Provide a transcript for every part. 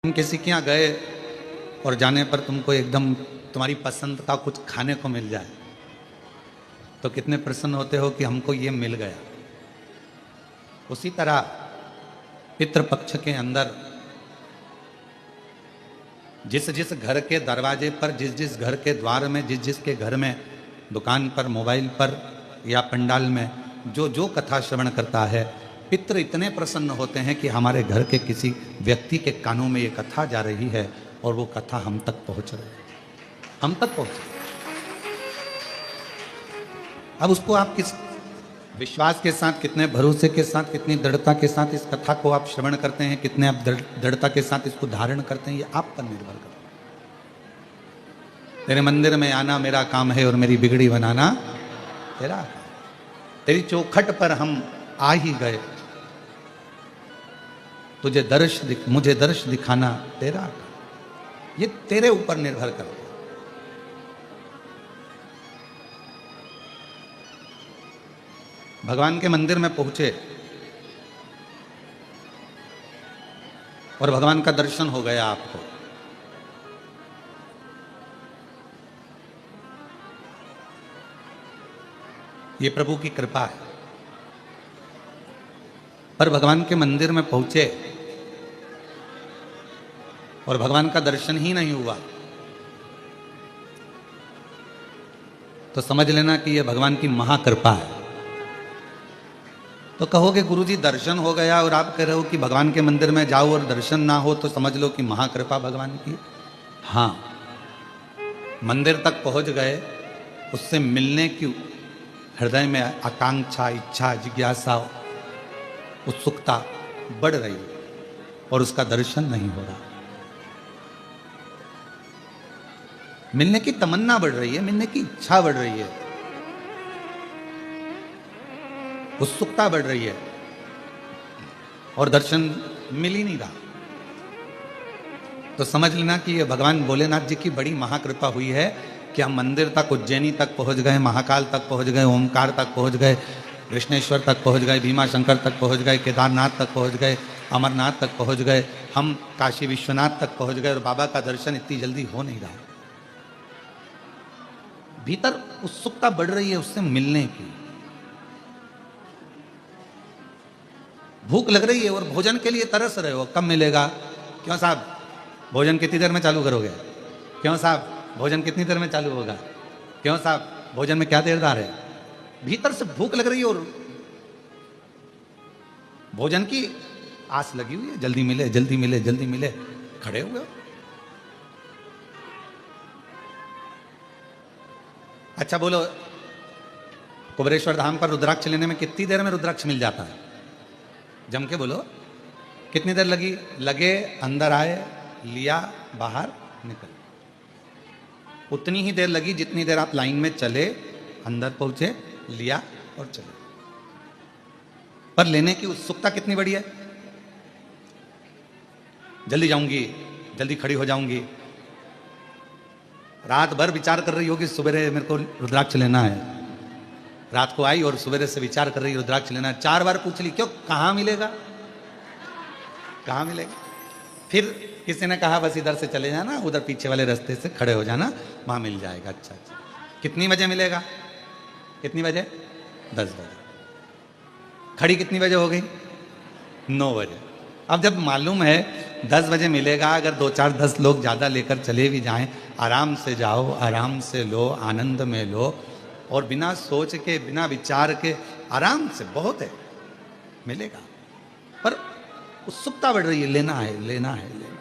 तुम किसी के यहाँ गए और जाने पर तुमको एकदम तुम्हारी पसंद का कुछ खाने को मिल जाए तो कितने प्रसन्न होते हो कि हमको ये मिल गया। उसी तरह पितृपक्ष के अंदर जिस जिस घर के दरवाजे पर, जिस जिस घर के द्वार में, जिस जिस के घर में, दुकान पर, मोबाइल पर या पंडाल में जो जो कथा श्रवण करता है, पितृ इतने प्रसन्न होते हैं कि हमारे घर के किसी व्यक्ति के कानों में ये कथा जा रही है और वो कथा हम तक पहुंच रही है, हम तक पहुंच। अब उसको आप किस विश्वास के साथ, कितने भरोसे के साथ, कितनी दृढ़ता के साथ इस कथा को आप श्रवण करते हैं, कितने आप दृढ़ता के साथ इसको धारण करते हैं, ये आप पर निर्भर करता है। तेरे मंदिर में आना मेरा काम है और मेरी बिगड़ी बनाना तेरा। तेरी चौखट पर हम आ ही गए, मुझे दर्श दिखाना तेरा। ये तेरे ऊपर निर्भर करता है। भगवान के मंदिर में पहुंचे और भगवान का दर्शन हो गया आपको, ये प्रभु की कृपा है। पर भगवान के मंदिर में पहुंचे और भगवान का दर्शन ही नहीं हुआ तो समझ लेना कि यह भगवान की महाकृपा है। तो कहोगे गुरुजी दर्शन हो गया और आप कह रहे हो कि भगवान के मंदिर में जाओ और दर्शन ना हो तो समझ लो कि महाकृपा भगवान की। हाँ, मंदिर तक पहुंच गए, उससे मिलने की हृदय में आकांक्षा, इच्छा, जिज्ञासा, उत्सुकता बढ़ रही है और उसका दर्शन नहीं हो रहा। मिलने की तमन्ना बढ़ रही है, मिलने की इच्छा बढ़ रही है, उत्सुकता बढ़ रही है और दर्शन मिल ही नहीं रहा। तो समझ लेना कि ये भगवान भोलेनाथ जी की बड़ी महाकृपा हुई है कि हम मंदिर तक, उज्जैनी तक पहुंच गए, महाकाल तक पहुंच गए, ओमकार तक पहुंच गए, कृष्णेश्वर तक पहुंच गए, भीमा शंकर तक पहुंच गए, केदारनाथ तक पहुंच गए, अमरनाथ तक पहुंच गए, हम काशी विश्वनाथ तक पहुंच गए और बाबा का दर्शन इतनी जल्दी हो नहीं रहा। भीतर उत्सुकता बढ़ रही है उससे मिलने की, भूख लग रही है और भोजन के लिए तरस रहे हो, कब मिलेगा? क्यों साहब भोजन कितनी देर में चालू करोगे? क्यों साहब भोजन कितनी देर में चालू होगा? क्यों साहब भोजन में क्या देरदार है? भीतर से भूख लग रही है और भोजन की आस लगी हुई है, जल्दी मिले, जल्दी मिले, जल्दी मिले, खड़े हुए हो। अच्छा बोलो, कुबेरेश्वर धाम पर रुद्राक्ष लेने में कितनी देर में रुद्राक्ष मिल जाता है? जम के बोलो, कितनी देर लगे अंदर आए, लिया, बाहर निकल। उतनी ही देर लगी जितनी देर आप लाइन में चले, अंदर पहुंचे, लिया और चले। पर लेने की उत्सुकता कितनी बड़ी है? जल्दी जाऊंगी, जल्दी खड़ी हो जाऊंगी, रात भर विचार कर रही होगी सुबह मेरे को रुद्राक्ष लेना है। रात को आई और सवेरे से विचार कर रही है रुद्राक्ष लेना है। 4 बार पूछ ली, क्यों, कहाँ मिलेगा, कहाँ मिलेगा? फिर किसी ने कहा बस इधर से चले जाना, उधर पीछे वाले रास्ते से खड़े हो जाना, वहां मिल जाएगा। अच्छा अच्छा, कितनी बजे मिलेगा? कितनी बजे? 10 बजे। खड़ी कितनी बजे हो गई? 9 बजे। अब जब मालूम है 10 बजे मिलेगा, अगर 2-4-10 लोग ज़्यादा लेकर चले भी जाएं, आराम से जाओ, आराम से लो, आनंद में लो और बिना सोच के, बिना विचार के आराम से, बहुत है, मिलेगा। पर उत्सुकता बढ़ रही है, लेना है, लेना है, लेना,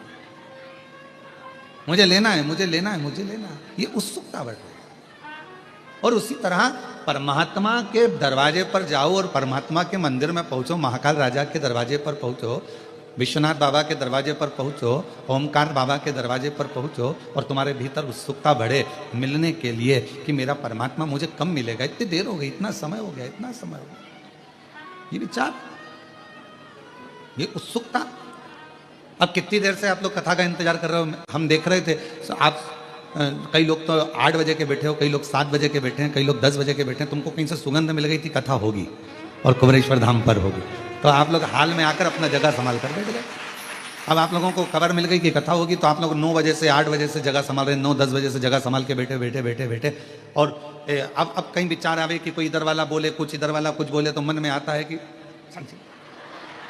मुझे लेना है, मुझे लेना है, मुझे लेना है, ये उत्सुकता बढ़ रही है। और उसी तरह परमात्मा के दरवाजे पर जाओ और परमात्मा के मंदिर में पहुंचो, महाकाल राजा के दरवाजे पर पहुंचो, विश्वनाथ बाबा के दरवाजे पर पहुंचो, ओमकार बाबा के दरवाजे पर पहुंचो और तुम्हारे भीतर उत्सुकता बढ़े मिलने के लिए कि मेरा परमात्मा मुझे कब मिलेगा, इतनी देर हो गई, इतना समय हो गया, इतना समय हो गया, ये विचार, ये उत्सुकता। अब कितनी देर से आप लोग कथा का इंतजार कर रहे हो? हम देख रहे थे, आप कई लोग तो 8 बजे के बैठे हो, कई लोग 7 बजे के बैठे हैं, कई लोग 10 बजे के बैठे हैं। तुमको कहीं से सुगंध मिल गई थी कथा होगी और कुबेरेश्वर धाम पर होगी, तो आप लोग हाल में आकर अपना जगह संभाल कर बैठ गए। अब आप लोगों को खबर मिल गई कि कथा होगी, तो आप लोग 9 बजे से 8 बजे से जगह संभाल रहे, 9-10 बजे से जगह संभाल के बैठे बैठे बैठे बैठे। और अब कहीं विचार आवे कि कोई इधर वाला बोले कुछ, इधर वाला कुछ बोले, तो मन में आता है कि शांति,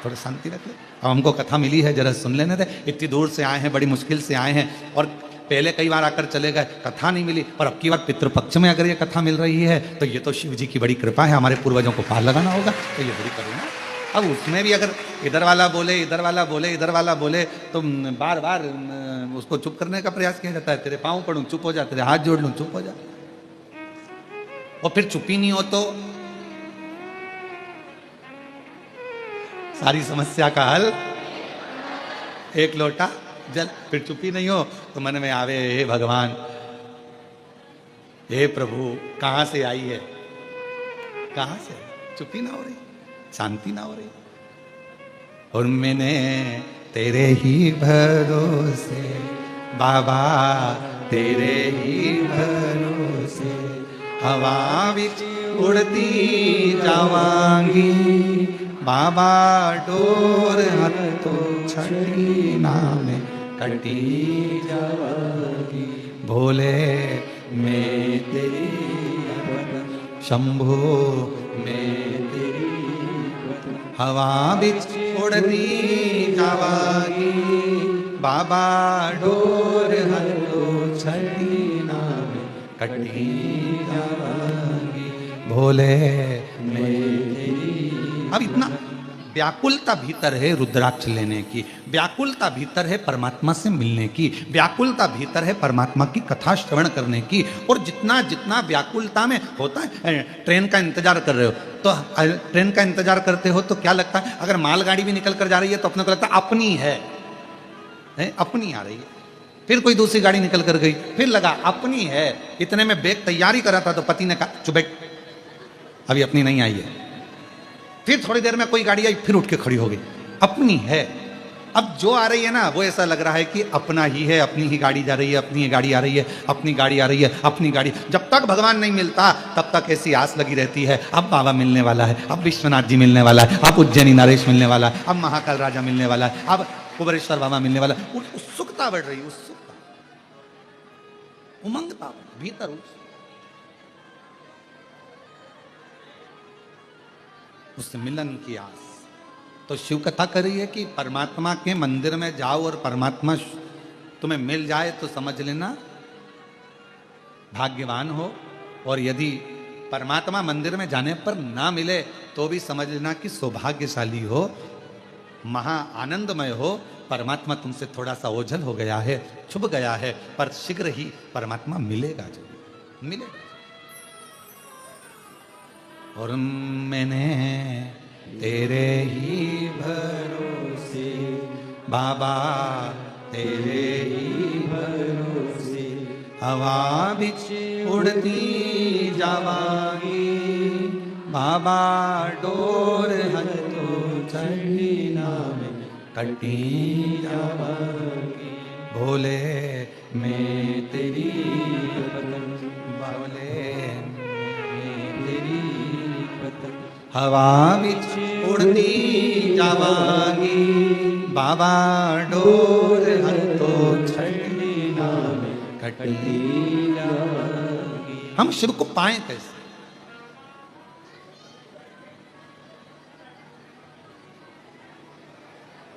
थोड़ा शांति रख ले। अब हमको कथा मिली है, जरा सुन लेने दे। इतनी दूर से आए हैं, बड़ी मुश्किल से आए हैं, और पहले कई बार आकर चले गए, कथा नहीं मिली, और अब की बार पितृपक्ष में अगर ये कथा मिल रही है तो ये तो शिव जी की बड़ी कृपा है, हमारे पूर्वजों को पार लगाना होगा, तो ये बड़ी करुणा। अब उसमें भी अगर इधर वाला बोले, इधर वाला बोले, इधर वाला बोले, तो बार बार उसको चुप करने का प्रयास किया जाता है। तेरे पाँव पड़ूं चुप हो जा, तेरे हाथ जोड़ लूं चुप हो जा, और फिर चुप ही नहीं हो तो सारी समस्या का हल एक लोटा जल। फिर चुप ही नहीं हो तो मन में आवे, हे भगवान, हे प्रभु, कहां से आई है, कहां से? चुप ही ना हो रही, शांति ना हो रही। और मैंने तेरे ही भरोसे बाबा, तेरे ही भरोसे हवा विच उड़ती जावांगी बाबा, डोर हथों छड़ी नाम कटी जावांगी। भोले मैं तेरी शंभो, मैं हवा बिच उड़ती जावागी बाबा, डोर हथो छड़ी नाम कटी जावागी। भोले मैं। अब इतना व्याकुलता भीतर है रुद्राक्ष लेने की, व्याकुलता भीतर है परमात्मा से मिलने की, व्याकुलता भीतर है परमात्मा की कथा श्रवण करने की। और जितना जितना व्याकुलता में होता है, ट्रेन का इंतजार कर रहे हो तो ट्रेन का इंतजार करते हो तो क्या लगता है, अगर मालगाड़ी भी निकल कर जा रही है तो अपने को लगता है अपनी है, अपनी आ रही है। फिर कोई दूसरी गाड़ी निकल कर गई, फिर लगा अपनी है। इतने में बैग तैयारी करा था तो पति ने कहा चुप बैठ, अभी अपनी नहीं आई है। फिर थोड़ी देर में कोई गाड़ी आई, फिर उठ के खड़ी हो गई, अपनी है। अब जो आ रही है ना, वो ऐसा लग रहा है कि अपना ही है, अपनी ही गाड़ी जा रही है, अपनी ही गाड़ी आ रही है, अपनी गाड़ी आ रही है, अपनी गाड़ी। जब तक भगवान नहीं मिलता तब तक ऐसी आस लगी रहती है, अब बाबा मिलने वाला है, अब विश्वनाथ जी मिलने वाला है, अब उज्जैनी नरेश मिलने वाला है, अब महाकाल राजा मिलने वाला है, अब कुबेरेश्वर बाबा मिलने वाला है। उत्सुकता बढ़ रही, उत्सुकता, उमंगता भीतर, उससे मिलन की आस। तो शिव कथा कर रही है कि परमात्मा के मंदिर में जाओ और परमात्मा तुम्हें मिल जाए तो समझ लेना भाग्यवान हो, और यदि परमात्मा मंदिर में जाने पर ना मिले तो भी समझ लेना कि सौभाग्यशाली हो, महा आनंदमय हो। परमात्मा तुमसे थोड़ा सा ओझल हो गया है, छुप गया है, पर शीघ्र ही परमात्मा मिलेगा, जरूर मिलेगा। और मैंने तेरे ही भरोसे बाबा, तेरे ही भरोसे हवा बिच उड़ती जावागी बाबा, डोर हथो छड़ी नाम कटी जावागी। भोले मैं तेरी, भोले हवा बिच उड़ती जावागी बाबा, डोर हथो छड़ी नाम कटी जावागी। हम शिव को पाएं कैसे?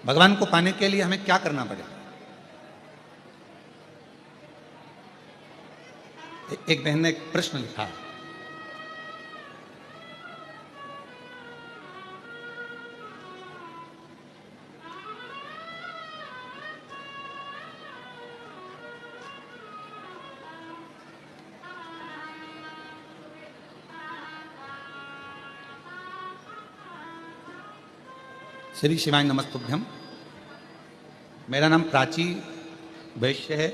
भगवान को पाने के लिए हमें क्या करना पड़ेगा? एक बहन ने एक प्रश्न लिखा, श्री शिवाय नमस्तुभ्यम। मेरा नाम प्राची वैश्य है।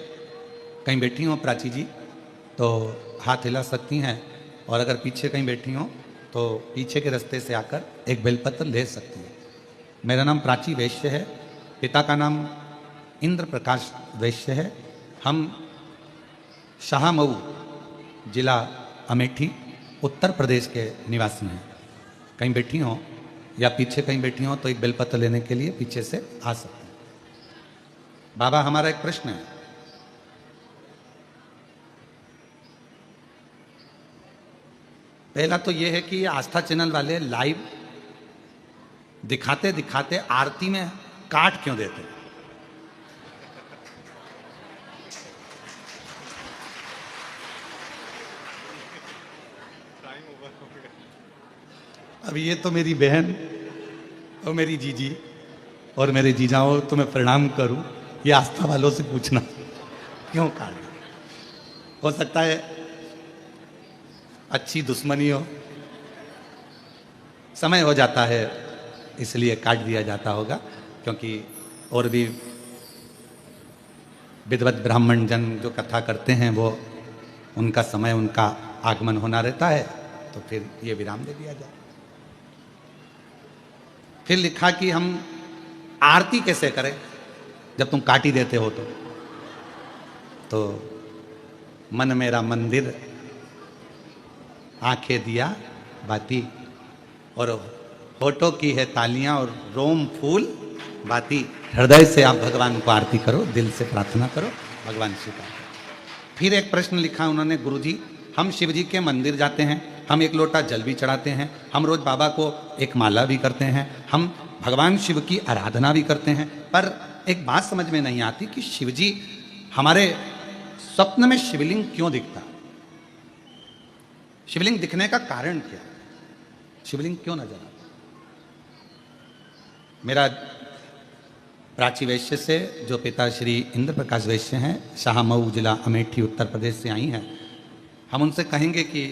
कहीं बैठी हो प्राची जी तो हाथ हिला सकती हैं, और अगर पीछे कहीं बैठी हो तो पीछे के रास्ते से आकर एक बेलपत्र ले सकती हैं। मेरा नाम प्राची वैश्य है, पिता का नाम इंद्र प्रकाश वैश्य है। हम शाहमऊ जिला अमेठी उत्तर प्रदेश के निवासी हैं। कहीं बैठी हो या पीछे कहीं बैठी हो तो एक बेलपत्र लेने के लिए पीछे से आ सकते हैं। बाबा हमारा एक प्रश्न है, पहला तो यह है कि आस्था चैनल वाले लाइव दिखाते दिखाते आरती में काट क्यों देते हैं? अब ये तो मेरी बहन और मेरी जीजी और मेरे जीजाओं तो मैं प्रणाम करूं, ये आस्था वालों से पूछना क्यों काट? हो सकता है अच्छी दुश्मनी हो, समय हो जाता है इसलिए काट दिया जाता होगा, क्योंकि और भी विद्वत ब्राह्मण जन जो कथा करते हैं वो उनका समय, उनका आगमन होना रहता है, तो फिर ये विराम दे दिया जाए। फिर लिखा कि हम आरती कैसे करें जब तुम काट ही देते हो तो मन मेरा मंदिर, आंखें दिया बाती, और होठों की है तालियां और रोम फूल बाती। हृदय से आप भगवान को आरती करो, दिल से प्रार्थना करो, भगवान स्वीकार करो। फिर एक प्रश्न लिखा उन्होंने, गुरुजी हम शिव जी के मंदिर जाते हैं, हम एक लोटा जल भी चढ़ाते हैं, हम रोज बाबा को एक माला भी करते हैं, हम भगवान शिव की आराधना भी करते हैं, पर एक बात समझ में नहीं आती कि शिव जी हमारे स्वप्न में शिवलिंग क्यों दिखता? शिवलिंग दिखने का कारण क्या? शिवलिंग क्यों नजर आता? मेरा प्राची वैश्य से जो पिता श्री इंद्र प्रकाश वैश्य हैं, शाहमऊ जिला अमेठी उत्तर प्रदेश से आई हैं, हम उनसे कहेंगे कि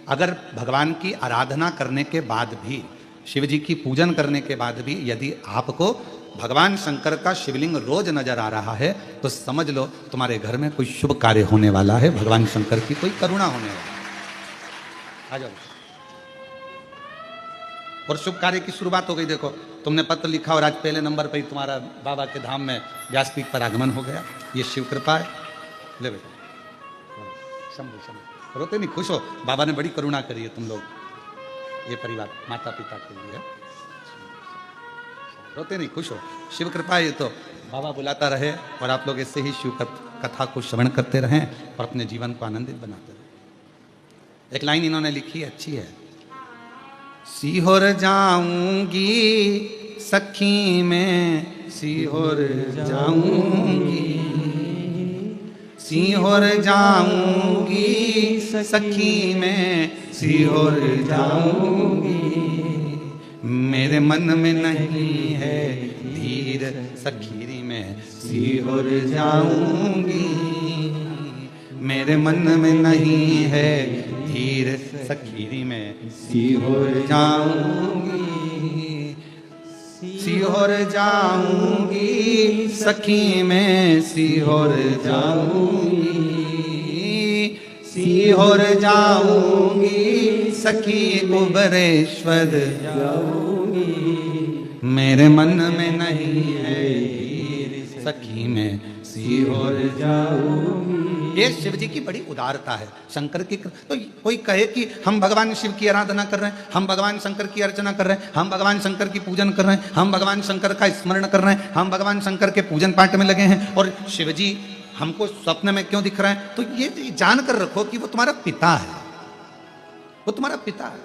अगर भगवान की आराधना करने के बाद भी, शिव जी की पूजन करने के बाद भी यदि आपको भगवान शंकर का शिवलिंग रोज नजर आ रहा है तो समझ लो तुम्हारे घर में कोई शुभ कार्य होने वाला है, भगवान शंकर की कोई करुणा होने वाली है। आ जाओ। और शुभ कार्य की शुरुआत हो गई। देखो तुमने पत्र लिखा और आज पहले नंबर पर ही तुम्हारा बाबा के धाम में व्यासपीठ पर आगमन हो गया, ये शिव कृपा है। ले बेटा, शंभु शंभु, रोते नहीं, खुश हो, बाबा ने बड़ी करुणा करी है तुम लोग, ये परिवार माता पिता के लिए, रोते नहीं, खुश हो, शिव कृपा है। ये तो बाबा बुलाता रहे और आप लोग इससे ही शिव कथा को श्रवण करते रहें और अपने जीवन को आनंदित बनाते रहें। एक लाइन इन्होंने लिखी अच्छी है, सीहोर जाऊंगी सखी में, सीहोर जाऊंगी, सीहोर जाऊंगी सखी में, सीहोर जाऊंगी, मेरे मन में नहीं है धीर सखीरी में, सीहोर जाऊंगी, मेरे मन में नहीं है धीर सखीरी में, सीहोर जाऊंगी, सीहोर जाऊंगी सखी में, सीहोर जाऊंगी, सीहोर जाऊंगी सखी कुबरेश्वर जाऊंगी, मेरे मन में नहीं है धीर सखी में, सीहोर जाऊंगी। ये शिव जी की बड़ी उदारता है, शंकर की। तो कोई कहे कि हम भगवान शिव की आराधना कर रहे हैं, हम भगवान शंकर की अर्चना कर रहे हैं, हम भगवान शंकर की पूजन कर रहे हैं, हम भगवान शंकर का स्मरण कर रहे हैं, हम भगवान शंकर के पूजन पाठ में लगे हैं, और शिव जी हमको स्वप्न में क्यों दिख रहे हैं? तो ये जानकर रखो कि वो तुम्हारा पिता है, वो तुम्हारा पिता है।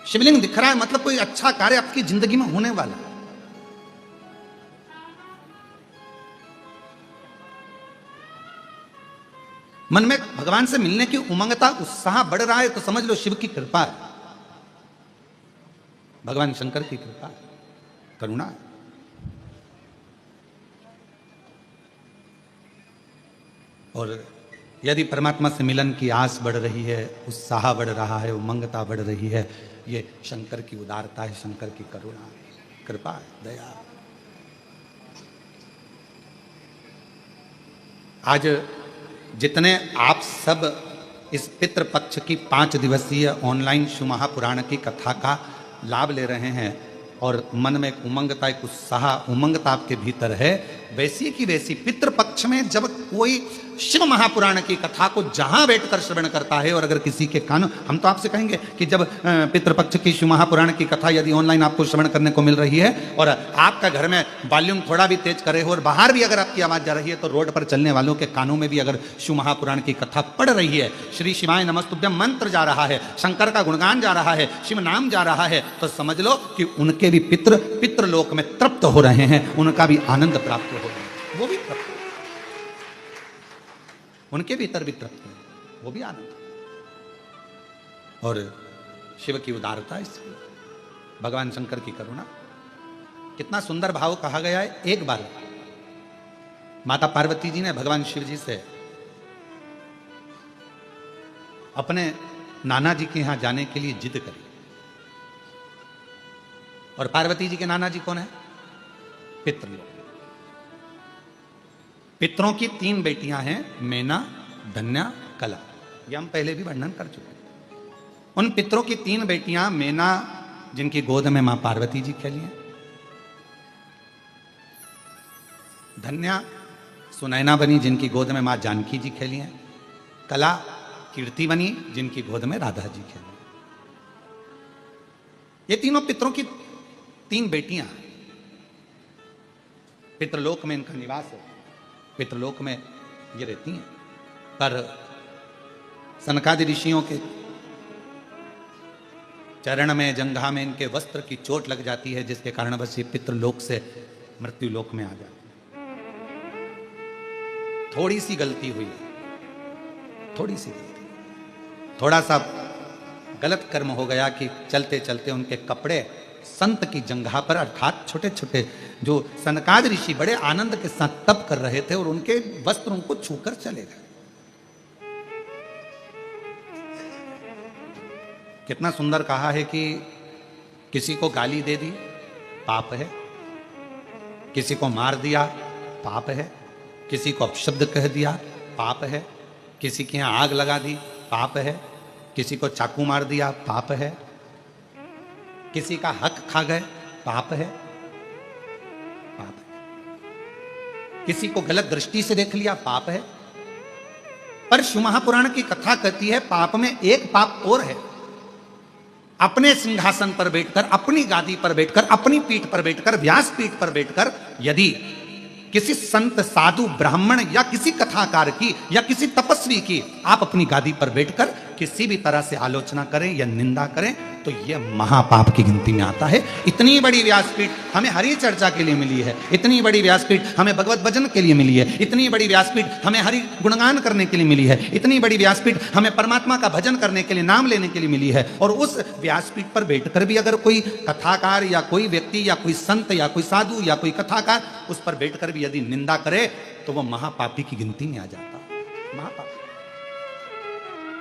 शिवलिंग दिख रहा है मतलब कोई अच्छा कार्य आपकी जिंदगी में होने वाला है। मन में भगवान से मिलने की उमंगता, उत्साह बढ़ रहा है तो समझ लो शिव की कृपा है, भगवान शंकर की कृपा है, करुणा है। और यदि परमात्मा से मिलन की आस बढ़ रही है, उत्साह बढ़ रहा है, उमंगता बढ़ रही है, ये शंकर की उदारता है, शंकर की करुणा है, कृपा है, दया है। आज जितने आप सब इस पितृपक्ष की 5 दिवसीय ऑनलाइन शिव महापुराण की कथा का लाभ ले रहे हैं और मन में एक उमंगता, एक उत्साह, उमंगता आपके भीतर है, वैसी की वैसी पितृपक्ष में जब कोई शिव महापुराण की कथा को जहां बैठकर श्रवण करता है, और अगर किसी के कान, हम तो आपसे कहेंगे कि जब पितृपक्ष की शिव महापुराण की कथा यदि ऑनलाइन आपको श्रवण करने को मिल रही है और आपका घर में वॉल्यूम थोड़ा भी तेज करे हो और बाहर भी अगर आपकी आवाज जा रही है, तो रोड पर चलने वालों के कानों में भी अगर शिव महापुराण की कथा पड़ रही है, श्री शिवाय नमस्तुभ्यम मंत्र जा रहा है, शंकर का गुणगान जा रहा है, शिव नाम जा रहा है, तो समझ लो कि उनके भी पितृलोक में तृप्त हो रहे हैं, उनका भी आनंद प्राप्त हो रहा है, वो भी तृप्त, उनके भीतर भी तृप्त है, वो भी आनंद। और शिव की उदारता इसलिए, भगवान शंकर की करुणा, कितना सुंदर भाव कहा गया है। एक बार माता पार्वती जी ने भगवान शिव जी से अपने नाना जी के यहां जाने के लिए जिद करी। और पार्वती जी के नाना जी कौन है? पितृलोक। पितरों की 3 बेटियां हैं, मैना, धन्या, कला। ये हम पहले भी वर्णन कर चुके हैं। उन पितरों की 3 बेटियां, मैना जिनकी गोद में मां पार्वती जी खेली हैं, धन्या सुनैना बनी जिनकी गोद में मां जानकी जी खेली हैं, कला कीर्ति बनी जिनकी गोद में राधा जी खेली। ये तीनों पितरों की 3 बेटियां, पितृलोक में इनका निवास है, पितृलोक में ये रहती हैं। पर सनकादि ऋषियों के चरण में, जंघा में इनके वस्त्र की चोट लग जाती है, जिसके कारण बस ये पितृलोक से मृत्युलोक में आ जाती है। थोड़ी सी गलती हुई, थोड़ी सी गलती, थोड़ा सा गलत कर्म हो गया कि चलते चलते उनके कपड़े संत की जंघा पर, अर्थात छोटे छोटे जो सनकाद ऋषि बड़े आनंद के साथ तप कर रहे थे, और उनके वस्त्र उनको छूकर चले गए। कितना सुंदर कहा है कि किसी को गाली दे दी पाप है, किसी को मार दिया पाप है, किसी को अपशब्द कह दिया पाप है, किसी के यहां आग लगा दी पाप है, किसी को चाकू मार दिया पाप है, किसी का हक खा गए पाप है, पाप है, किसी को गलत दृष्टि से देख लिया पाप है। पर शिव महापुराण की कथा कहती है पाप में एक पाप और है, अपने सिंहासन पर बैठकर, अपनी गादी पर बैठकर, अपनी पीठ पर बैठकर, व्यास पीठ पर बैठकर यदि किसी संत, साधु, ब्राह्मण या किसी कथाकार की या किसी तपस्वी की आप अपनी गादी पर बैठकर किसी भी तरह से आलोचना करें या निंदा करें, तो यह महापाप की गिनती में आता है। इतनी बड़ी व्यासपीठ हमें हरि चर्चा के लिए मिली है, इतनी बड़ी व्यासपीठ हमें भगवत भजन के लिए मिली है, इतनी बड़ी व्यासपीठ हमें हरि गुणगान करने के लिए मिली है, इतनी बड़ी व्यासपीठ हमें परमात्मा का भजन करने के लिए, नाम लेने के लिए मिली है। और उस व्यासपीठ पर बैठकर भी अगर कोई कथाकार या कोई व्यक्ति या कोई संत या कोई साधु या कोई कथाकार उस पर बैठकर भी यदि निंदा करे, तो वह महापापी की गिनती में आ जाता। महापापी।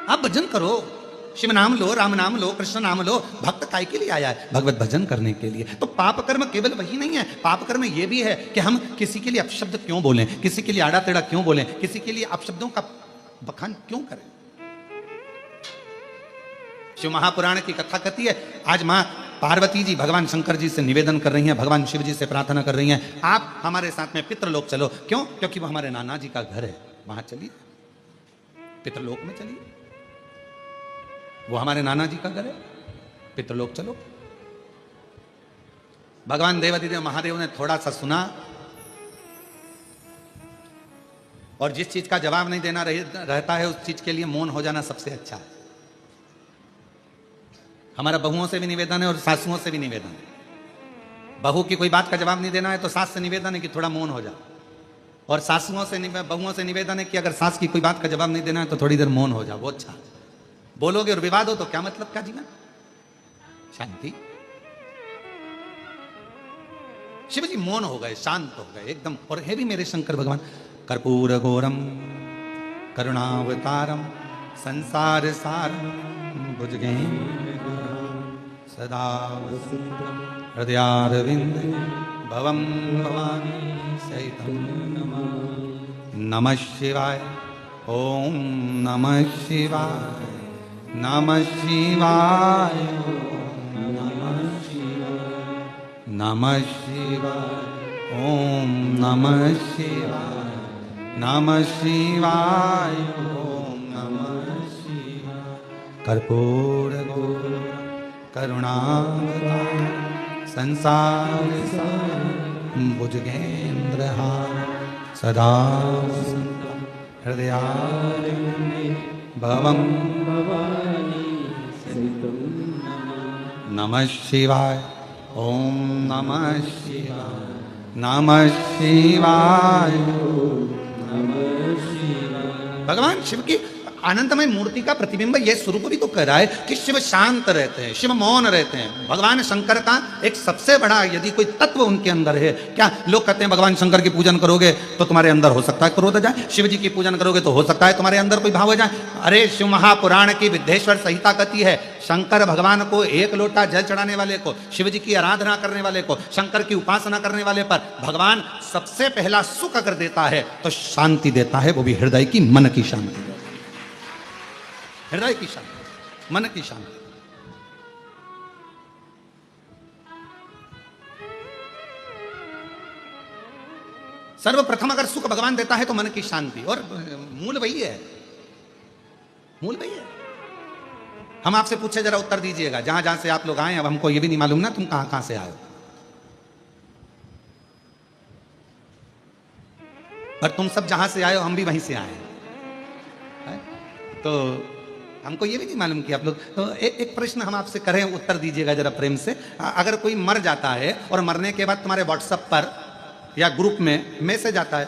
आप भजन करो, शिव नाम लो, राम नाम लो, कृष्ण नाम लो। भक्त काय के लिए आया है? भगवत भजन करने के लिए। तो पाप कर्म केवल वही नहीं है, पाप कर्म ये भी है कि हम किसी के लिए अपशब्द क्यों बोलें, किसी के लिए आड़ा टेढ़ा क्यों बोलें, किसी के लिए अपशब्दों का बखान क्यों करें। शिव महापुराण की कथा कहती है, आज मां पार्वती जी भगवान शंकर जी से निवेदन कर रही हैं, भगवान शिव जी से प्रार्थना कर रही हैं, आप हमारे साथ में पितृलोक चलो। क्यों? क्योंकि वो हमारे नाना जी का घर है, वहां चलिए, पितृलोक में चलिए। वो हमारे नाना जी का घर है, पितृलोक चलो। भगवान देवादिदेव महादेव ने थोड़ा सा सुना, और जिस चीज का जवाब नहीं देना रहता है, उस चीज के लिए मौन हो जाना सबसे अच्छा है। हमारा बहुओं से भी निवेदन है और सासुओं से भी निवेदन है। बहू की कोई बात का जवाब नहीं देना है तो सास से निवेदन है कि थोड़ा मौन हो जाओ, और सासुओं से बहुओं से निवेदन है कि अगर सास की कोई बात का जवाब नहीं देना है तो थोड़ी देर मौन हो जाओ। वो अच्छा, बोलोगे और विवाद हो तो क्या मतलब का जीवन? शांति। शिव जी मौन हो गए, शांत हो गए एकदम। और है भी मेरे शंकर भगवान, कर्पूर घोरम करुणावतारम संसार सारम भुजगेन्द्र सदा हृदयारविंद भवम भवानी सहितम नमः शिवाय। ओम नमः शिवाय, नमः शिवाय, नमः शिवाय, नमः शिवाय, ओम नमः शिवाय, नमः शिवाय, ओम नमः शिवाय। कर्पूर गौर करुणावतार संसार भुजगेन्द्रहार सदा वसन्तं हृदयारविन्दे भवं भवानी सहितं नमः शिवाय, ओम नमः शिवाय, नमः शिवाय, नमः शिवाय। भगवान शिव की आनंदमय मूर्ति का प्रतिबिंब यह स्वरूप भी तो कह रहा है कि शिव शांत रहते हैं, शिव मौन रहते हैं। भगवान शंकर का एक सबसे बड़ा यदि कोई तत्व उनके अंदर है, क्या लोग कहते हैं भगवान शंकर की पूजन करोगे तो तुम्हारे अंदर हो सकता है क्रोध आ जाए, शिव जी की पूजन करोगे तो हो सकता है तुम्हारे अंदर कोई भाव आ जाए। अरे शिव महापुराण की विद्येश्वर संहिता कहती है, शंकर भगवान को एक लोटा जल चढ़ाने वाले को, शिव जी की आराधना करने वाले को, शंकर की उपासना करने वाले पर भगवान सबसे पहला सुख अगर देता है तो शांति देता है, वो भी हृदय की, मन की शांति, हृदय की शांति, मन की शांति। सर्वप्रथम अगर सुख भगवान देता है तो मन की शांति, और मूल वही है, मूल वही है। हम आपसे पूछे जरा उत्तर दीजिएगा, जहां जहां से आप लोग आए, अब हमको ये भी नहीं मालूम ना तुम कहां कहां से आए हो, पर तुम सब जहां से आए हो हम भी वहीं से आए हैं, तो हमको ये भी नहीं मालूम कि आप लोग, तो एक प्रश्न हम आपसे करें, उत्तर दीजिएगा जरा प्रेम से। अगर कोई मर जाता है और मरने के बाद तुम्हारे व्हाट्सएप पर या ग्रुप में मैसेज आता है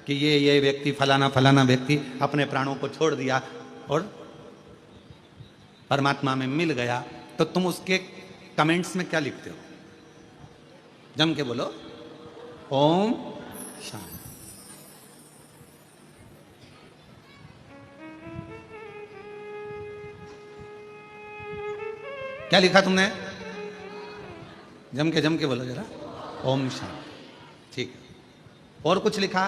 कि ये व्यक्ति फलाना फलाना व्यक्ति अपने प्राणों को छोड़ दिया और परमात्मा में मिल गया, तो तुम उसके कमेंट्स में क्या लिखते हो? जम के बोलो, ओम शांति। क्या लिखा तुमने? जम के बोलो जरा, ओम शांति। ठीक है, और कुछ लिखा?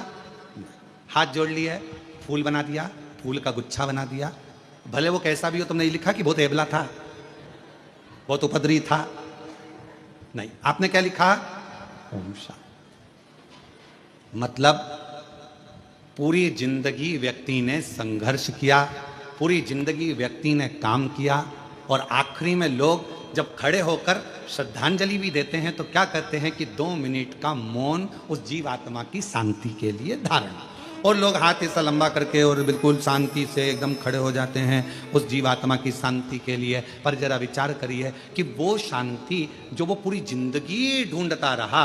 हाथ जोड़ लिया, फूल बना दिया, फूल का गुच्छा बना दिया, भले वो कैसा भी हो, तुमने लिखा कि बहुत एबला था, बहुत उपद्रवी था, नहीं, आपने क्या लिखा? ओम शांति। मतलब पूरी जिंदगी व्यक्ति ने संघर्ष किया, पूरी जिंदगी व्यक्ति ने काम किया, और आखिरी में लोग जब खड़े होकर श्रद्धांजलि भी देते हैं तो क्या कहते हैं कि 2 मिनट का मौन उस जीवात्मा की शांति के लिए धारण, और लोग हाथ ऐसा लंबा करके और बिल्कुल शांति से एकदम खड़े हो जाते हैं उस जीवात्मा की शांति के लिए। पर जरा विचार करिए कि वो शांति जो वो पूरी जिंदगी ढूंढता रहा,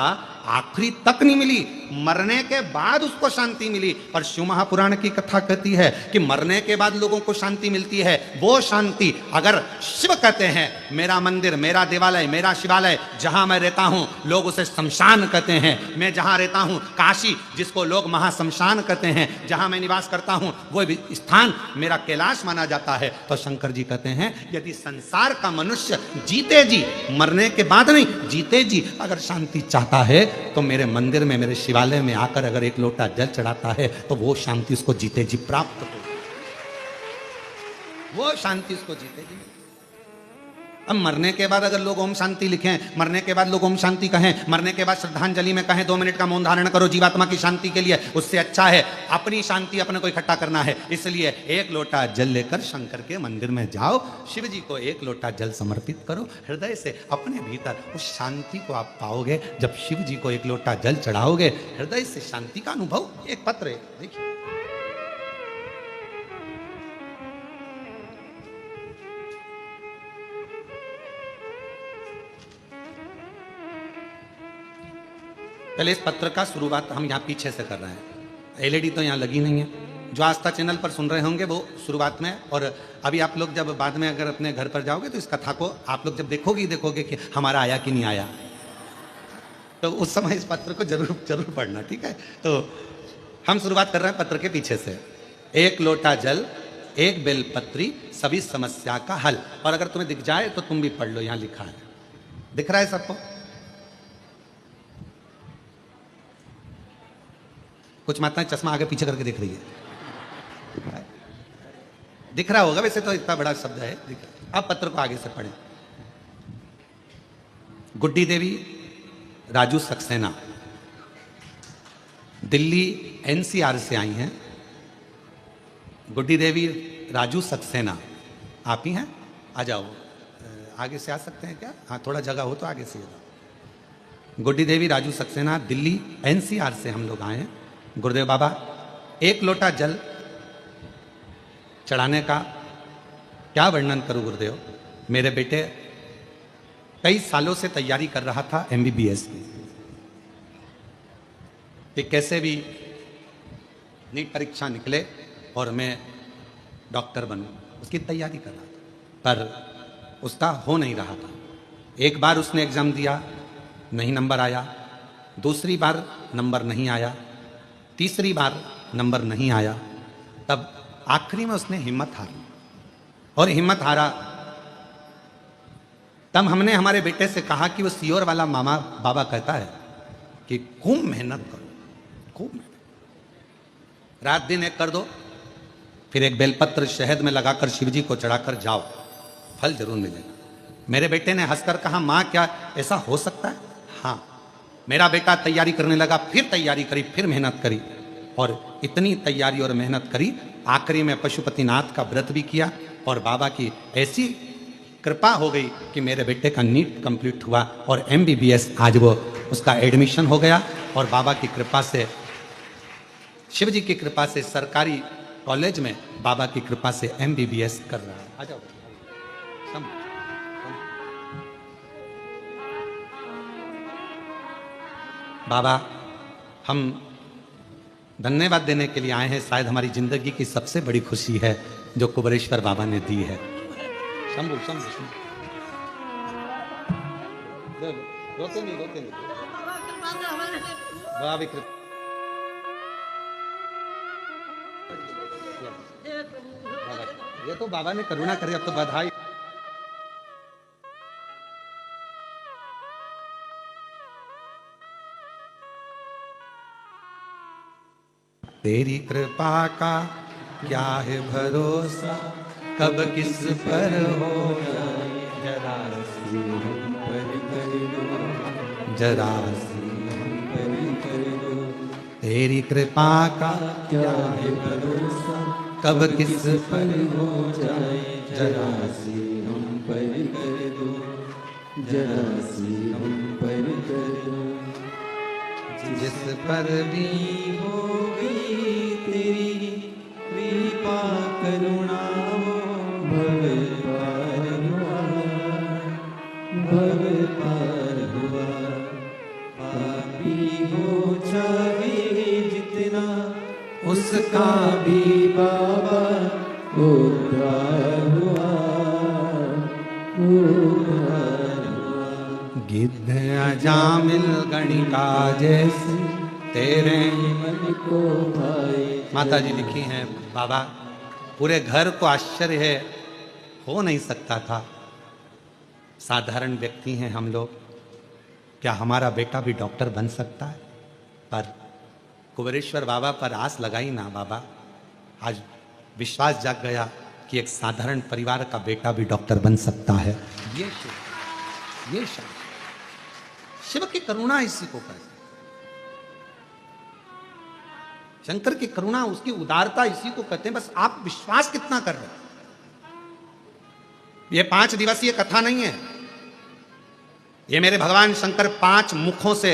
आखिरी तक नहीं मिली, मरने के बाद उसको शांति मिली। पर शिव महापुराण की कथा कहती है कि मरने के बाद लोगों को शांति मिलती है। वो शांति अगर शिव कहते हैं, मेरा मंदिर, मेरा देवालय, मेरा शिवालय, जहां मैं रहता हूं लोग उसे शमशान कहते हैं, मैं जहां रहता हूं काशी, जिसको लोग महाशमशान कहते हैं, जहां मैं निवास करता हूं वो स्थान मेरा कैलाश माना जाता है, तो शंकर जी कहते हैं यदि संसार का मनुष्य जीते जी, मरने के बाद नहीं, जीते जी अगर शांति चाहता है तो मेरे मंदिर में, मेरे शिवालय में आकर अगर एक लोटा जल चढ़ाता है तो वो शांति उसको जीते जी प्राप्त हो, वो शांति उसको जीते जी। अब मरने के बाद अगर लोग ओम शांति लिखें, मरने के बाद लोग ओम शांति कहें, मरने के बाद श्रद्धांजलि में कहें 2 मिनट का मौन धारण करो जीवात्मा की शांति के लिए, उससे अच्छा है अपनी शांति अपने को इकट्ठा करना है। इसलिए 1 लोटा जल लेकर शंकर के मंदिर में जाओ, शिव जी को 1 लोटा जल समर्पित करो, हृदय से अपने भीतर उस शांति को आप पाओगे। जब शिव जी को 1 लोटा जल चढ़ाओगे, हृदय से शांति का अनुभव। एक पत्र है, देखिए, पहले इस पत्र का शुरुआत हम यहाँ पीछे से कर रहे हैं, एलईडी तो यहाँ लगी नहीं है। जो आस्था चैनल पर सुन रहे होंगे वो शुरुआत में, और अभी आप लोग जब बाद में अगर अपने घर पर जाओगे तो इस कथा को आप लोग जब देखोगे कि हमारा आया कि नहीं आया, तो उस समय इस पत्र को जरूर पढ़ना, ठीक है। तो हम शुरुआत कर रहे हैं पत्र के पीछे से। 1 लोटा जल, 1 बेलपत्री, सभी समस्या का हल। और अगर तुम्हें दिख जाए तो तुम भी पढ़ लो, यहाँ लिखा है, दिख रहा है सबको? कुछ माताएं चश्मा आगे पीछे करके देख रही है, दिख रहा होगा वैसे तो, इतना बड़ा शब्द है, दिख रहा। अब पत्र को आगे से पढ़ें। गुड्डी देवी, राजू सक्सेना, दिल्ली एनसीआर से आई हैं गुड्डी देवी राजू सक्सेना। आप ही हैं? आ जाओ, आगे से आ सकते हैं क्या? हाँ, थोड़ा जगह हो तो आगे से आ जाओ। गुड्डी देवी राजू सक्सेना, दिल्ली एनसीआर से हम लोग आए हैं। गुरुदेव बाबा, एक लोटा जल चढ़ाने का क्या वर्णन करूं गुरुदेव। मेरे बेटे कई सालों से तैयारी कर रहा था एमबीबीएस की, कि कैसे भी नीट परीक्षा निकले और मैं डॉक्टर बनूं, उसकी तैयारी कर रहा था, पर उसका हो नहीं रहा था। एक बार उसने एग्ज़ाम दिया, नहीं नंबर आया। दूसरी बार नंबर नहीं आया। तीसरी बार नंबर नहीं आया। तब आखिरी में उसने हिम्मत हारी, और हिम्मत हारा तब हमने हमारे बेटे से कहा कि वो सियोर वाला मामा बाबा कहता है कि खूब मेहनत करो, खूब मेहनत, रात दिन एक कर दो, फिर एक बेलपत्र शहद में लगाकर शिव जी को चढ़ाकर जाओ, फल जरूर मिलेगा। मेरे बेटे ने हंसकर कहा, माँ क्या ऐसा हो सकता है? हाँ। मेरा बेटा तैयारी करने लगा, फिर तैयारी करी, फिर मेहनत करी, और इतनी तैयारी और मेहनत करी, आखिरी में पशुपतिनाथ का व्रत भी किया, और बाबा की ऐसी कृपा हो गई कि मेरे बेटे का नीट कंप्लीट हुआ और एमबीबीएस आज वो उसका एडमिशन हो गया। और बाबा की कृपा से, शिव जी की कृपा से सरकारी कॉलेज में बाबा की कृपा से एमबीबीएस कर रहा है। आ जाओ। बाबा, हम धन्यवाद देने के लिए आए हैं। शायद हमारी जिंदगी की सबसे बड़ी खुशी है जो कुबेरेश्वर बाबा ने दी है। शंभू शंभू शंभू, रोते नहीं, रोते नहीं। बाबा कृपा, ये तो बाबा ने करुणा करी। अब तो बधाई। तेरी कृपा का क्या है भरोसा, कब किस पर हो जाए, जरा सी हम पर कर दो, जरा सी हम पर कर दो। तेरी कृपा का क्या है भरोसा, कब किस पर हो जाए, जरा सी हम पर कर दो, जरा सी हम पर कर दो। जिस पर भी होगी तेरी कृपा करुणा, भव पार हुआ, भव पार हुआ। पापी हो जाए जितना, उसका भी बाबा उद्धार हुआ, उद्धार हुआ। गिद्ध अजामिल गणिका जैसे तेरे मन को भाई। माता जी लिखी हैं, बाबा पूरे घर को आश्चर्य है, हो नहीं सकता था। साधारण व्यक्ति हैं हम लोग, क्या हमारा बेटा भी डॉक्टर बन सकता है? पर कुबेरेश्वर बाबा पर आस लगाई ना बाबा, आज विश्वास जाग गया कि एक साधारण परिवार का बेटा भी डॉक्टर बन सकता है। ये शिव की करुणा इसी को कहते हैं। शंकर की करुणा, उसकी उदारता इसी को कहते हैं। बस आप विश्वास कितना कर रहे हैं। ये 5 दिवसीय कथा नहीं है। ये मेरे भगवान शंकर 5 मुखों से,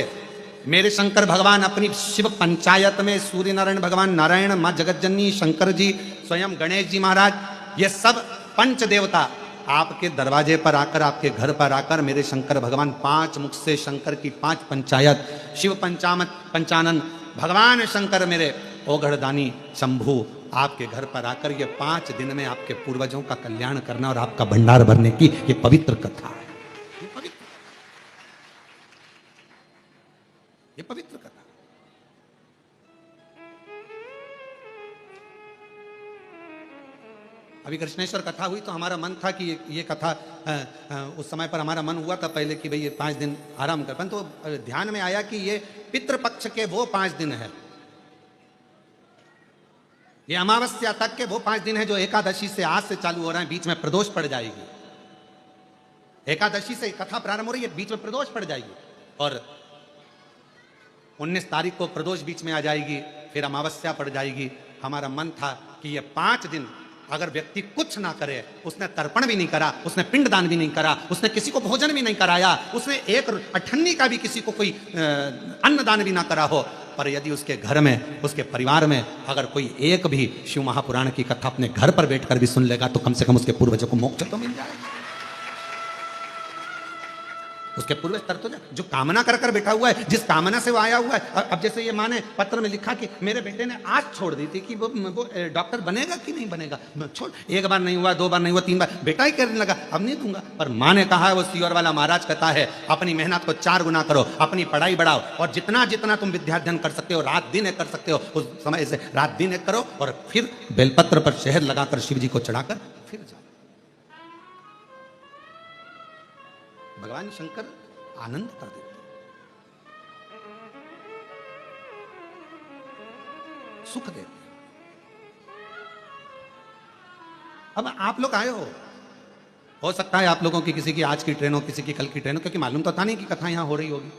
मेरे शंकर भगवान अपनी शिव पंचायत में सूर्य नारायण भगवान, नारायण, माँ जगतजननी, शंकर जी, स्वयं गणेश जी महाराज, ये सब पंच देवता आपके दरवाजे पर आकर, आपके घर पर आकर, मेरे शंकर भगवान 5 मुख से शंकर की 5 पंचायत, शिव पंचानन भगवान शंकर मेरे ओघड़दानी शंभू आपके घर पर आकर ये 5 दिन में आपके पूर्वजों का कल्याण करना और आपका भंडार भरने की ये पवित्र कथा है। ये पवित्र कथा। अभी कृष्णेश्वर कथा हुई तो हमारा मन था कि ये कथा उस समय पर हमारा मन हुआ था पहले कि भाई ये 5 दिन आराम कर, परंतु तो ध्यान में आया कि ये पितृपक्ष के वो 5 दिन है, ये अमावस्या तक के वो 5 दिन है जो एकादशी से आज से चालू हो रहे हैं। बीच में प्रदोष पड़ जाएगी, एकादशी से कथा प्रारंभ हो रही है, बीच में प्रदोष पड़ जाएगी। और 19 तारीख को प्रदोष बीच में आ जाएगी, फिर अमावस्या पड़ जाएगी। हमारा मन था कि ये 5 दिन अगर व्यक्ति कुछ ना करे, उसने तर्पण भी नहीं करा, उसने पिंडदान भी नहीं करा, उसने किसी को भोजन भी नहीं कराया, उसने एक अठन्नी का भी किसी को कोई अन्नदान भी ना करा हो, पर यदि उसके घर में, उसके परिवार में अगर कोई एक भी शिव महापुराण की कथा अपने घर पर बैठकर भी सुन लेगा, तो कम से कम उसके पूर्वजों को मोक्ष तो मिल जाएगा। उसके पूर्वज तर तो जो कामना कर कर बैठा हुआ है, जिस कामना से वो आया हुआ है। अब जैसे ये माँ ने पत्र में लिखा कि मेरे बेटे ने आज छोड़ दी थी कि वो डॉक्टर बनेगा कि नहीं बनेगा, छोड़, 1 बार नहीं हुआ, 2 बार नहीं हुआ, 3 बार, बेटा ही कहने लगा अब नहीं दूंगा। पर माँ ने कहा है, वो सीवर वाला महाराज कहता है, अपनी मेहनत को 4 गुना करो, अपनी पढ़ाई बढ़ाओ, और जितना जितना तुम विद्याध्ययन कर सकते हो, रात दिन एक कर सकते हो, उस समय से रात दिन एक करो, और फिर बेलपत्र पर शहद लगाकर शिव जी को चढ़ाकर फिर जाओ। भगवान शंकर आनंद कर देते, सुख देते। अब आप लोग आए हो सकता है आप लोगों की किसी की आज की ट्रेन हो, किसी की कल की ट्रेन हो, क्योंकि मालूम तो था नहीं कि कथा यहां हो रही होगी।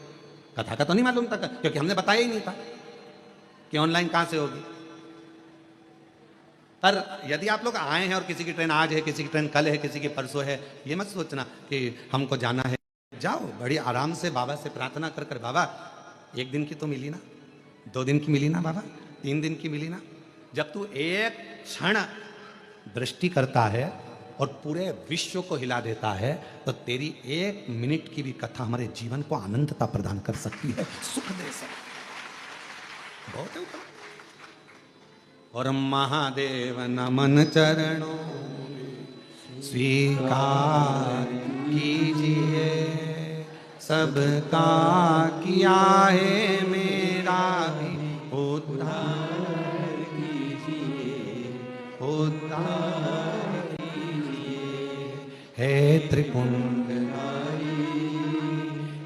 कथा का तो नहीं मालूम था, क्योंकि हमने बताया ही नहीं था कि ऑनलाइन कहां से होगी। पर यदि आप लोग आए हैं और किसी की ट्रेन आज है, किसी की ट्रेन कल है, किसी की परसों है, ये मत सोचना कि हमको जाना है। जाओ बड़ी आराम से बाबा से प्रार्थना कर कर, बाबा 1 दिन की तो मिली ना, 2 दिन की मिली ना बाबा, 3 दिन की मिली ना। जब तू एक क्षण दृष्टि करता है और पूरे विश्व को हिला देता है, तो तेरी 1 मिनट की भी कथा हमारे जीवन को आनंदता प्रदान कर सकती है, सुख दे सकती बहुत है ऊपर। और महादेव नमन चरणों स्वीकार कीजिए, सबका किया है मेरा भी उद्धार कीजिए, उद्धार कीजिए। है त्रिपुंडधारी,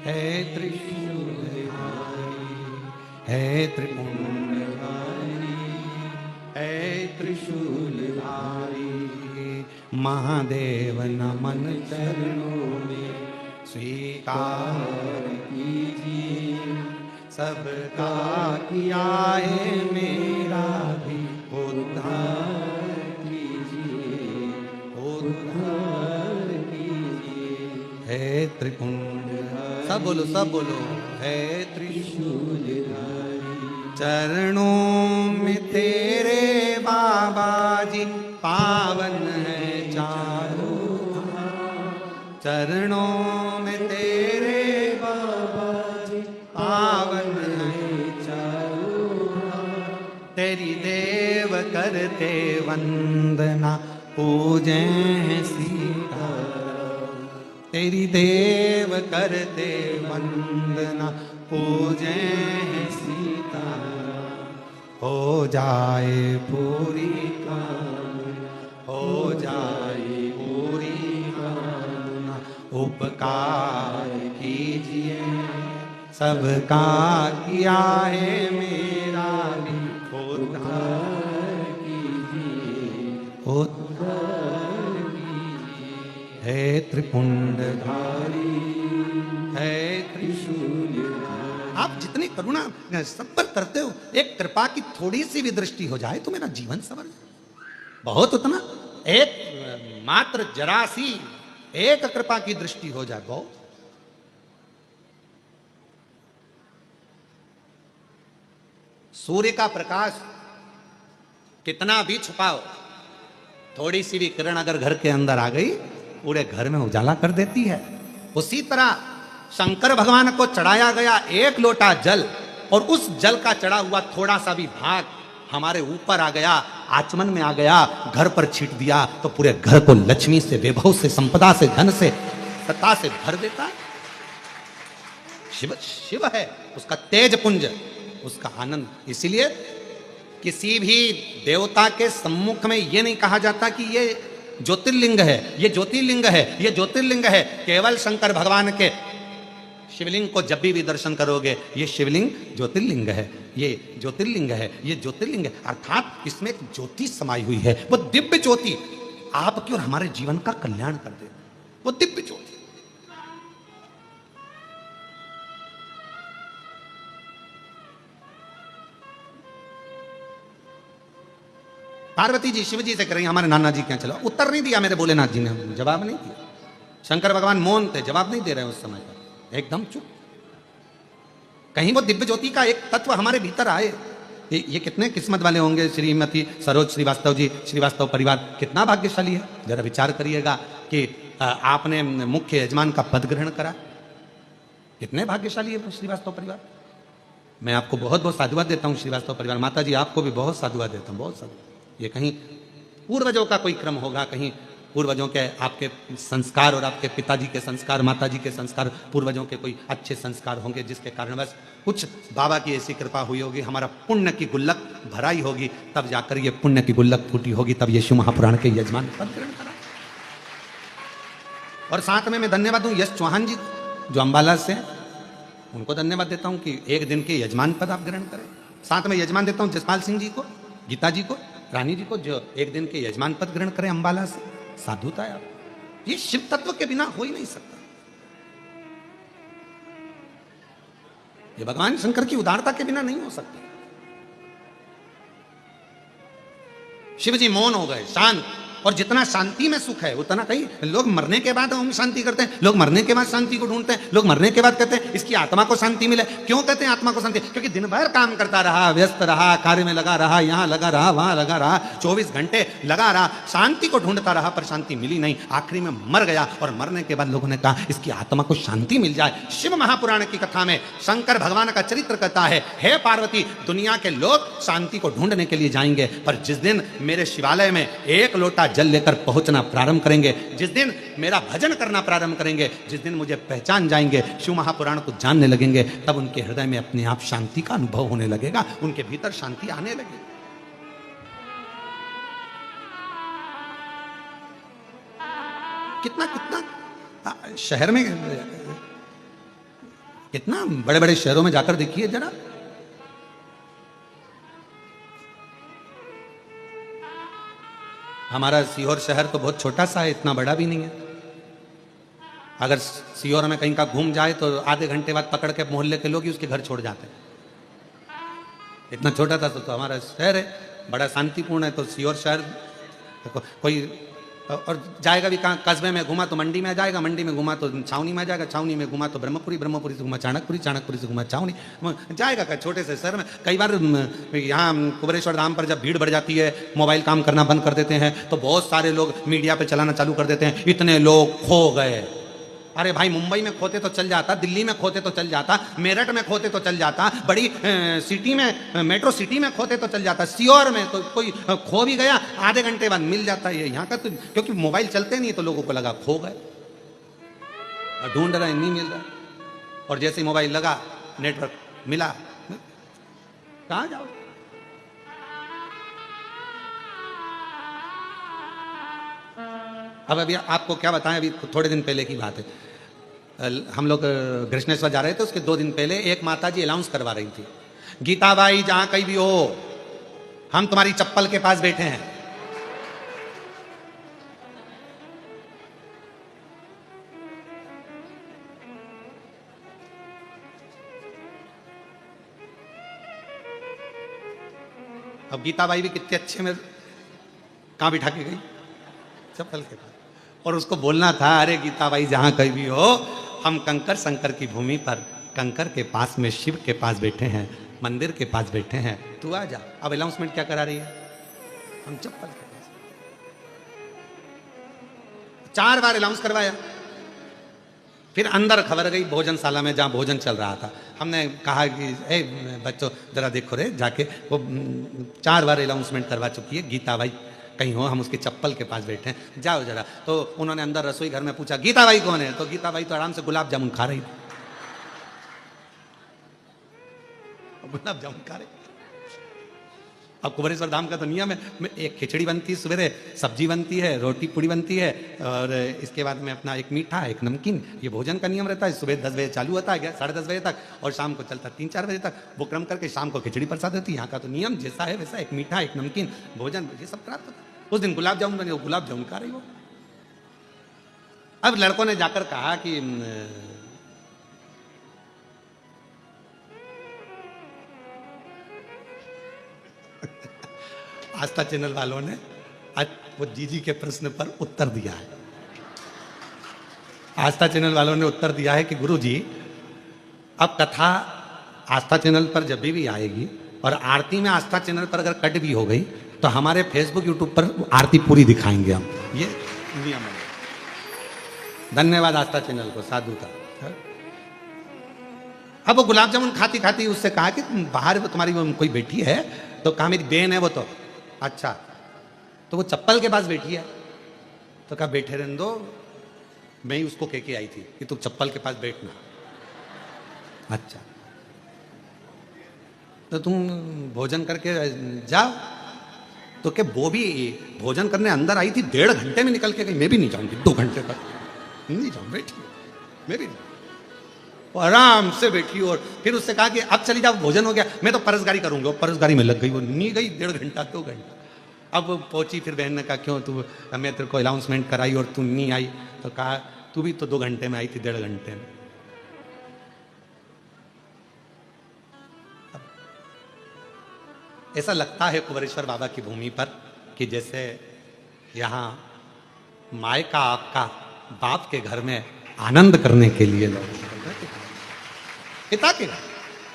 है त्रिशूलधारी, है त्रिपुंडधारी, है त्रिशूलधारी। महादेव नमन चरणों में स्वीकार कीजिए, सबका किया है मेरा भी उद्धार कीजिए, उद्धार कीजिए। है त्रिपुंडधारी, सब बोलो, सब बोलो, है त्रिशूलधारी। चरणों में तेरे बाबा जी पावन है चारों, चरणों में तेरे बाबा जी पावन है चारों, तेरी देव करते वंदना पूजे हैं सीता, तेरी देव करते वंदना पूजे हैं सीता। हो जाए पूरी कामना, हो जाए पूरी कामना, उपकार कीजिए, सबका किया है मेरा भी उद्धार कीजिए, उद्धार कीजिए। है त्रिपुंडधारी, है त्रिशूलधारी। आप जितनी करुणा सब पर करते हो, एक कृपा की थोड़ी सी भी दृष्टि हो जाए तो मेरा जीवन सवर जाए। बहुत उतना, एक मात्र जरा सी एक कृपा की दृष्टि हो जाए बहुत। सूर्य का प्रकाश कितना भी छुपाओ, थोड़ी सी भी किरण अगर घर के अंदर आ गई, पूरे घर में उजाला कर देती है। उसी तरह शंकर भगवान को चढ़ाया गया 1 लोटा जल, और उस जल का चढ़ा हुआ थोड़ा सा भी भाग हमारे ऊपर आ गया, आचमन में आ गया, घर पर छीट दिया, तो पूरे घर को लक्ष्मी से, वैभव से, संपदा से, धन से, सत्ता से भर देता है। शिव शिव है, उसका तेज पुंज, उसका आनंद। इसीलिए किसी भी देवता के सम्मुख में यह नहीं कहा जाता कि ये ज्योतिर्लिंग है, ये ज्योतिर्लिंग है, ये ज्योतिर्लिंग है। केवल शंकर भगवान के शिवलिंग को जब भी दर्शन करोगे, ये शिवलिंग ज्योतिर्लिंग है, ये ज्योतिर्लिंग है, ये ज्योतिर्लिंग है, अर्थात इसमें एक ज्योति समाई हुई है। वो दिव्य ज्योति आपके और हमारे जीवन का कल्याण कर दे, वो दिव्य ज्योति। पार्वती जी शिव जी से कह रही हमारे नाना जी क्या चलो, उत्तर नहीं दिया मेरे भोलेनाथ जी ने, जवाब नहीं दिया। शंकर भगवान मौन थे, जवाब नहीं दे रहे उस समय पर, एकदम चुप। कहीं वो दिव्य ज्योति का एक तत्व हमारे भीतर आए। ये कितने किस्मत वाले होंगे श्रीमती सरोज श्रीवास्तव जी, श्रीवास्तव परिवार कितना भाग्यशाली है। जरा विचार करिएगा कि आपने मुख्य यजमान का पद ग्रहण करा, कितने भाग्यशाली है श्रीवास्तव परिवार। मैं आपको बहुत बहुत साधुवाद देता हूँ श्रीवास्तव परिवार। माता जी आपको भी बहुत साधुवाद देता हूँ, बहुत साधुवाद। ये कहीं पूर्वजों का कोई क्रम होगा, कहीं पूर्वजों के आपके संस्कार और आपके पिताजी के संस्कार, माताजी के संस्कार, पूर्वजों के कोई अच्छे संस्कार होंगे जिसके कारणवश कुछ बाबा की ऐसी कृपा हुई होगी, हमारा पुण्य की गुल्लक भराई होगी, तब जाकर ये पुण्य की गुल्लक फूटी होगी, तब ये शिव महापुराण के यजमान पद ग्रहण करा। और साथ में मैं धन्यवाद दूं यश चौहान जी जो अंबाला से, उनको धन्यवाद देता हूं कि एक दिन के यजमान पद आप ग्रहण करें। साथ में यजमान देता हूं जसपाल सिंह जी को, गीता जी को, रानी जी को, जो एक दिन के यजमान पद ग्रहण करें अंबाला से। साधुता है आप, ये शिव तत्व के बिना हो ही नहीं सकता। ये भगवान शंकर की उदारता के बिना नहीं हो सकता। शिव जी मौन हो गए, शांत, और जितना शांति में सुख है उतना, कहीं लोग मरने के बाद ओम शांति करते हैं, लोग मरने के बाद शांति को ढूंढते हैं, लोग मरने के बाद कहते हैं इसकी आत्मा को शांति मिले। क्यों कहते हैं आत्मा को शांति? क्योंकि दिन भर काम करता रहा, व्यस्त रहा, कार्य में लगा रहा, यहां लगा रहा, वहां लगा रहा, 24 घंटे लगा रहा, शांति को ढूंढता रहा, पर शांति मिली नहीं, आखिरी में मर गया। और मरने के बाद लोगों ने कहा इसकी आत्मा को शांति मिल जाए। शिव महापुराण की कथा में शंकर भगवान का चरित्र कहता है, हे पार्वती, दुनिया के लोग शांति को ढूंढने के लिए जाएंगे, पर जिस दिन मेरे शिवालय में एक लोटा जल लेकर पहुंचना प्रारंभ करेंगे, जिस दिन मेरा भजन करना प्रारंभ करेंगे, जिस दिन मुझे पहचान जाएंगे, शिव महापुराण को जानने लगेंगे, तब उनके हृदय में अपने आप शांति का अनुभव होने लगेगा, उनके भीतर शांति आने लगेगी। कितना कितना शहर में, कितना बड़े बड़े शहरों में जाकर देखिए जरा, हमारा सीहोर शहर तो बहुत छोटा सा है, इतना बड़ा भी नहीं है। अगर सीहोर में कहीं का घूम जाए तो आधे घंटे बाद पकड़ के मोहल्ले के लोग ही उसके घर छोड़ जाते हैं। इतना छोटा था तो हमारा शहर है, बड़ा शांतिपूर्ण है। तो सीहोर शहर कोई और जाएगा भी कहाँ, कस्बे में घुमा तो मंडी में जाएगा, मंडी में घुमा तो छावनी में जाएगा, छावनी में घुमा तो ब्रह्मपुरी, ब्रह्मपुरी से घुमा चाणकपुरी, चाणकपुरी से घुमा छावनी, जाएगा क्या छोटे से शहर में। कई बार यहाँ कुबेरेश्वर धाम पर जब भीड़ बढ़ जाती है, मोबाइल काम करना बंद कर देते हैं, तो बहुत सारे लोग मीडिया पे चलाना चालू कर देते हैं, इतने लोग खो गए। अरे भाई, मुंबई में खोते तो चल जाता, दिल्ली में खोते तो चल जाता, मेरठ में खोते तो चल जाता, बड़ी सिटी में, मेट्रो सिटी में खोते तो चल जाता, सीहोर में तो कोई खो भी गया आधे घंटे बाद मिल जाता है। यहाँ का तो क्योंकि मोबाइल चलते नहीं तो लोगों को लगा खो गए, ढूंढ रहे नहीं मिल रहा, और जैसे ही मोबाइल लगा नेटवर्क मिला, कहाँ जाओ। अब अभी आपको क्या बताएं, अभी थोड़े दिन पहले की बात है, हम लोग कृष्णेश्वर जा रहे थे, उसके 2 दिन पहले एक माता जी अनाउंस करवा रही थी, गीता बाई जहां कहीं भी हो, हम तुम्हारी चप्पल के पास बैठे हैं। अब गीता बाई भी कितने अच्छे में कहां बिठा के गई, चप्पल के पास, और उसको बोलना था, अरे गीता बाई जहां कहीं भी हो, हम कंकर शंकर की भूमि पर, कंकर के पास में शिव के पास बैठे हैं, मंदिर के पास बैठे हैं, तू आ जा। अब अनाउंसमेंट क्या करा रही है, हम चप्पल के पास। 4 बार अनाउंस करवाया, फिर अंदर खबर गई भोजनशाला में जहां भोजन चल रहा था, हमने कहा कि ए बच्चों जरा देखो रे जाके, वो 4 बार अनाउंसमेंट करवा चुकी है, गीता बाई कहीं हो, हम उसके चप्पल के पास बैठे हैं, जाओ जरा। तो उन्होंने अंदर रसोई घर में पूछा गीता बाई कौन है, तो गीता बाई तो आराम से गुलाब जामुन खा रही थी, गुलाब जामुन खा रही। अब कुबेरेश्वर धाम का तो नियम है, एक खिचड़ी बनती है, सवेरे सब्जी बनती है, रोटी पूड़ी बनती है, और इसके बाद में अपना एक मीठा एक नमकीन, ये भोजन का नियम रहता है। सुबह 10 बजे चालू होता है, 10:30 बजे तक, और शाम को चलता 3-4 बजे तक। वो क्रम करके शाम को खिचड़ी प्रसाद होती है। यहाँ का तो नियम जैसा है वैसा, एक मीठा एक नमकीन भोजन, ये सब प्राप्त होता है। उस दिन गुलाब जामुन बने, गुलाब जामुन खा रही हो। अब लड़कों ने जाकर कहा कि आस्था चैनल वालों ने आज वो जीजी के प्रश्न पर उत्तर दिया है। आस्था चैनल वालों ने उत्तर दिया है कि गुरु जी अब कथा आस्था चैनल पर जब भी आएगी और आरती में आस्था चैनल पर अगर कट भी हो गई तो हमारे फेसबुक यूट्यूब पर आरती पूरी दिखाएंगे हम। ये नियम है। धन्यवाद आस्था चैनल को, साधु का। अब वो गुलाब जामुन खाती खाती उससे कहा कि बाहर तुम्हारी वो कोई बैठी है, तो कहा मेरी बहन है वो। तो अच्छा, तो वो चप्पल के पास बैठी है, तो कहा बैठे रहने दो, मैं ही उसको कह के आई थी कि तू चप्पल के पास बैठना। अच्छा, तो तुम भोजन करके जाओ। तो क्या वो भी भोजन करने अंदर आई थी, 1.5 घंटे में निकल के गई। मैं भी नहीं जाऊंगी 2 घंटे तक, नहीं जाऊँ, बैठी मैं भी नहीं। वो आराम से बैठी और फिर उससे कहा कि अब चली जाओ, भोजन हो गया, मैं तो परसगारी करूंगी। वो परसगारी में लग गई, वो नहीं गई 1.5 घंटा 2 घंटा। अब पहुंची, फिर बहन ने कहा क्यों तू, मैं तेरे को अनाउंसमेंट कराई और तू नहीं आई। तो कहा तू भी तो 2 घंटे में आई थी, 1.5 घंटे में। ऐसा लगता है कुंवरेश्वर बाबा की भूमि पर कि जैसे यहाँ मायका आपका बाप के घर में आनंद करने के लिए लोग, पिता के घर।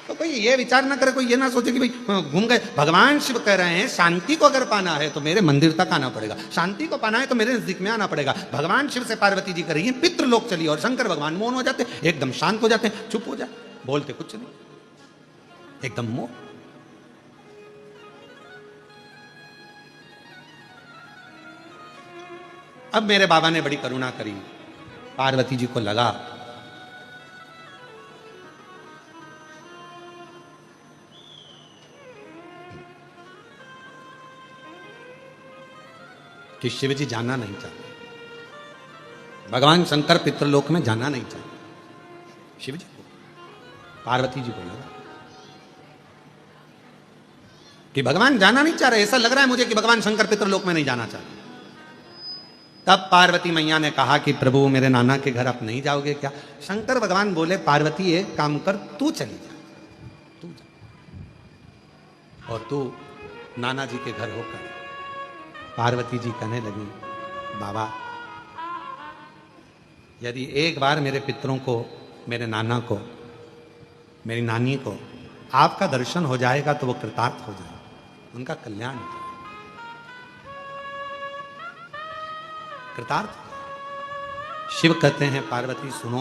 तो कोई ये विचार ना करे, कोई ये ना सोचे कि भाई घूम गए। भगवान शिव कह रहे हैं शांति को अगर पाना है तो मेरे मंदिर तक आना पड़ेगा, शांति को पाना है तो मेरे नजदीक में आना पड़ेगा। भगवान शिव से पार्वती जी कर रही है पितृलोक चली, और शंकर भगवान मौन हो जाते, एकदम शांत हो जाते, चुप हो जाते, बोलते कुछ नहीं, एकदम मौन। अब मेरे बाबा ने बड़ी करुणा करी, पार्वती जी को लगा कि शिव जी जाना नहीं चाहते, भगवान शंकर पितृलोक में जाना नहीं चाहते। शिव जी को, पार्वती जी को लगा कि भगवान जाना नहीं चाह रहे, ऐसा लग रहा है मुझे कि भगवान शंकर पितृलोक में नहीं जाना चाहते। तब पार्वती मैया ने कहा कि प्रभु मेरे नाना के घर आप नहीं जाओगे क्या? शंकर भगवान बोले पार्वती एक काम कर, तू चली जा, तू जा, और तू नाना जी के घर होकर। पार्वती जी कहने लगी बाबा यदि एक बार मेरे पितरों को, मेरे नाना को, मेरी नानी को आपका दर्शन हो जाएगा तो वो कृतार्थ हो जाएगा, उनका कल्याण हो जाएगा, कृतार्थ। शिव कहते हैं पार्वती सुनो,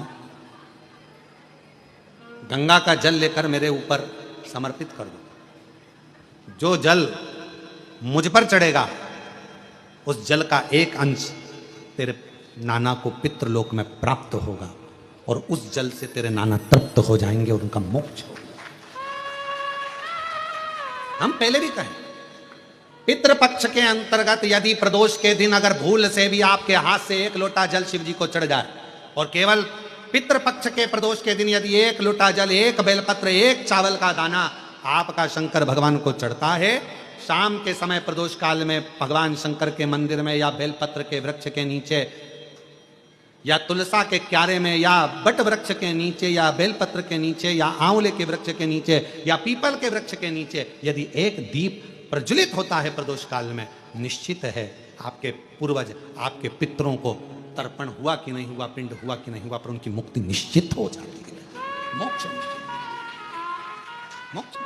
गंगा का जल लेकर मेरे ऊपर समर्पित कर दो। जो जल मुझ पर चढ़ेगा उस जल का एक अंश तेरे नाना को पितृलोक में प्राप्त होगा, और उस जल से तेरे नाना तृप्त हो जाएंगे और उनका मोक्ष होगा। हम पहले भी कहें, पितृपक्ष के अंतर्गत यदि प्रदोष के दिन अगर भूल से भी आपके हाथ से 1 लोटा जल शिव जी को चढ़ जाए, और केवल पितृपक्ष के प्रदोष के दिन यदि 1 लोटा जल, 1 बेलपत्र, 1 चावल का दाना आपका शंकर भगवान को चढ़ता है, शाम के समय प्रदोष काल में भगवान शंकर के मंदिर में या बेलपत्र के वृक्ष के नीचे या तुलसा के क्यारे में या बट वृक्ष के नीचे या बेलपत्र के नीचे या आंवले के वृक्ष के नीचे या पीपल के वृक्ष के नीचे यदि एक दीप प्रज्वलित होता है प्रदोष काल में, निश्चित है आपके पूर्वज, आपके पितरों को तर्पण हुआ कि नहीं हुआ, पिंड हुआ कि नहीं हुआ, पर उनकी मुक्ति निश्चित हो जाती है, मोक्ष मोक्ष।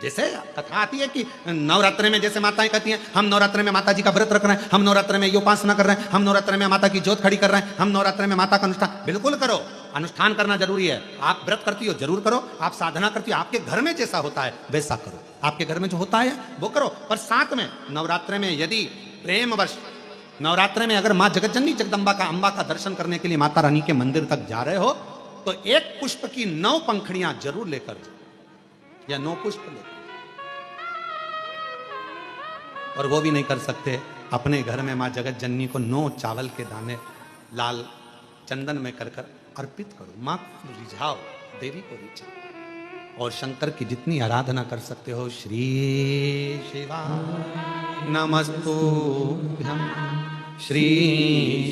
जैसे कथा आती है कि नवरात्र में जैसे माताएं कहती हैं हम नवरात्र में माता जी का व्रत रख रहे हैं, हम नवरात्र में उपासना कर रहे हैं, हम नवरात्र में माता की ज्योत खड़ी कर रहे हैं, हम नवरात्र में माता का अनुष्ठान। बिल्कुल करो, अनुष्ठान करना जरूरी है। आप व्रत करती हो जरूर करो, आप साधना करती हो, आपके घर में जैसा होता है वैसा करो, आपके घर में जो होता है वो करो। पर साथ में नवरात्र में यदि प्रेमवश नवरात्र में अगर माँ जगतजननी जगदम्बा का, अम्बा का दर्शन करने के लिए माता रानी के मंदिर तक जा रहे हो तो 1 पुष्प की 9 पंखड़ियां जरूर लेकर जाओ, या 9 पुष्प लेकर। और वो भी नहीं कर सकते, अपने घर में माँ जगत जननी को 9 चावल के दाने लाल चंदन में कर कर अर्पित करो, माँ को रिझाओ, देवी को रिझाओ। और शंकर की जितनी आराधना कर सकते हो, श्री शिवाय नमस्तुभ्यं, श्री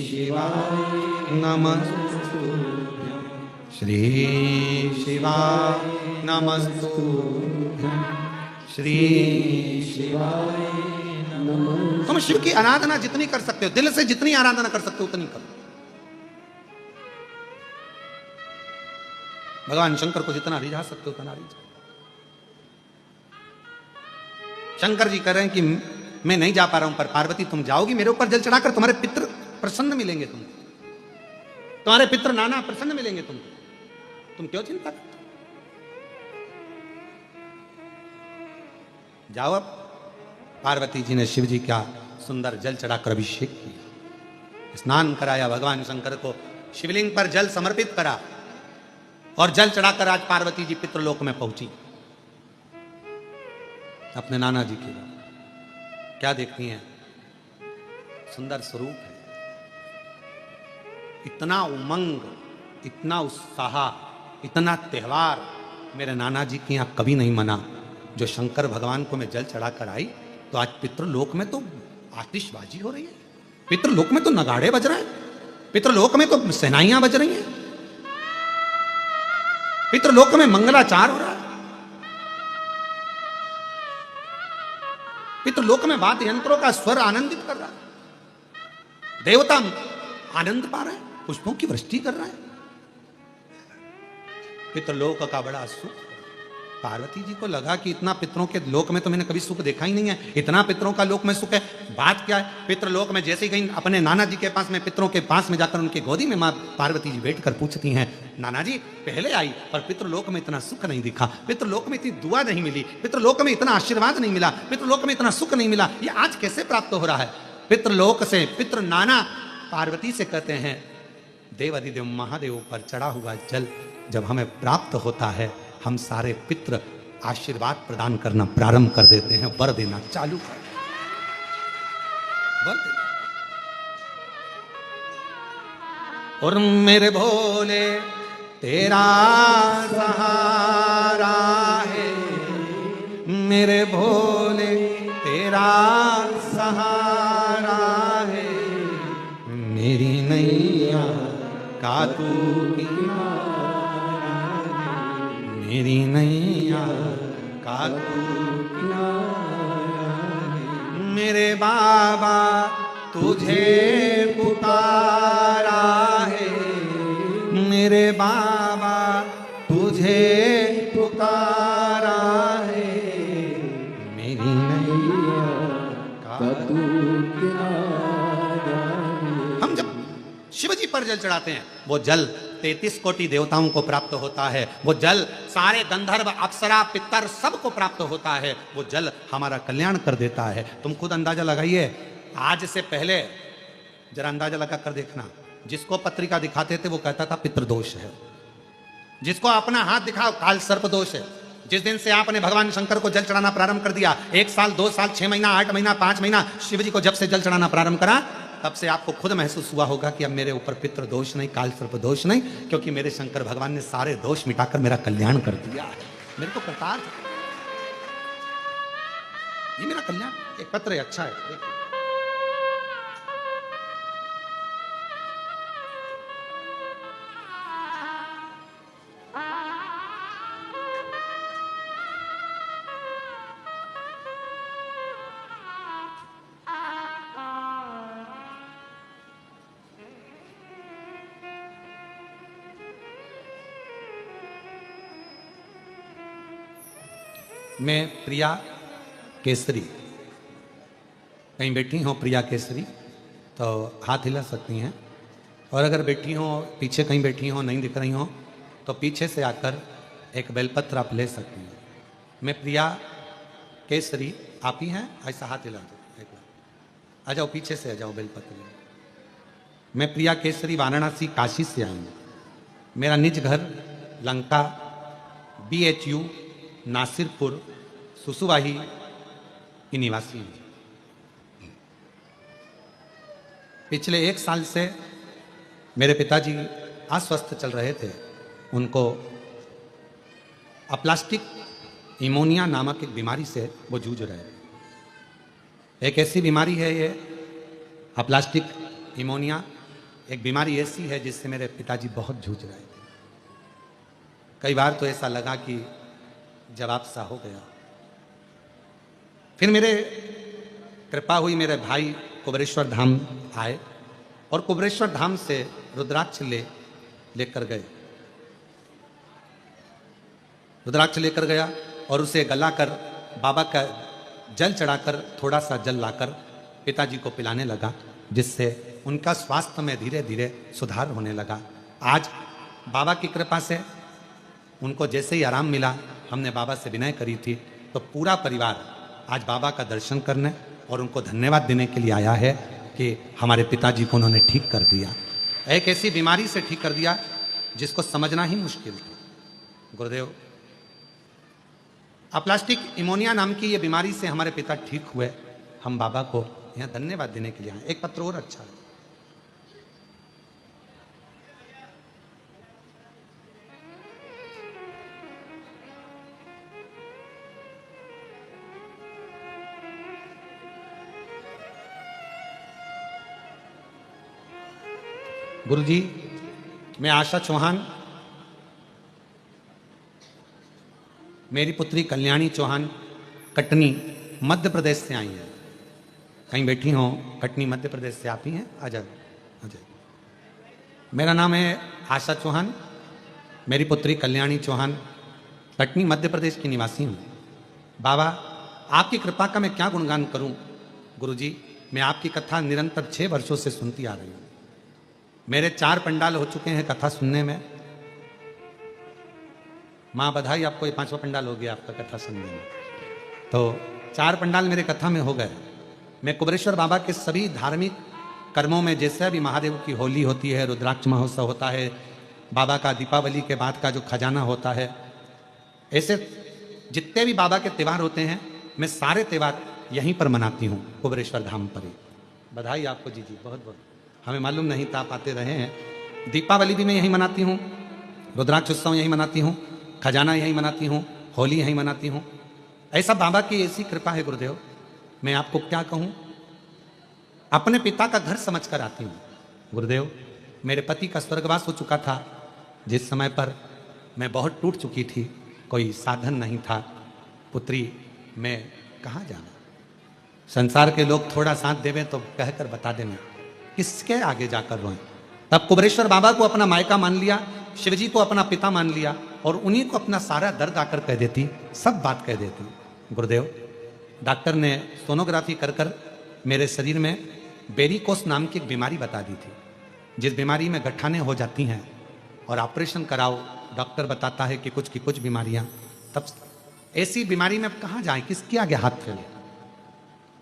शिवाय नमस्तुभ्यं, श्री शिवाय नमस्तुभ्यं, श्री शिवाय नमः। तुम शिव की आराधना जितनी कर सकते हो, दिल से जितनी आराधना कर सकते हो उतनी करो। भगवान शंकर को जितना रिझा सकते हो उतना रिझा। शंकर जी कह रहे हैं कि मैं नहीं जा पा रहा हूं, पर पार्वती तुम जाओगी मेरे ऊपर जल चढ़ाकर, तुम्हारे पितृ प्रसन्न मिलेंगे, तुम्हारे पितृ नाना प्रसन्न मिलेंगे तुमको, तुम क्यों चिंता करते? जाओ। अब पार्वती जी ने शिव जी का सुंदर जल चढ़ाकर अभिषेक किया, स्नान कराया, भगवान शंकर को शिवलिंग पर जल समर्पित करा और जल चढ़ाकर आज पार्वती जी पितृलोक में पहुंची अपने नाना जी के। क्या देखती हैं? सुंदर स्वरूप है, इतना उमंग, इतना उत्साह, इतना त्योहार मेरे नाना जी के यहां कभी नहीं मना। जो शंकर भगवान को मैं जल चढ़ाकर आई तो आज पितृलोक में तो आतिशबाजी हो रही है, पितृलोक में तो नगाड़े बज रहे हैं, पितृलोक में तो सेनाइयां बज रही हैं, पितृलोक में मंगलाचार हो रहा है, पितृलोक में वाद्य यंत्रों का स्वर आनंदित कर रहा है, देवता आनंद पा रहे हैं, पुष्पों की वृष्टि कर रहे हैं। पितृलोक का बड़ा सुख। पार्वती जी को लगा कि इतना पितरों के लोक में तो मैंने कभी सुख देखा ही नहीं है, इतना पितरों का लोक में सुख है। बात क्या है? पितृलोक में जैसे ही गई अपने नाना जी के पास में, पितरों के पास में जाकर उनके गोदी में माँ पार्वती जी बैठकर पूछती हैं, नाना जी पहले आई पर पितृलोक में इतना सुख नहीं दिखा, पितृलोक में इतनी दुआ नहीं मिली, पितृलोक में इतना आशीर्वाद नहीं मिला, पितृलोक में इतना सुख नहीं मिला, ये आज कैसे प्राप्त हो रहा है? पितृलोक से पितृ नाना पार्वती से कहते हैं, देव अधिदेव महादेव पर चढ़ा हुआ जल जब हमें प्राप्त होता है, हम सारे पितृ आशीर्वाद प्रदान करना प्रारंभ कर देते हैं, वर देना चालू कर देते हैं, वर देना। और मेरे भोले तेरा सहारा है, मेरे भोले तेरा सहारा है, मेरी नैया का तू मेरी नैया का तू मेरे बाबा तुझे पुकारा है, मेरे बाबा तुझे पुकारा है, मेरी नैया का तू हम जब शिव जी पर जल चढ़ाते हैं, वो जल 33 कोटि देवताओं को प्राप्त होता है, वो जल सारे गंधर्व अप्सरा पितर सबको प्राप्त होता है, वो जल हमारा कल्याण कर देता है। तुम खुद अंदाजा लगाइए, आज से पहले जरा अंदाजा लगा कर देखना, जिसको पत्रिका दिखाते थे वो कहता था पितृदोष है, जिसको अपना हाथ दिखाओ काल सर्प दोष है। जिस दिन से आपने भगवान शंकर को जल चढ़ाना प्रारंभ कर दिया, 1 साल 2 साल 6 महीना 8 महीना 5 महीना शिव जी को जब से जल चढ़ाना प्रारंभ करा, तब से आपको खुद महसूस हुआ होगा कि अब मेरे ऊपर पितृ दोष नहीं, काल सर्प दोष नहीं, क्योंकि मेरे शंकर भगवान ने सारे दोष मिटाकर मेरा कल्याण कर दिया है। मेरे को कृतार्थ, ये मेरा कल्याण। एक पत्र है, अच्छा है, देखिए। मैं प्रिया केसरी, कहीं बैठी हो प्रिया केसरी तो हाथ हिला सकती हैं, और अगर बैठी हो पीछे कहीं बैठी हो नहीं दिख रही हो तो पीछे से आकर एक बेलपत्र आप ले सकती हैं। मैं प्रिया केसरी, आप ही हैं, ऐसा हाथ हिला दो, आ जाओ पीछे से, आ जाओ बेलपत्र ले। मैं प्रिया केसरी वाराणसी काशी से आई हूँ, मेरा निज घर लंका BHU नासिरपुर सुसुवाही की निवासी हूँ। पिछले 1 साल से मेरे पिताजी अस्वस्थ चल रहे थे, उनको अप्लास्टिक इमोनिया नामक एक बीमारी से वो जूझ रहे थे। एक ऐसी बीमारी है ये अप्लास्टिक इमोनिया, एक बीमारी ऐसी है जिससे मेरे पिताजी बहुत जूझ रहे थे। कई बार तो ऐसा लगा कि जवाब सा हो गया, फिर मेरे कृपा हुई, मेरे भाई कुबेरेश्वर धाम आए और कुबेरेश्वर धाम से रुद्राक्ष लेकर गए। रुद्राक्ष लेकर गया और उसे गलाकर बाबा का जल चढ़ाकर थोड़ा सा जल लाकर पिताजी को पिलाने लगा, जिससे उनका स्वास्थ्य में धीरे धीरे सुधार होने लगा। आज बाबा की कृपा से उनको जैसे ही आराम मिला, हमने बाबा से विनय करी थी, तो पूरा परिवार आज बाबा का दर्शन करने और उनको धन्यवाद देने के लिए आया है कि हमारे पिताजी को उन्होंने ठीक कर दिया, एक ऐसी बीमारी से ठीक कर दिया जिसको समझना ही मुश्किल था। गुरुदेव, अप्लास्टिक इमोनिया नाम की ये बीमारी से हमारे पिता ठीक हुए। हम बाबा को यहाँ धन्यवाद देने के लिए आए। एक पत्र और अच्छा है। गुरुजी, मैं आशा चौहान, मेरी पुत्री कल्याणी चौहान कटनी मध्य प्रदेश से आई है। कहीं बैठी हो, कटनी मध्य प्रदेश से आप ही हैं? आ जाओ, आ जाओ। मेरा नाम है आशा चौहान, मेरी पुत्री कल्याणी चौहान कटनी मध्य प्रदेश की निवासी हूँ। बाबा, आपकी कृपा का मैं क्या गुणगान करूँ? गुरुजी, मैं आपकी कथा निरंतर 6 वर्षों से सुनती आ रही हूँ। मेरे 4 पंडाल हो चुके हैं कथा सुनने में। माँ बधाई आपको, ये 5वां पंडाल हो गया आपका कथा सुनने में। तो 4 पंडाल मेरे कथा में हो गए। मैं कुबेरेश्वर बाबा के सभी धार्मिक कर्मों में, जैसे अभी महादेव की होली होती है, रुद्राक्ष महोत्सव होता है, बाबा का दीपावली के बाद का जो खजाना होता है, ऐसे जितने भी बाबा के त्यौहार होते हैं, मैं सारे त्यौहार यहीं पर मनाती हूँ, कुबेरेश्वर धाम पर ही। बधाई आपको जी, बहुत बहुत। हमें मालूम नहीं था, आप आते रहे हैं। दीपावली भी मैं यहीं मनाती हूँ, रुद्राक्ष उत्सव यहीं मनाती हूँ, खजाना यहीं मनाती हूँ, होली यहीं मनाती हूँ। ऐसा बाबा की ऐसी कृपा है गुरुदेव, मैं आपको क्या कहूँ। अपने पिता का घर समझ कर आती हूँ। गुरुदेव, मेरे पति का स्वर्गवास हो चुका था, जिस समय पर मैं बहुत टूट चुकी थी, कोई साधन नहीं था। पुत्री, मैं कहाँ जाना, संसार के लोग थोड़ा साथ देवें तो कहकर बता दें, मैं किसके आगे जाकर रोएं। तब कुबेरेश्वर बाबा को अपना मायका मान लिया, शिवजी को अपना पिता मान लिया और उन्हीं को अपना सारा दर्द आकर कह देती, सब बात कह देती। गुरुदेव, डॉक्टर ने सोनोग्राफी कर कर मेरे शरीर में वेरिकोस नाम की एक बीमारी बता दी थी, जिस बीमारी में गठाने हो जाती हैं और ऑपरेशन कराओ, डॉक्टर बताता है कि कुछ की कुछ बीमारियां। तब ऐसी बीमारी में कहाँ जाए, किसके आगे हाथ फैले।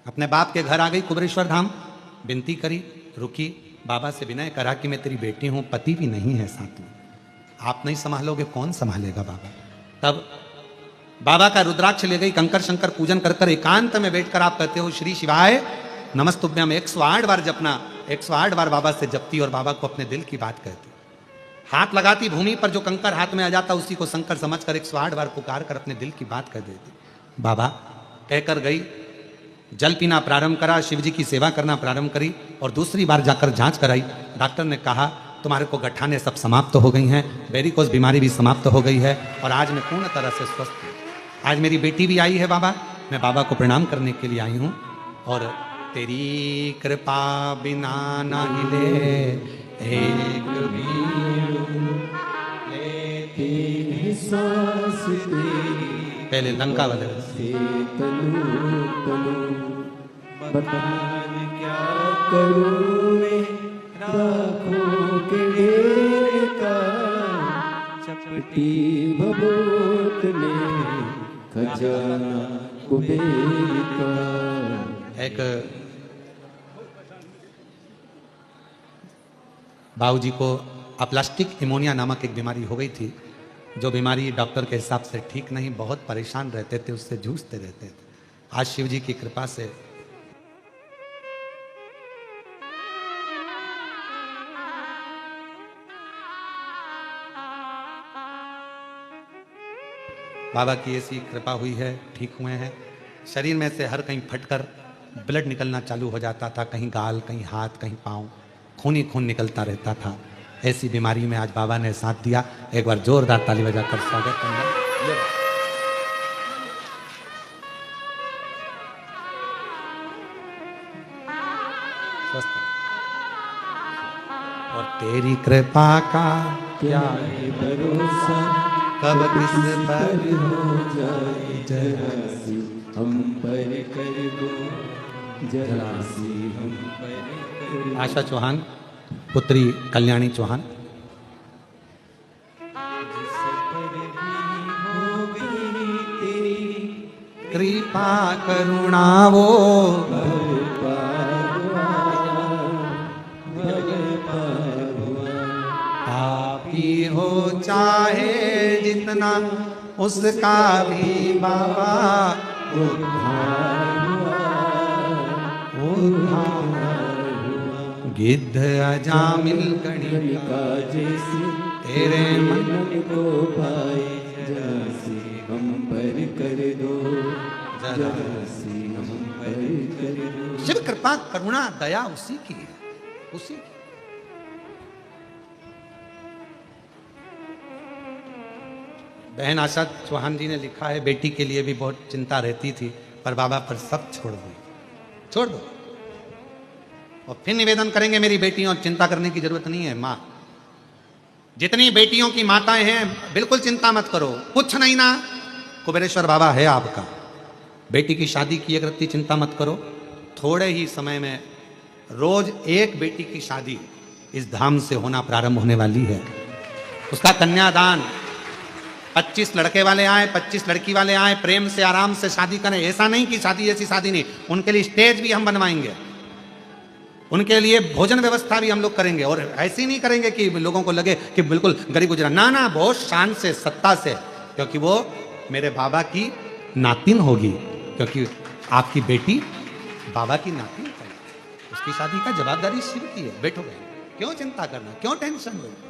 अपने बाप के घर आ गई कुबेरेश्वर धाम, विनती करी, रुकी, बाबा से विनय करा कि मैं तेरी बेटी हूं, पति भी नहीं है साथ में, आप नहीं संभालोगे, कौन संभालेगा बाबा। तब बाबा का रुद्राक्ष ले गई, कंकर शंकर पूजन कर कर एकांत में बैठकर आप कहते हो, श्री शिवाय नमस्तुभ्यम 108 बार जपना, 108 बार बाबा से जपती और बाबा को अपने दिल की बात कहती। हाथ लगाती, भूमि पर जो कंकर हाथ में आ जाता उसी को शंकर समझकर 108 बार पुकार कर अपने दिल की बात कह देती। बाबा कहकर गई, जल पीना प्रारंभ करा, शिवजी की सेवा करना प्रारंभ करी और दूसरी बार जाकर जांच कराई। डॉक्टर ने कहा तुम्हारे को गठाने सब समाप्त हो गई हैं, वेरिकोस बीमारी भी समाप्त हो गई है और आज मैं पूर्ण तरह से स्वस्थ हूँ। आज मेरी बेटी भी आई है बाबा, मैं बाबा को प्रणाम करने के लिए आई हूँ। और तेरी कृपा बिना ना हिले एक भी लेती सांस तेरी। पहले लंका वाले बतान क्या करूं मैं, राखों के ढेर का चपटी भभूत में खजाना कुबेर का। एक बाबूजी को अप्लास्टिक इमोनिया नामक एक बीमारी हो गई थी, जो बीमारी डॉक्टर के हिसाब से ठीक नहीं, बहुत परेशान रहते थे, उससे जूझते रहते थे। आज शिव जी की कृपा से बाबा की ऐसी कृपा हुई है, ठीक हुए हैं। शरीर में से हर कहीं फटकर ब्लड निकलना चालू हो जाता था, कहीं गाल, कहीं हाथ, कहीं पाँव, खून ही खून निकलता रहता था। ऐसी बीमारी में आज बाबा ने साथ दिया। एक बार जोरदार ताली बजाकर स्वागत करेंगे। तेरी कृपा का क्या है भरोसा, कब किस पर हो जाए जरा सी हम पर कर दो, जरा सी हम पर कर दो। आशा चौहान, पुत्री कल्याणी चौहान। जिस पर भी हो गई तेरी कृपा करुणा वो भर पार हुआ, आप ही हो चाहे जितना उसका भी बाबा उद्धार गिद्ध अजामिल गणिका जैसी तेरे मन को पाए जरा सी हम पर कर दो, जरा सी हम पर कर दो। शिव कृपा करुणा दया उसी की है, उसी की। बहन आशा चौहान जी ने लिखा है, बेटी के लिए भी बहुत चिंता रहती थी, पर बाबा पर सब छोड़ दो, छोड़ दो। और फिर निवेदन करेंगे मेरी बेटियों, चिंता करने की जरूरत नहीं है। माँ, जितनी बेटियों की माताएं हैं, बिल्कुल चिंता मत करो, कुछ नहीं ना, कुबेरेश्वर बाबा है आपका। बेटी की शादी किए करती चिंता मत करो, थोड़े ही समय में रोज एक बेटी की शादी इस धाम से होना प्रारंभ होने वाली है। उसका कन्यादान 25 लड़के वाले आए, 25 लड़की वाले आए, प्रेम से आराम से शादी करें। ऐसा नहीं कि शादी ऐसी शादी नहीं, उनके लिए स्टेज भी हम बनवाएंगे, उनके लिए भोजन व्यवस्था भी हम लोग करेंगे। और ऐसी नहीं करेंगे कि लोगों को लगे कि बिल्कुल गरीब गुजरा, ना ना, बहुत शान से, सत्ता से, क्योंकि वो मेरे बाबा की नातिन होगी, क्योंकि आपकी बेटी बाबा की नातिन है। उसकी शादी का जवाबदारी शिव की है। बैठो बहन, क्यों चिंता करना, क्यों टेंशन लेना।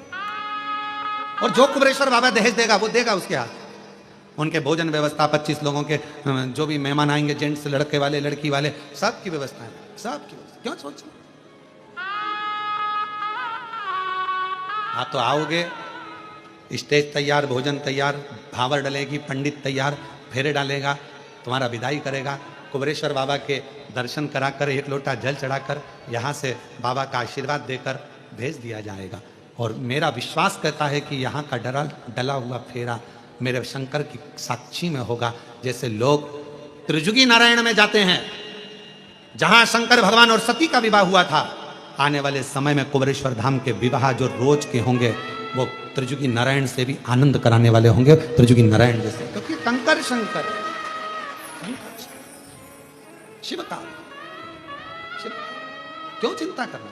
और जो कुबेरेश्वर बाबा दहेज देगा वो देगा उसके हाथ। उनके भोजन व्यवस्था, 25 लोगों के जो भी मेहमान आएंगे, जेंट्स, लड़के वाले, लड़की वाले, सबकी व्यवस्था है, सबकी व्यवस्था। क्यों सोच रहे? आप तो आओगे, स्टेज तैयार, भोजन तैयार, भावर डलेगी, पंडित तैयार, फेरे डालेगा, तुम्हारा विदाई करेगा, कुबेरेश्वर बाबा के दर्शन कराकर, एक लोटा जल चढ़ाकर, यहाँ से बाबा का आशीर्वाद देकर भेज दिया जाएगा। और मेरा विश्वास कहता है कि यहाँ का डला हुआ फेरा मेरे शंकर की साक्षी में होगा। जैसे लोग त्रिजुगी नारायण में जाते हैं, जहां शंकर भगवान और सती का विवाह हुआ था, आने वाले समय में कुबेरेश्वर धाम के विवाह जो रोज के होंगे, वो त्रिजुगी नारायण से भी आनंद कराने वाले होंगे, त्रिजुगी नारायण जैसे। क्योंकि कंकर शंकर, शिव का, शिव, क्यों चिंता करना।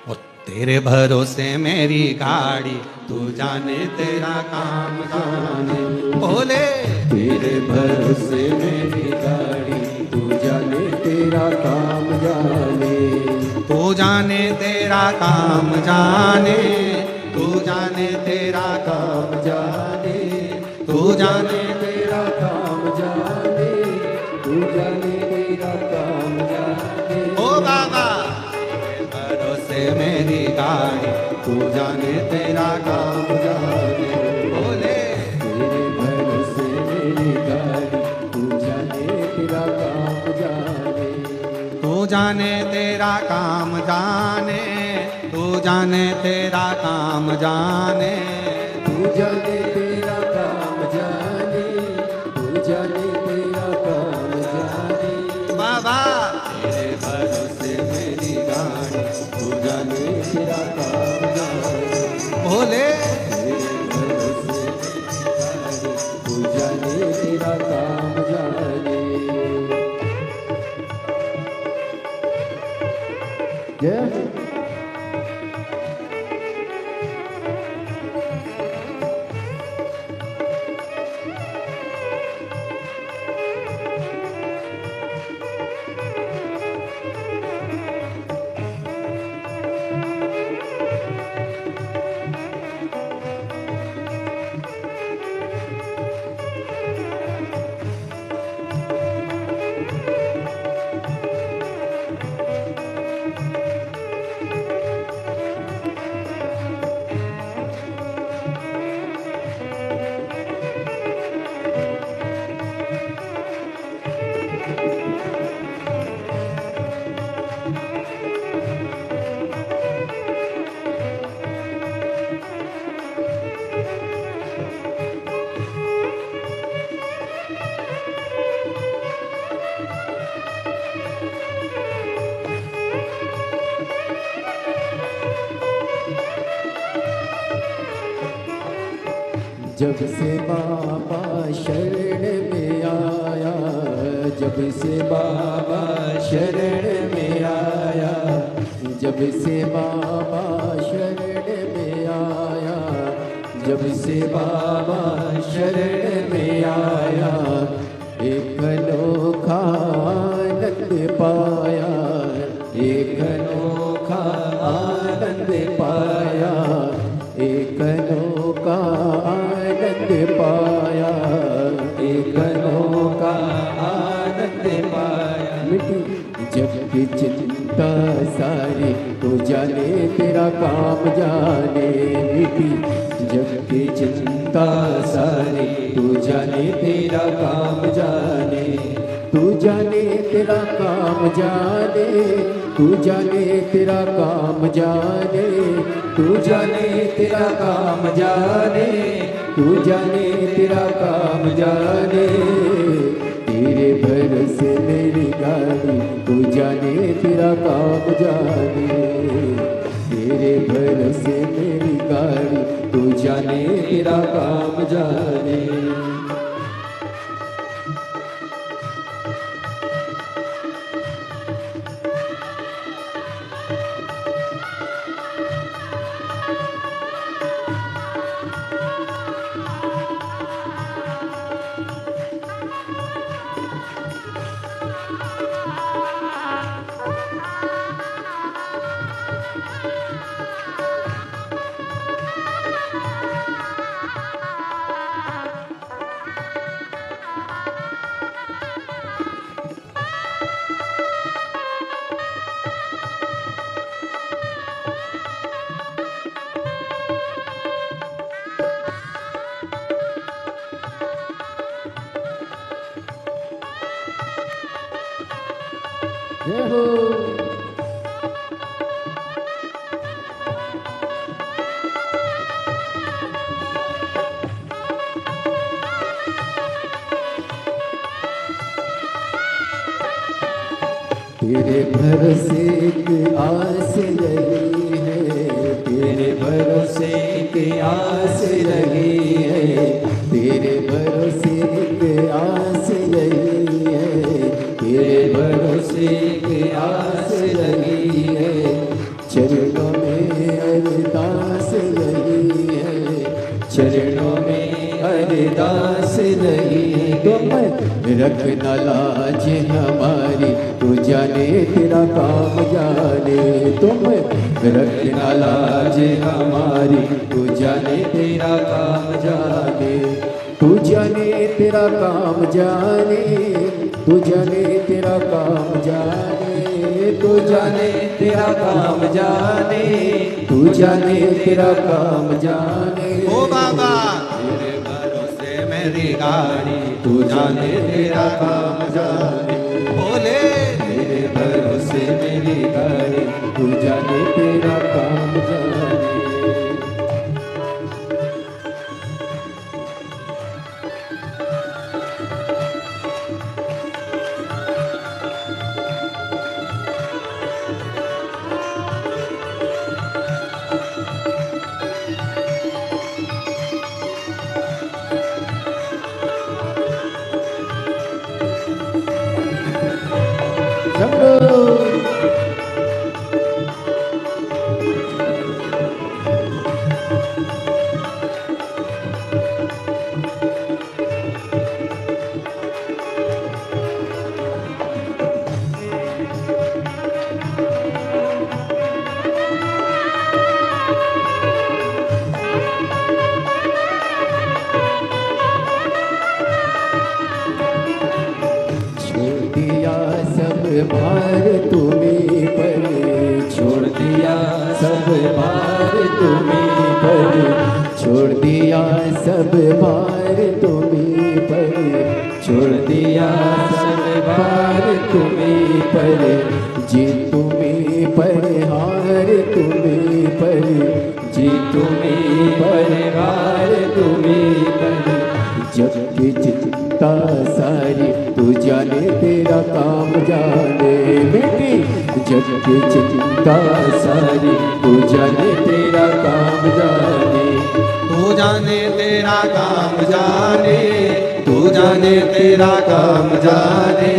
और तेरे भरोसे मेरी गाड़ी, तू जाने तेरा काम जाने, बोले तेरे भरोसे मेरी गाड़ी, तू जाने तेरा काम जाने, तू जाने तेरा काम जाने, तू जाने तेरा काम जाने, तू जाने तेरा काम जाने, तू जाने तेरा काम जाने। ओ बाबा, भरोसे मेरी गाड़ी, तू जाने तेरा काम जाने, बोले तेरे भरोसे मेरी गाड़ी, तू जाने तेरा काम जाने, तू जाने तेरा काम जाने, तू जाने तेरा काम जाने, तू जाने तेरा काम जाने, तू जाने तेरा काम जाने। बाबा तेरे भरोसे मेरी गाड़ी, तू जाने तेरा काम जाने, बोले तेरे भरोसे मेरी गाड़ी, तू जाने तेरा काम जाने। जय जब से बाबा शरण में आया, जब से बाबा शरण में आया, जब से बाबा शरण में आया, जब से बाबा शरण में आया, एक अनोखा आनंद पाया, एक अनोखा आनंद पाया, एक अनोखा आनंद पाया, एक अनोखा आनंद पाया। मिटी जब की चिंता सारी तो जाने तेरा काम जाने, मिटी जब की चिंता सारी तू जाने तेरा काम जाने, तू जाने तेरा काम जाने, तू जाने तेरा काम जाने, तू जाने तेरा काम जाने, तू जाने तेरा काम जाने। तेरे भरोसे मेरी गाड़ी तू जाने तेरा काम जाने, तेरे भरोसे मेरी गाड़ी तू जाने तेरा काम जाने। जय हो। तेरे भरोसे की आस लगी है, तेरे भरोसे की आस लगी है, तेरे भरोसे की आस लगी है, तेरे भरोसे की आस लगी है। चरणों में अरदास लगी है, चरणों में अरदास लगी है। तुम रखना लाज हमारी तू जाने तेरा काम जाने, तुम रखना लाज हमारी तू जाने तेरा काम जाने, तू जाने तेरा काम जाने, तू जाने तेरा काम जाने, तू जाने तेरा काम जाने, तू जाने तेरा काम जाने। ओ बाबा तेरे भरोसे मेरी गाड़ी तू जाने तेरा काम जाने, बोले तेरे भरोसे मेरी गाड़ी तू जाने तेरा काम जाने। भार तुम्हें पर छोड़ दिया, सब भार तुम्हें पर छोड़ दिया, सब भार तुम्हें पर छोड़ दिया, सब भार तुम्हें पर जी तुम्हें पर हार तुम्हें पर जी तुम्हें पर हार तुम्हें पर। जब की चिंता सारी तू जाने तेरा काम जाने, बेटी जब की चिंता सारी तू जाने तेरा काम जाने, तू जाने तेरा काम जाने, तू जाने तेरा काम जाने,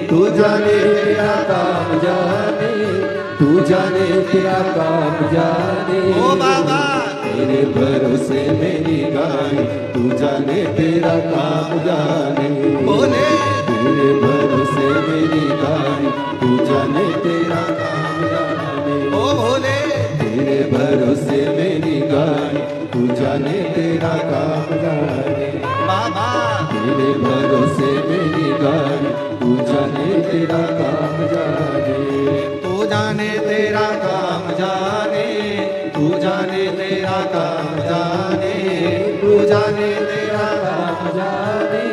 तू जाने तेरा काम जाने, तू जाने तेरा काम जाने। ओ बाबा तेरे भरोसे मेरी गाड़ी, तू जाने तेरा काम जाने। बोले तेरे भरोसे मेरी गाड़ी, तू जाने तेरा काम जाने। ओ भोले तेरे भरोसे मेरी गाड़ी, तू जाने तेरा काम जाने। बाबा तेरे भरोसे मेरी गाड़ी, तू जाने तेरा काम जाने। तू जाने तेरा काम जाने, तू जाने तेरा काम जाने, तू जाने तेरा काम जाने,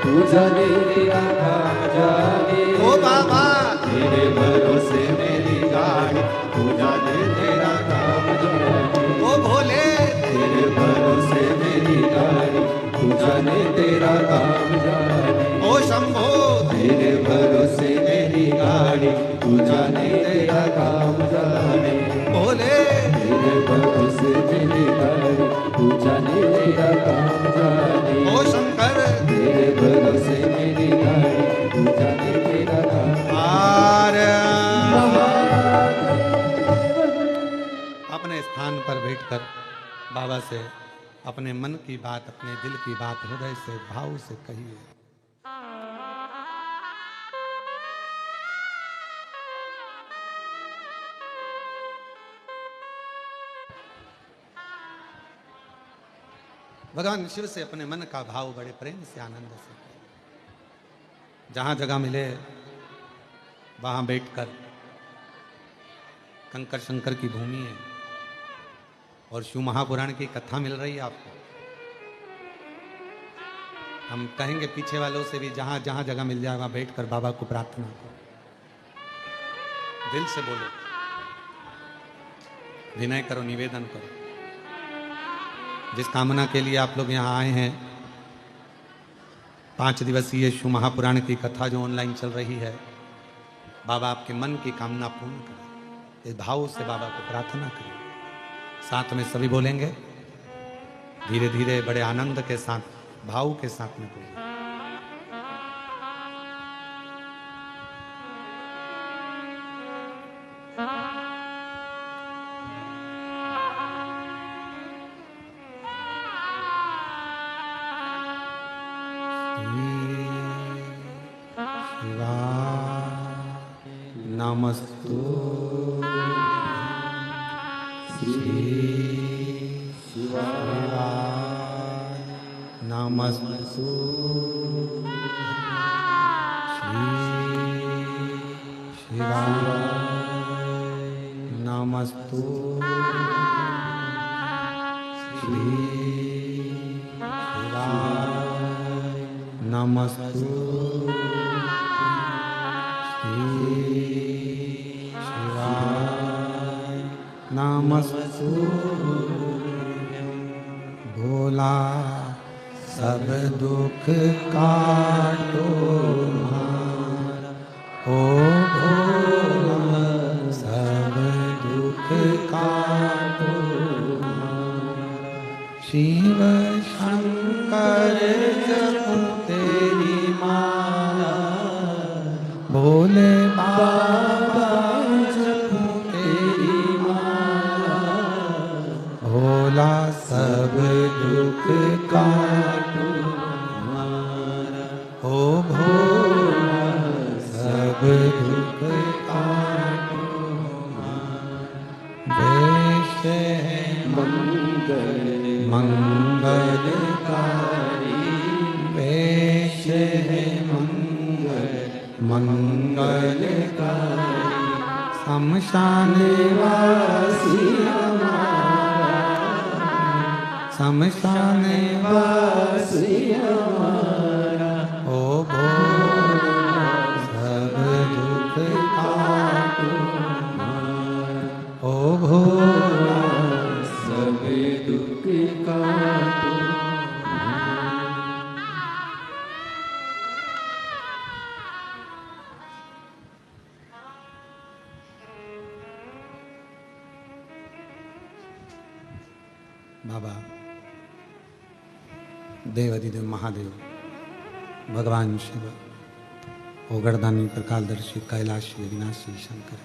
तू जाने तेरा काम जाने। ओ बाबा तेरे भरोसे मेरी गाड़ी, तू जाने तेरा काम जाने। ओ भोले तेरे भरोसे मेरी गाड़ी, तू जाने तेरा काम जाने। ओ शंभो तेरे भरोसे मेरी गाड़ी, तू जाने तेरा काम जाने। भोले तेरे भरोसे मेरी गाड़ी, तू जाने तेरा काम जाने। ओ शंकर तेरे भरोसे मेरी गाड़ी, तू जाने तेरा काम। आर अपने स्थान पर बैठकर बाबा से अपने मन की बात, अपने दिल की बात हृदय से भाव से कहिए। भगवान शिव से अपने मन का भाव बड़े प्रेम से आनंद से कहिए। जहां जगह मिले वहां बैठकर, कंकर शंकर की भूमि है और शिव महापुराण की कथा मिल रही है आपको। हम कहेंगे पीछे वालों से भी, जहां जहां जगह मिल जाए वहां बैठकर बाबा को प्रार्थना करो, दिल से बोलो, विनय करो, निवेदन करो। जिस कामना के लिए आप लोग यहाँ आए हैं, 5 दिवसीय शिव महापुराण की कथा जो ऑनलाइन चल रही है, बाबा आपके मन की कामना पूर्ण करें। इस भाव से बाबा को प्रार्थना करें। साथ में सभी बोलेंगे, धीरे धीरे बड़े आनंद के साथ, भाव के साथ में बोलेंगे। नमस्तु शिवाय, नमस्तु शिवाय, नमस्तु शिवाय, नमस्तु शिवाय, नमस्तु। भोला सब दुख काटो हमारा, ओ भोला सब दुख काटो हमारा। शिव शंकर जपो तेरी माला, भोले बाबा जपो तेरी माला। भोला सब दुख काटो हमारा, ओ भोला सब दुख काटो हमारा। वेश है मंगलकारी, वेश है मंगलकारी। शमशान वासी हमारा, शमशान वासी हमारा। ओ भोला सब दुख काटो हमारा, ओ भोला सब दुख काटो। बाबा देवाधिदेव महादेव, भगवान शिव, ओगरदानी, प्रकालदर्शी, कैलाशी, अविनाशी शंकर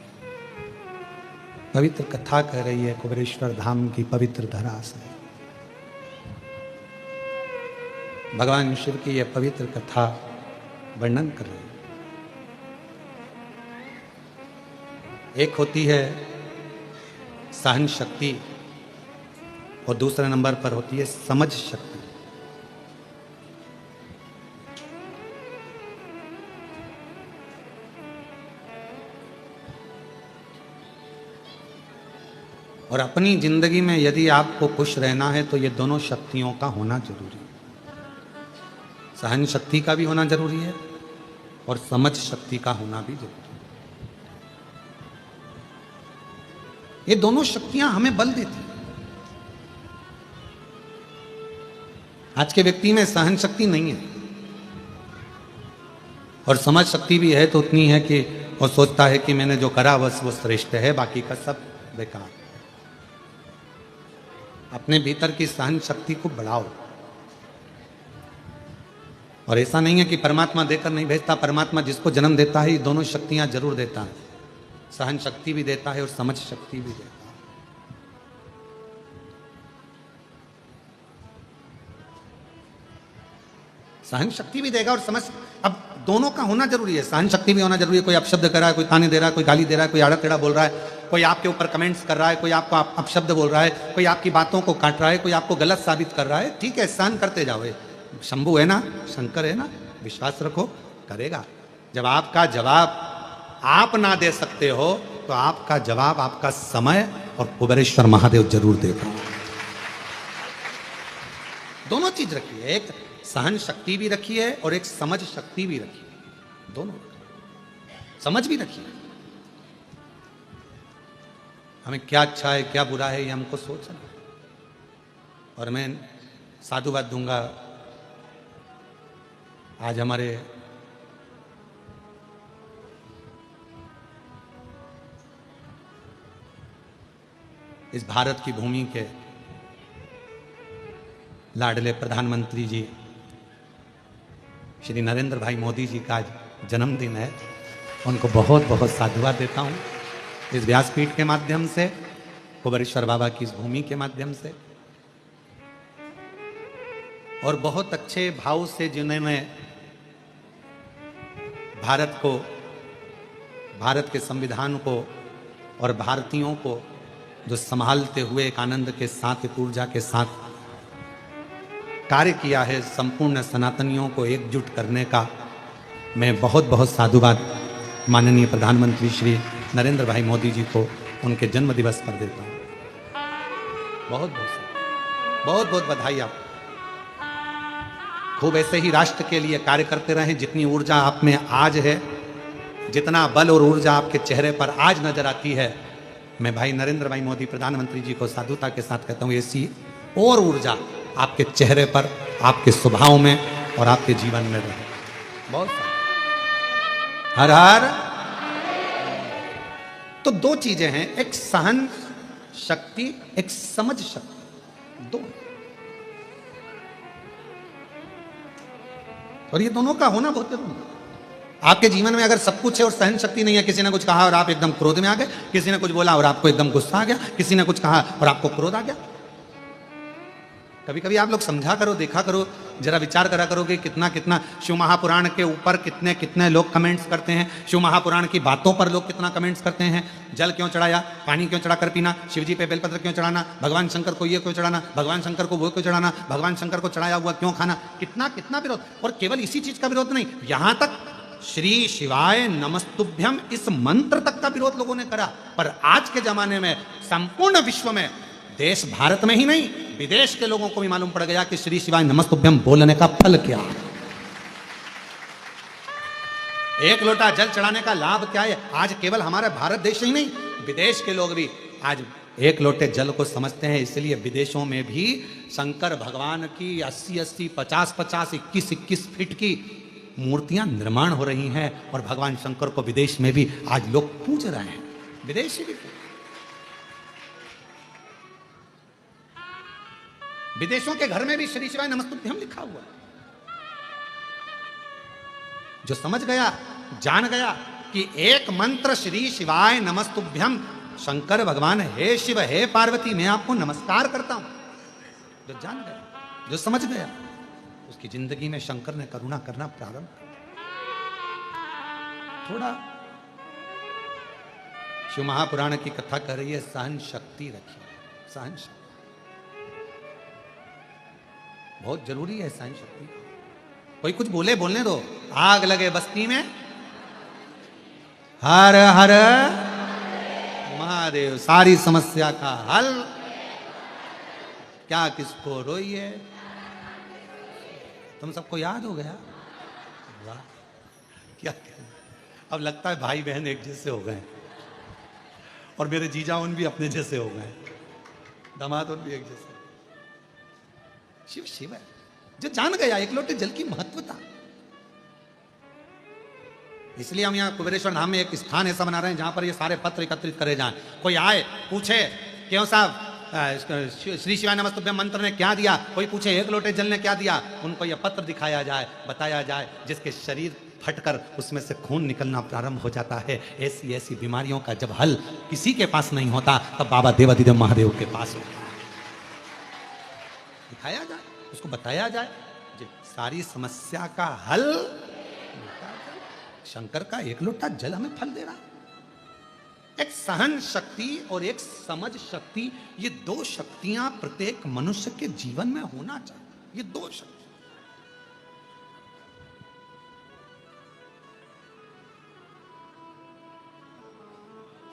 पवित्र कथा कह रही है कुबेरेश्वर धाम की पवित्र धरा से। भगवान शिव की यह पवित्र कथा वर्णन कर रही है। एक होती है सहन शक्ति और दूसरे नंबर पर होती है समझ शक्ति। और अपनी जिंदगी में यदि आपको खुश रहना है तो ये दोनों शक्तियों का होना जरूरी है। सहन शक्ति का भी होना जरूरी है और समझ शक्ति का होना भी जरूरी है। ये दोनों शक्तियां हमें बल देती हैं। आज के व्यक्ति में सहन शक्ति नहीं है और समझ शक्ति भी है तो उतनी है कि वो सोचता है कि मैंने जो करा बस वो श्रेष्ठ है, बाकी का सब बेकार। अपने भीतर की सहन शक्ति को बढ़ाओ। और ऐसा नहीं है कि परमात्मा देकर नहीं भेजता, परमात्मा जिसको जन्म देता है ये दोनों शक्तियां जरूर देता है। सहन शक्ति भी देता है और समझ शक्ति भी देता है। सहन शक्ति भी देगा और समझ, अब दोनों का होना जरूरी है। सहन शक्ति भी होना जरूरी है। कोई अपशब्द कर रहा है, कोई ताने दे रहा है, कोई गाली दे रहा है, कोई आड़ा टेढ़ा बोल रहा है, कोई आपके ऊपर कमेंट्स कर रहा है, कोई आपको अपशब्द बोल रहा है, कोई आपकी बातों को काट रहा है, कोई आपको गलत साबित कर रहा है। ठीक है, सहन करते जाओ। शंभू है ना, शंकर है ना, विश्वास रखो, करेगा। जब आपका जवाब आप ना दे सकते हो तो आपका जवाब आपका समय और कुबेरेश्वर महादेव जरूर देगा। दोनों चीज रखी है, एक सहन शक्ति भी रखी है और एक समझ शक्ति भी रखी है। दोनों समझ भी रखी है। हमें क्या अच्छा है क्या बुरा है ये हमको सोचना। और मैं साधुवाद दूंगा। आज हमारे इस भारत की भूमि के लाडले प्रधानमंत्री जी श्री नरेंद्र भाई मोदी जी का आज जन्मदिन है। उनको बहुत बहुत साधुवाद देता हूँ इस व्यासपीठ के माध्यम से, कुबेरेश्वर बाबा की इस भूमि के माध्यम से। और बहुत अच्छे भाव से जिन्होंने भारत को, भारत के संविधान को और भारतीयों को जो संभालते हुए एक आनंद के साथ, एक ऊर्जा के साथ कार्य किया है, संपूर्ण सनातनियों को एकजुट करने का, मैं बहुत बहुत साधुवाद माननीय प्रधानमंत्री श्री नरेंद्र भाई मोदी जी को उनके जन्म दिवस पर देता हूँ। बहुत बहुत बहुत बधाई। आप खूब ऐसे ही राष्ट्र के लिए कार्य करते रहें। जितनी ऊर्जा आप में आज है, जितना बल और ऊर्जा आपके चेहरे पर आज नजर आती है, मैं भाई नरेंद्र भाई मोदी प्रधानमंत्री जी को साधुता के साथ कहता हूँ, ऐसी और ऊर्जा आपके चेहरे पर, आपके स्वभाव में और आपके जीवन में रहे। बहुत हर हर। तो दो चीजें हैं, एक सहन शक्ति, एक समझ शक्ति, दो। और ये दोनों का होना बहुत जरूरी है। आपके जीवन में अगर सब कुछ है और सहन शक्ति नहीं है, किसी ने कुछ कहा और आप एकदम क्रोध में आ गए, किसी ने कुछ बोला और आपको एकदम गुस्सा आ गया, किसी ने कुछ कहा और आपको क्रोध आ गया। कभी कभी आप लोग समझा करो, देखा करो, जरा विचार करा करो कि कितना कितना शिव महापुराण के ऊपर कितने कितने लोग कमेंट्स करते हैं। शिव महापुराण की बातों पर लोग कितना कमेंट्स करते हैं। जल क्यों चढ़ाया, पानी क्यों चढ़ाकर पीना, शिव जी पे बेलपत्र क्यों चढ़ाना, भगवान शंकर को ये क्यों चढ़ाना, भगवान शंकर को वो क्यों चढ़ाना, भगवान शंकर को चढ़ाया हुआ क्यों खाना, कितना कितना विरोध। और केवल इसी चीज का विरोध नहीं, यहां तक श्री शिवाय नमस्तुभ्यम इस मंत्र तक का विरोध लोगों ने करा। पर आज के जमाने में संपूर्ण विश्व में, देश भारत में ही नहीं विदेश के लोगों को भी मालूम पड़ गया कि श्री शिवाय नमस्तुभ्यम बोलने का फल क्या है। एक लोटा जल चढ़ाने का लाभ क्या है। आज केवल हमारे भारत देश ही नहीं, विदेश के लोग भी आज एक लोटे जल को समझते हैं। इसलिए विदेशों में भी शंकर भगवान की 80-80, 50-50, 21-21 फीट की मूर्तियां निर्माण हो रही हैं और भगवान शंकर को विदेश में भी आज लोग पूज रहे हैं, विदेशी भी। विदेशों के घर में भी श्री शिवाय नमस्तुभ्यम लिखा हुआ है। जो समझ गया, जान गया कि एक मंत्र श्री शिवाय नमस्तुभ्यम, शंकर भगवान हे शिव हे पार्वती मैं आपको नमस्कार करता हूं, जो जान गया, जो समझ गया, उसकी जिंदगी में शंकर ने करुणा करना प्रारंभ कर। थोड़ा शिव महापुराण की कथा कर रही है, सहन शक्ति रखिए, सहन शक्ति बहुत जरूरी है, सहन शक्ति। कोई कुछ बोले, बोलने दो। आग लगे बस्ती में, हर हर महादेव, सारी समस्या का हल, क्या किसको रोइए। तुम सबको याद हो गया? वाह, क्या कहना। अब लगता है भाई बहन एक जैसे हो गए, और मेरे जीजा उन भी अपने जैसे हो गए, दामाद उन भी एक जैसे। शिव शिव है, जो जान गया एक लोटे जल की महत्वता। इसलिए हम यहाँ कुबेरेश्वर धाम में एक स्थान ऐसा बना रहे हैं जहां पर ये सारे पत्र एकत्रित करे जाएं। कोई आए पूछे क्यों साहब श्री शिवाय नमस्तुभ्यम मंत्र ने क्या दिया, कोई पूछे एक लोटे जल ने क्या दिया, उनको यह पत्र दिखाया जाए, बताया जाए, जिसके शरीर फटकर उसमें से खून निकलना प्रारंभ हो जाता है। ऐसी ऐसी बीमारियों का जब हल किसी के पास नहीं होता, तब बाबा देवाधिदेव महादेव के पास होता है। दिखाया जाए, उसको बताया जाए, सारी समस्या का हल। शंकर का एक लोटा जल हमें फल दे रहा। एक सहन शक्ति और एक समझ शक्ति, ये दो शक्तियां प्रत्येक मनुष्य के जीवन में होना चाहिए। ये दो शक्ति,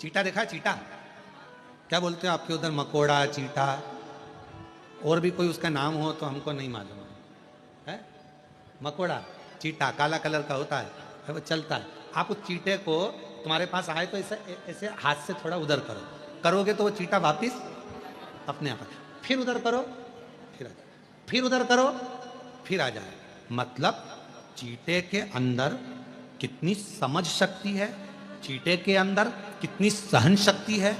चीटा देखा? चीटा क्या बोलते हो आपके उधर? मकोड़ा, चीटा, और भी कोई उसका नाम हो तो हमको नहीं मालूम है। मकोड़ा, चीटा काला कलर का होता है, वो चलता है। आप उस चीटे को, तुम्हारे पास आए तो ऐसे ऐसे हाथ से थोड़ा उधर करो, करोगे तो वो चीटा वापिस अपने आप, फिर उधर करो, फिर आ जाए, फिर उधर करो, फिर आ जाए। मतलब चीटे के अंदर कितनी समझ शक्ति है, चीटे के अंदर कितनी सहन शक्ति है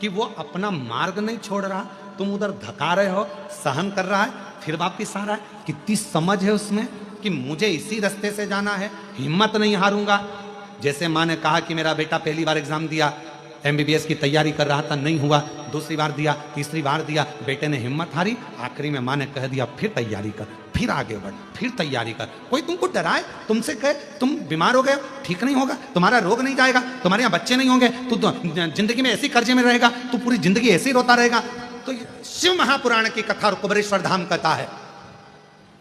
कि वो अपना मार्ग नहीं छोड़ रहा। तुम उधर धका रहे हो, सहन कर रहा है, फिर वापिस आ रहा है। कितनी समझ है उसमें कि मुझे इसी रास्ते से जाना है, हिम्मत नहीं हारूंगा। जैसे माँ ने कहा कि मेरा बेटा पहली बार एग्जाम दिया, MBBS की तैयारी कर रहा था, नहीं हुआ, दूसरी बार दिया, तीसरी बार दिया, बेटे ने हिम्मत हारी, आखिरी में माँ ने कह दिया फिर तैयारी कर, फिर आगे बढ़, फिर तैयारी कर। कोई तुमको डराए, तुमसे कहे तुम बीमार हो गए, ठीक नहीं होगा, तुम्हारा रोग नहीं जाएगा, तुम्हारे यहाँ बच्चे नहीं होंगे, तू जिंदगी में ऐसी कर्जे में रहेगा, तू पूरी जिंदगी ऐसे ही रोता रहेगा। तो शिव महापुराण की कथा और कुबेरेश्वर धाम कथा है।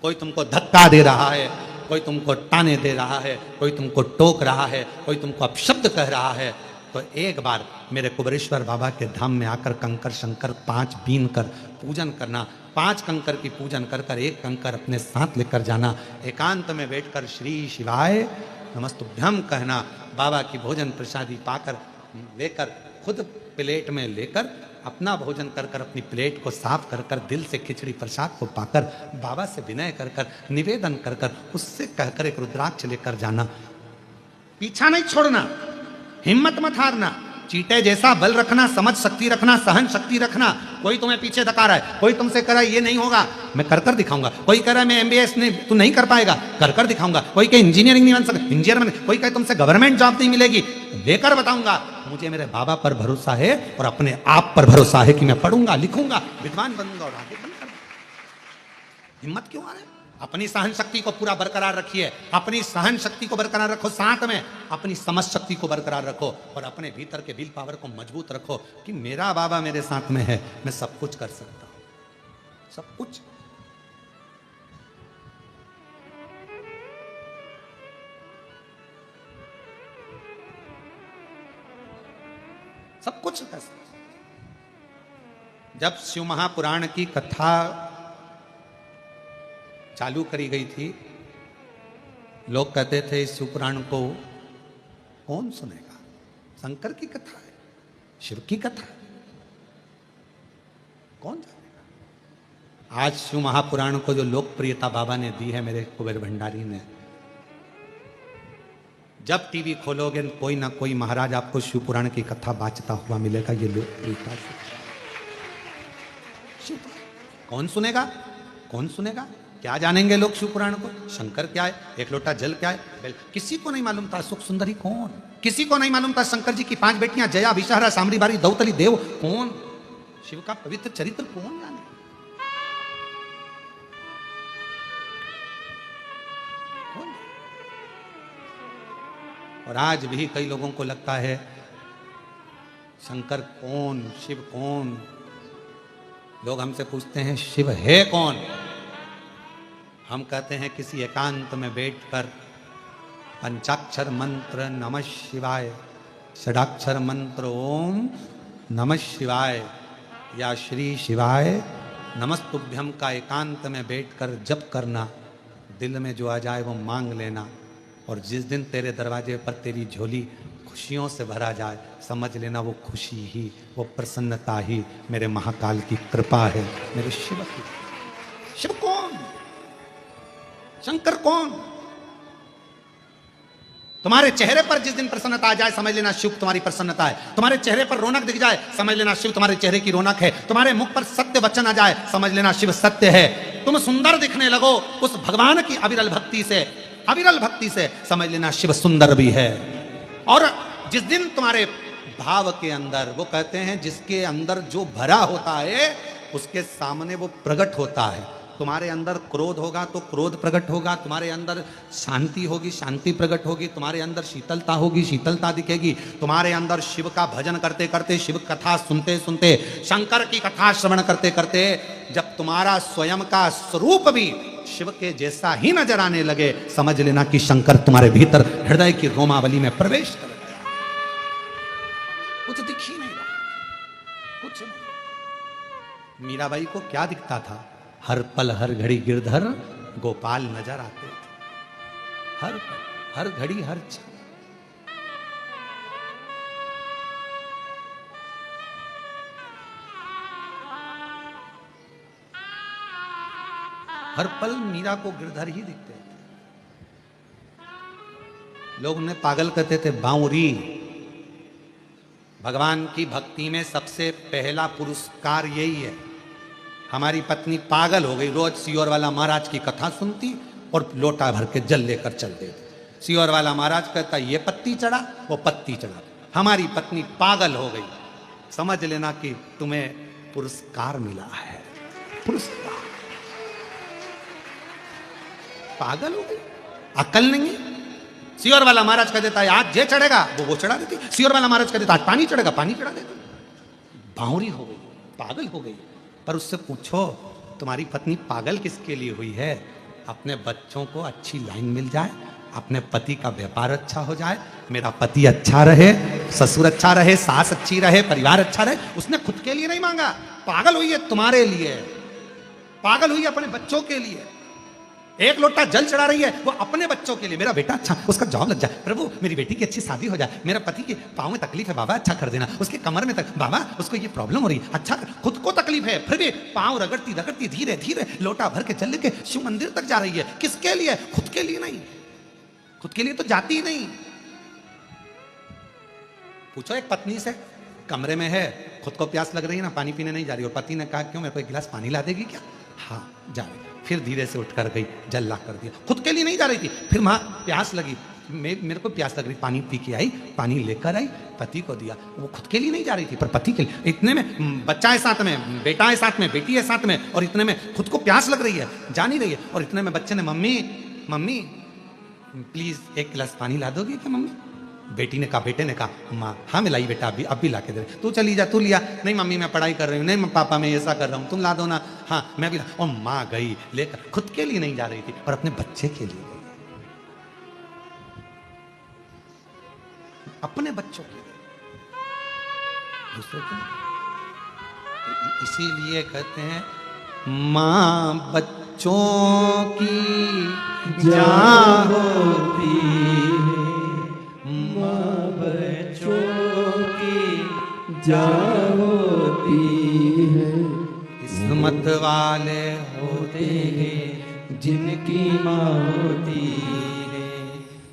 कोई तुमको धक्का दे रहा है, कोई तुमको ताने दे रहा है, कोई तुमको टोक रहा है, कोई तुमको अपशब्द कह रहा है, तो एक बार मेरे कुबेरेश्वर बाबा के धाम में आकर कंकर शंकर 5 बीन कर पूजन करना। 5 कंकर की पूजन कर कर एक कंकर अपने साथ लेकर जाना, एकांत में बैठकर श्री शिवाय नमस्तुभ्यम कहना, बाबा की भोजन प्रसादी पाकर लेकर खुद प्लेट में लेकर अपना भोजन कर कर अपनी प्लेट को साफ कर कर दिल से खिचड़ी प्रसाद को पाकर बाबा से विनय कर कर निवेदन कर कर उससे कहकर एक रुद्राक्ष लेकर जाना। पीछा नहीं छोड़ना, हिम्मत मत हारना, चीटे जैसा बल रखना, समझ शक्ति रखना, सहन शक्ति रखना। कोई तुम्हें पीछे धका रहा है, कोई तुमसे कह रहा है ये नहीं होगा, मैं कर कर दिखाऊंगा। कोई कह रहा है मैं MBBS नहीं, तू नहीं कर पाएगा, कर कर दिखाऊंगा। कोई कहे इंजीनियरिंग नहीं बन सकता, इंजीनियर बन। कोई कहे तुमसे गवर्नमेंट जॉब नहीं मिलेगी, लेकर बताऊंगा। मुझे मेरे बाबा पर भरोसा है और अपने आप पर भरोसा है कि मैं पढ़ूंगा, लिखूंगा, विद्वान बनूंगा और आगे बनकर। हिम्मत क्यों आ रहा है? अपनी सहन शक्ति को पूरा बरकरार रखिए, अपनी सहन शक्ति को बरकरार रखो, साथ में अपनी समझ शक्ति को बरकरार रखो और अपने भीतर के विल पावर को मजबूत रखो कि मेरा बाबा मेरे साथ में है, मैं सब कुछ कर सकता हूं, सब कुछ। सब कुछ कर सकता। जब शिव महापुराण की कथा चालू करी गई थी, लोग कहते थे इस शिव पुराण को कौन सुनेगा, शंकर की कथा है, शिव की कथा है, कौन जानेगा। आज शिव महापुराण को जो लोकप्रियता बाबा ने दी है मेरे कुबेर भंडारी ने, जब टीवी खोलोगे कोई ना कोई महाराज आपको शिव पुराण की कथा बाँचता हुआ मिलेगा। ये लोकप्रियता कौन सुनेगा? कौन सुनेगा? क्या जानेंगे लोग शिव पुराण को? शंकर क्या है, एक लोटा जल क्या है? किसी को नहीं मालूम था सुख सुंदरी कौन, किसी को नहीं मालूम था शंकर जी की 5 बेटियां जया, विषहरा, सामरी बारी, दौतली देव कौन, शिव का पवित्र चरित्र कौन जाने। कौन? और आज भी कई लोगों को लगता है शंकर कौन, शिव कौन। लोग हमसे पूछते हैं शिव है कौन? हम कहते हैं किसी एकांत में बैठकर पंचाक्षर मंत्र नमः शिवाय, षडाक्षर मंत्र ओम नमः शिवाय या श्री शिवाय नमस्तुभ्यम का एकांत में बैठकर जप करना, दिल में जो आ जाए वो मांग लेना। और जिस दिन तेरे दरवाजे पर तेरी झोली खुशियों से भरा जाए, समझ लेना वो खुशी ही, वो प्रसन्नता ही मेरे महाकाल की कृपा है, मेरे शिव की। शिव कौन? शंकर कौन? तुम्हारे चेहरे पर जिस दिन प्रसन्नता आ जाए, समझ लेना शिव तुम्हारी प्रसन्नता है। तुम्हारे चेहरे पर रौनक दिख जाए, समझ लेना शिव तुम्हारे चेहरे की रौनक है। तुम्हारे मुख पर सत्य वचन आ जाए, समझ लेना शिव सत्य है। तुम सुंदर दिखने लगो उस भगवान की अविरल भक्ति से, अविरल भक्ति से, समझ लेना शिव सुंदर भी है। और जिस दिन तुम्हारे भाव के अंदर, वो कहते हैं जिसके अंदर जो भरा होता है उसके सामने वो प्रकट होता है। तुम्हारे अंदर क्रोध होगा तो क्रोध प्रकट होगा, तुम्हारे अंदर शांति होगी, शांति प्रकट होगी, तुम्हारे अंदर शीतलता होगी, शीतलता दिखेगी। तुम्हारे अंदर शिव का भजन करते करते, शिव कथा सुनते सुनते, शंकर की कथा श्रवण करते करते, जब तुम्हारा स्वयं का स्वरूप भी शिव के जैसा ही नजर आने लगे, समझ लेना कि शंकर तुम्हारे भीतर हृदय की रोमावली में प्रवेश कर गया। कुछ दिख ही नहीं रहा, कुछ नहीं। मीराबाई को क्या दिखता था? हर पल हर घड़ी गिरधर गोपाल नजर आते थे। हर पल, हर घड़ी, हर क्षण। हर पल मीरा को गिरधर ही दिखते थे। लोग उन्हें पागल कहते थे, बांवरी। भगवान की भक्ति में सबसे पहला पुरस्कार यही है। हमारी पत्नी पागल हो गई, रोज सियोर वाला महाराज की कथा सुनती और लोटा भर के जल लेकर चल देती। सियोर वाला महाराज कहता ये पत्ती चढ़ा, वो पत्ती चढ़ा। हमारी पत्नी पागल हो गई। समझ लेना कि तुम्हें पुरस्कार मिला है, पुरस्कार। पागल हो गई, अकल नहीं है। सियोर वाला महाराज कह देता है आज ये चढ़ेगा, वो चढ़ा देती। सियोर वाला महाराज कह देता आज पानी चढ़ेगा, पानी चढ़ा देती। बावरी हो गई, पागल हो गई। पर उससे पूछो तुम्हारी पत्नी पागल किसके लिए हुई है? अपने बच्चों को अच्छी लाइन मिल जाए, अपने पति का व्यापार अच्छा हो जाए, मेरा पति अच्छा रहे, ससुर अच्छा रहे, सास अच्छी रहे, परिवार अच्छा रहे। उसने खुद के लिए नहीं मांगा, पागल हुई है तुम्हारे लिए, पागल हुई है अपने बच्चों के लिए। एक लोटा जल चढ़ा रही है वो अपने बच्चों के लिए, मेरा बेटा अच्छा, उसका जॉब लग जाए, प्रभु मेरी बेटी की अच्छी शादी हो जाए, मेरा पति के पाँव में तकलीफ है बाबा अच्छा कर देना, उसके कमर में तक बाबा उसको ये प्रॉब्लम हो रही है अच्छा कर। खुद को तकलीफ है फिर भी पाँव रगड़ती रगड़ती धीरे धीरे लोटा भर के चल लेके शिव मंदिर तक जा रही है। किसके लिए? खुद के लिए नहीं, खुद के लिए तो जाती ही नहीं। पूछो एक पत्नी से, कमरे में है, खुद को प्यास लग रही है ना, पानी पीने नहीं जा रही, और पति ने कहा क्यों, मेरे को एक गिलास पानी ला देगी क्या? हाँ जा रही। फिर धीरे से उठकर गई, जल ला कर दिया। खुद के लिए नहीं जा रही थी। फिर माँ प्यास लगी, मेरे को प्यास लग रही, पानी पी के आई, पानी लेकर आई, पति को दिया। वो खुद के लिए नहीं जा रही थी पर पति के लिए। इतने में बच्चा है साथ में, बेटा है साथ में, बेटी है साथ में, और इतने में खुद को प्यास लग रही है, जा नहीं रही है। और इतने में बच्चे ने मम्मी मम्मी प्लीज एक गिलास पानी ला दोगी क्या मम्मी? बेटी ने कहा, बेटे ने कहा माँ हाँ मैं लाई बेटा, अभी अब भी ला के दे। तू चली जा, तू लिया। नहीं मम्मी मैं पढ़ाई कर रही हूँ, नहीं पापा मैं ऐसा कर रहा हूँ, तुम ला दो ना। हाँ मैं भी ला। और माँ गई लेकर, खुद के लिए नहीं जा रही थी पर अपने बच्चे के लिए गई, अपने बच्चों के लिए, दूसरों के लिए। इसीलिए कहते हैं माँ बच्चों की जान होती है, माँ बच्चों की जान होती है। किस्मत वाले होते हैं जिनकी माँ होती है,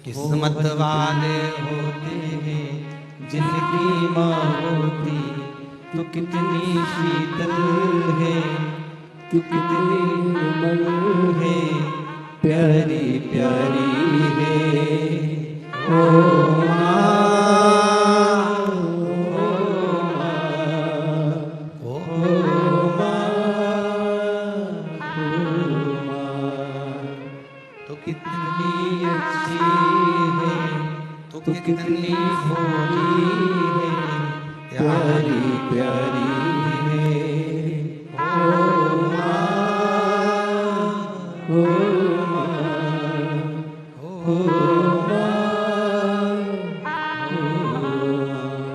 किस्मत वाले होते हैं जिनकी माँ होती तो कितनी शीतल है, कितनी निर्मल है, प्यारी प्यारी है ओ तो कितनी अच्छी है, तो कितनी भोली है, प्यारी प्यारी है ओ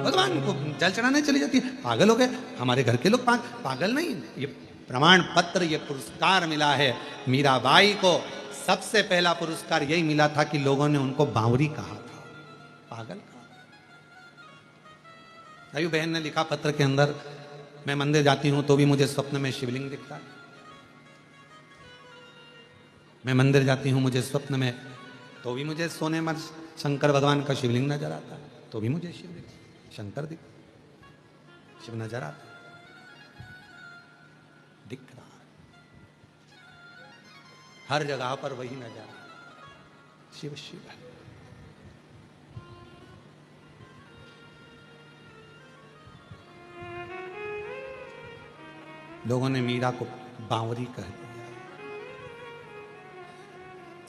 भगवान को जल चढ़ाने चली जाती है। पागल हो गए हमारे घर के लोग। पागल नहीं, ये प्रमाण पत्र, ये पुरस्कार मिला है मीराबाई को। सबसे पहला पुरस्कार यही मिला था कि लोगों ने उनको बावरी कहा था, पागल कहा। आयु बहन ने लिखा पत्र के अंदर, मैं मंदिर जाती हूं तो भी मुझे स्वप्न में शिवलिंग दिखता है। मैं मंदिर जाती हूं मुझे स्वप्न में तो भी मुझे सोने में शंकर भगवान का शिवलिंग नजर आता है, तो भी मुझे शिव दिखता, शंकर दिख, शिव नजर आता, दिख रहा है हर जगह पर, वही नजर आता, शिव शिव है। लोगों ने मीरा को बावरी कह दिया।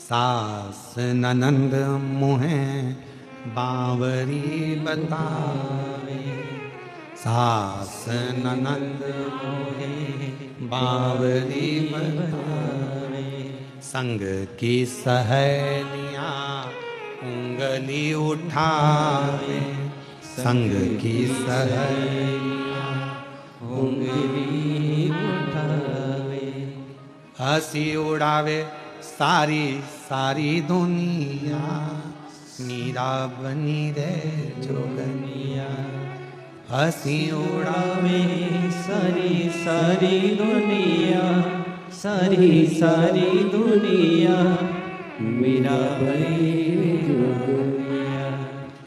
सास ननंद मुहे बावरी बतावे, सास ननंद मुहे बावरी बतावे, संग की सहेलियां उंगली उठावे, संग की सहेलियां उंगली उठावे, हंसी उड़ावे सारी सारी दुनिया, मीरा बनी रे जोगनिया, हंसी उड़ावे सारी सारी दुनिया, सारी सारी दुनिया, मीरा बनी जोगनिया,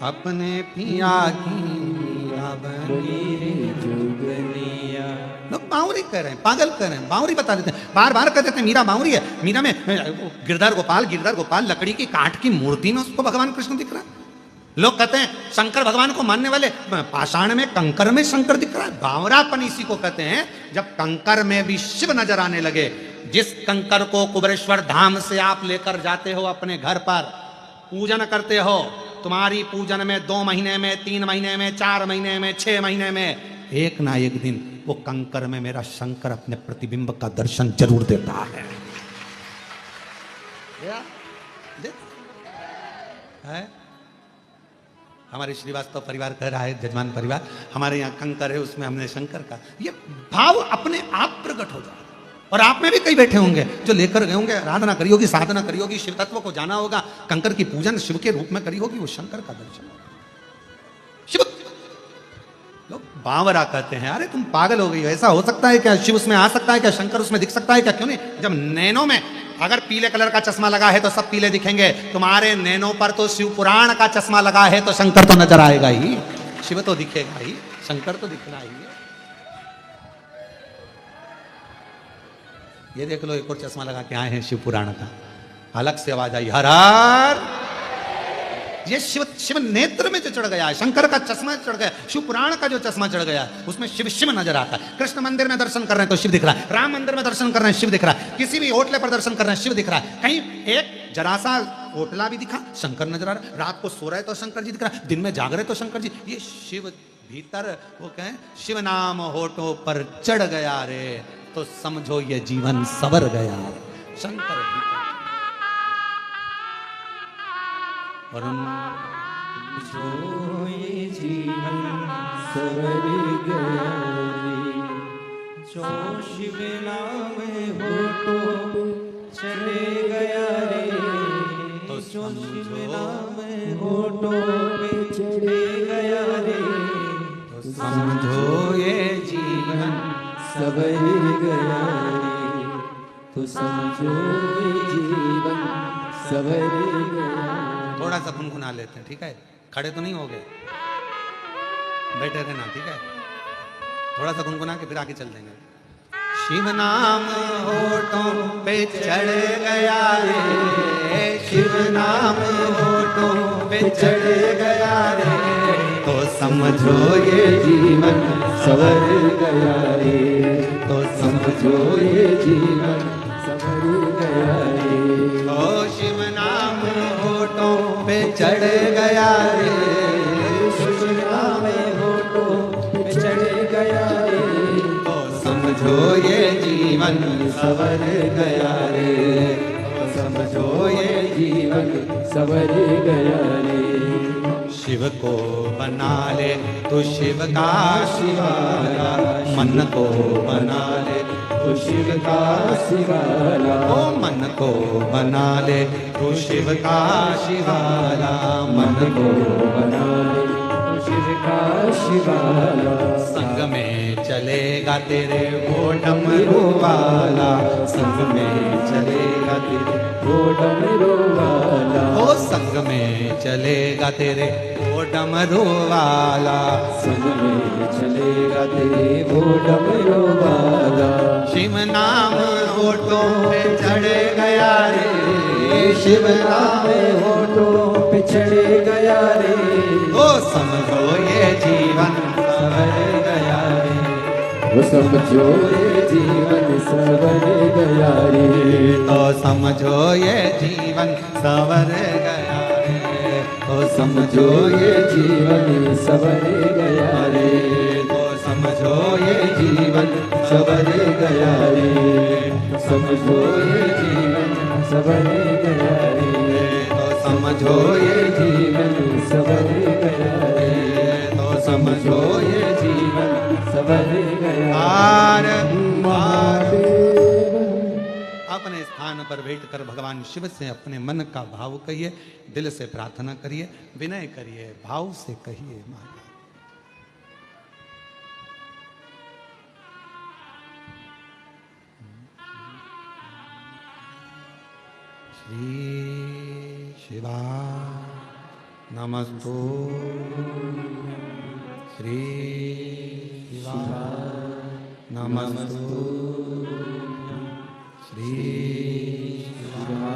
अपने पिया की मीरा बनी रे जोगनिया। लोग बावरी कह रहे हैं, पागल कह रहे हैं, बावरी बता देते हैं, बार बार कह देते हैं मीरा बावरी है। मीरा में गिरधर गोपाल लकड़ी की काठ की मूर्ति में उसको भगवान कृष्ण दिख रहा है। लोग कहते हैं शंकर भगवान को मानने वाले पाषाण में कंकर में शंकर दिख रहा है। बावरापन इसी को कहते हैं जब कंकर में भी शिव नजर आने लगे। जिस कंकर को कुबेरेश्वर धाम से आप लेकर जाते हो अपने घर पर, पूजन करते हो, तुम्हारी पूजन में 2 महीने में, 3 महीने में, 4 महीने में, 6 महीने में एक ना एक दिन वो कंकर में मेरा शंकर अपने प्रतिबिंब का दर्शन जरूर देता है। हमारे श्रीवास्तव परिवार कह रहा है, जजमान परिवार, हमारे यहाँ कंकर है, उसमें हमने शंकर का, ये भाव अपने आप प्रकट हो जाए। और आप में भी कई बैठे होंगे जो लेकर गए होंगे, आराधना करी होगी, साधना करी होगी, शिव तत्व को जाना होगा, कंकर की पूजन शिव के रूप में करी होगी, वो शंकर का दर्शन होगा। शिव लोग बावरा कहते हैं। अरे तुम पागल हो गई हो, ऐसा हो सकता है क्या? शिव उसमें आ सकता है क्या? शंकर उसमें दिख सकता है क्या? क्यों नहीं? जब नैनों में अगर पीले कलर का चश्मा लगा है तो सब पीले दिखेंगे, तुम्हारे नैनों पर तो शिव पुराण का चश्मा लगा है तो शंकर तो नजर आएगा ही, शिव तो दिखेगा ही, शंकर तो दिखना ही है। ये देख लो, एक और चश्मा लगा के आए हैं शिव पुराण का, अलग से आवाज आई, हर हर। ये शिव नेत्र में जो चढ़ गया है, शंकर का चश्मा चढ़ गया, शिव पुराण का जो चश्मा चढ़ गया है, उसमें शिव नजर आता है। कृष्ण मंदिर में दर्शन कर रहे हैं तो शिव दिख रहा है, राम मंदिर में दर्शन कर रहे हैं शिव दिख रहा है, किसी भी होटले पर दर्शन कर रहे हैं शिव दिख रहा है। कहीं एक जरा सा होटला भी दिखा, शंकर नजर आ रहा है। रात को सो रहे तो शंकर जी दिख रहा है, दिन में जाग रहे तो शंकर जी। ये शिव भीतर, वो कहें शिव नाम होठों पर चढ़ गया रे, तो समझो ये जीवन सवर गया रे। शंकर भीतर और जो ये जीवन सवर गया रे, जो शिव नाम होठों चले गया रे, तो जो शिव नाम होठों पे चढ़े गया रे, तो समझो ये जीवन सवर गया रे, तो समझो ये जीवन सवर गया। थोड़ा सा गुनगुना लेते हैं, ठीक है? खड़े तो नहीं हो गए, बैठे रहना, ठीक है? थोड़ा सा गुनगुना के फिर आगे चल देंगे। शिव नाम होठों पे चढ़ गया रे, शिव नाम होठों पे चढ़ गया रे, तो समझो ये जीवन सवर गया रे, तो समझो ये जीवन सवर गया रे। ओ शिव नाम होठों पे चढ़ गया रे, शिव नाम होठों पे चढ़ गया रे, तो समझो ये जीवन सवर गया रे, समझो ये जीवन सवर गया रे। शिव को बना ले तो शिव का शिवाला, मन को बना ले तो शिव का शिवाला, ओ मन को बना ले तो शिव का शिवाला, मन को बना ले तो शिव का शिवाला। संग में चलेगा तेरे वो डमरू वाला, संग में चलेगा तेरे वो डमरू वाला, ओ संग में चलेगा तेरे वो डमरू वाला, संग में चलेगा तेरे वो डमरू वाला। शिव नाम होठों पे चढ़ गया रे, शिव नाम होठों पे चढ़ गया रे, ओ समझो ये जीवन सवर गया रे, वो समझो ये जीवन सवर गया रे, तो समझो ये जीवन सवर गया रे, तो समझो ये जीवन सवर गया रे, तो समझो ये जीवन सवर गया रे, समझो ये जीवन सवर गया रे, तो समझो ये जीवन सवर गया रे, तो समझो ये जीवन सवर गया। पार महादेव अपने स्थान पर बैठकर भगवान शिव से अपने मन का भाव कहिए, दिल से प्रार्थना करिए, विनय करिए, भाव से कहिए। महाराज श्री शिवा नमस्तु, श्री शिवा नमस्तु, श्री शिवा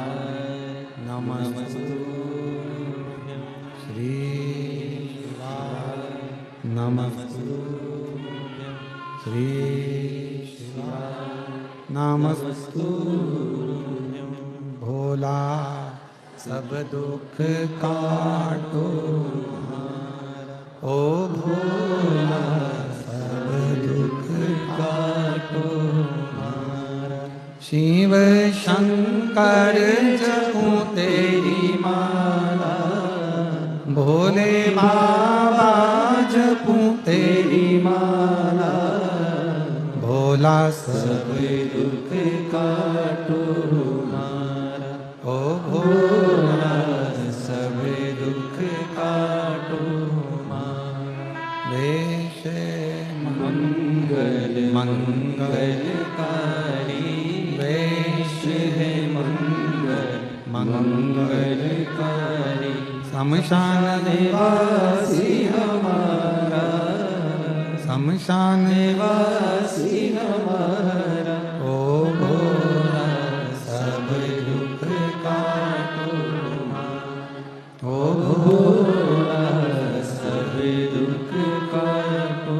नमस्तु, श्री शिवा नमस्तु, श्री शिवा नमस्तु। भोला सब दुख काटो, ओ भोला सब दुख काटो, शिव शंकर जपूं तेरी माला, भोले बाबा जपूं तेरी माला, भोला सब दुख काटो ओ भोला सब दुख काटो वेश मंगल मंगलकारी वेश है मंगलकारी शमशान निवासी हमारा, शमशान निवासी हमारा, ओ भोला सब दुख काटो, ओ भोला सब दुख काटो।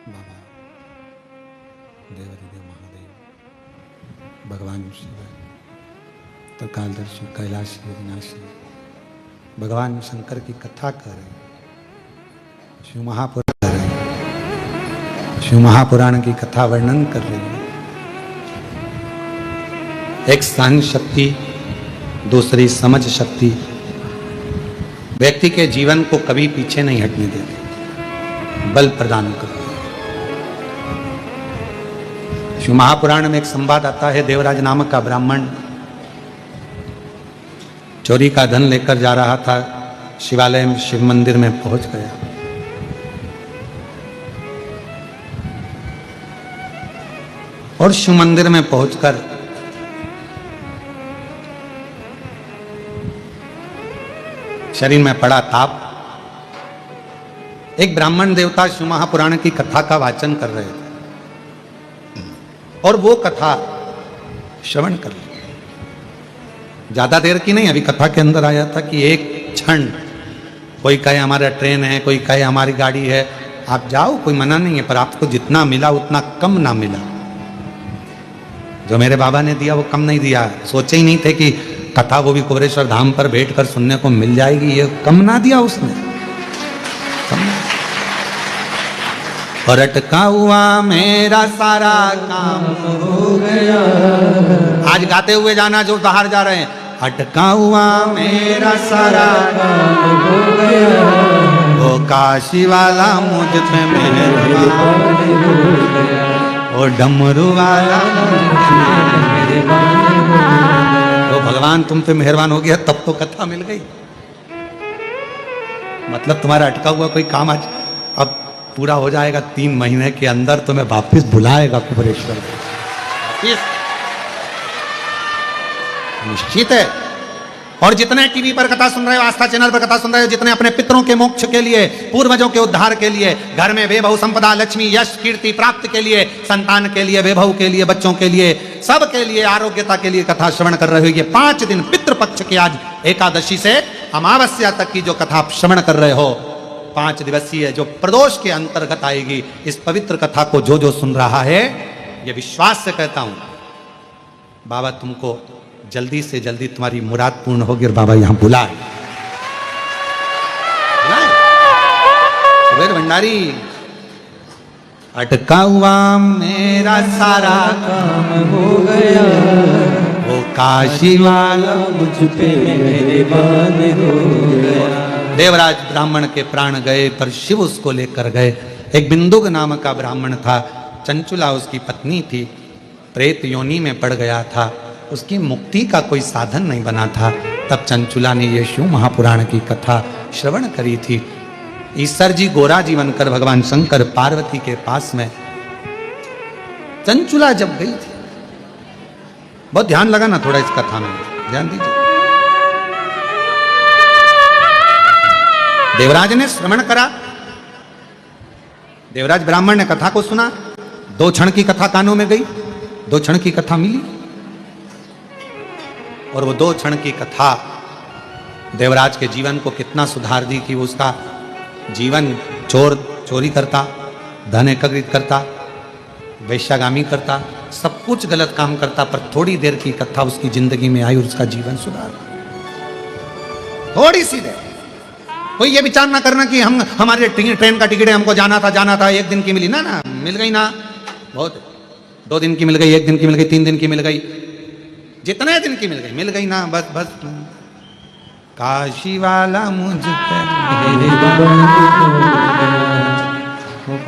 बाबा देवादिदेव महादेव भगवान शिव त्रिकालदर्शी कैलाशी अविनाशी भगवान शंकर की कथा कर रहे हैं, शिव महापुराण कर रहे हैं, शिव महापुराण की कथा वर्णन कर रही है। एक सहन शक्ति, दूसरी समझ शक्ति व्यक्ति के जीवन को कभी पीछे नहीं हटने देती, बल प्रदान करती है। शिव महापुराण में एक संवाद आता है, देवराज नामक का ब्राह्मण चोरी का धन लेकर जा रहा था, शिवालय में शिव मंदिर में पहुंच गया। और शिव मंदिर में पहुंचकर शरीर में पड़ा ताप। एक ब्राह्मण देवता शिव महापुराण की कथा का वाचन कर रहे थे और वो कथा श्रवण कर ली। ज्यादा देर की नहीं, अभी कथा के अंदर आया था कि एक क्षण, कोई कहे हमारा ट्रेन है, कोई कहे हमारी गाड़ी है, आप जाओ, कोई मना नहीं है, पर आपको जितना मिला उतना कम ना मिला। जो मेरे बाबा ने दिया वो कम नहीं दिया। सोचे ही नहीं थे कि कथा वो भी कुबेरेश्वर धाम पर बैठकर सुनने को मिल जाएगी, ये कम ना दिया उसने। और अटका हुआ मेरा सारा काम हो गया। आज गाते हुए जाना जो बाहर जा रहे हैं, अटका हुआ मेरा सारा काम हो गया, वो काशी वाला मुझ पे मेहरबान हो गया, वो डमरू वाला तो भगवान तुम पे मेहरबान हो गया, तब तो कथा मिल गई। मतलब तुम्हारा अटका हुआ कोई काम आज अब पूरा हो जाएगा। 3 महीने के अंदर तुम्हें वापस बुलाएगा कुबेरेश्वर, निश्चित है। और जितने टीवी पर कथा सुन रहे हो, आस्था चैनल पर कथा सुन रहे हो, जितने अपने पितरों के मोक्ष के लिए, पूर्वजों के उद्धार के लिए, घर में वैभव संपदा लक्ष्मी यश कीर्ति प्राप्त के लिए, संतान के लिए, वैभव के लिए, बच्चोों के लिए, सब के लिए, आरोग्यता के लिए कथा श्रवण कर रहे हो। ये 5 दिन पितृपक्ष की आज एकादशी से अमावस्या तक की जो कथा आप श्रवण कर रहे हो, 5 दिवसीय जो प्रदोष के अंतर्गत आएगी, इस पवित्र कथा को जो जो सुन रहा है, ये विश्वास से कहता हूं बाबा तुमको जल्दी से जल्दी तुम्हारी मुराद पूर्ण होगी और बाबा यहां बुलाए। कुबेर भंडारी, अटका हुआ मेरा सारा काम हो गया, वो काशी वाला मुझ पे मेहरबान हो गया। देवराज ब्राह्मण के प्राण गए, पर शिव उसको लेकर गए। एक बिंदुक नाम का ब्राह्मण था, चंचुला उसकी पत्नी थी, प्रेत योनि में पड़ गया था, उसकी मुक्ति का कोई साधन नहीं बना था। तब चंचुला ने ये शिव महापुराण की कथा श्रवण करी थी। ईश्वर जी गोरा जीवन कर भगवान शंकर पार्वती के पास में चंचुला जब गई थी, बहुत ध्यान लगा ना थोड़ा इस कथा में, ध्यान दीजिए। देवराज ने श्रवण करा, देवराज ब्राह्मण ने कथा को सुना, 2 क्षण की कथा कानों में गई, 2 क्षण की कथा मिली, और वो 2 क्षण की कथा देवराज के जीवन को कितना सुधार दी कि उसका जीवन चोरी करता, धन एकत्रित करता, वैश्यागामी करता, सब कुछ गलत काम करता, पर थोड़ी देर की कथा उसकी जिंदगी में आई और उसका जीवन सुधार। थोड़ी सी देर, कोई ये विचार ना करना कि हमारे ट्रेन का टिकट है, हमको जाना था, 1 दिन की मिली ना, मिल गई ना, बहुत, 2 दिन की मिल गई, 1 दिन की मिल गई, 3 दिन की मिल गई, जितने दिन की मिल गई ना, बस काशी वाला मुझ पे मेहरबान हो गया,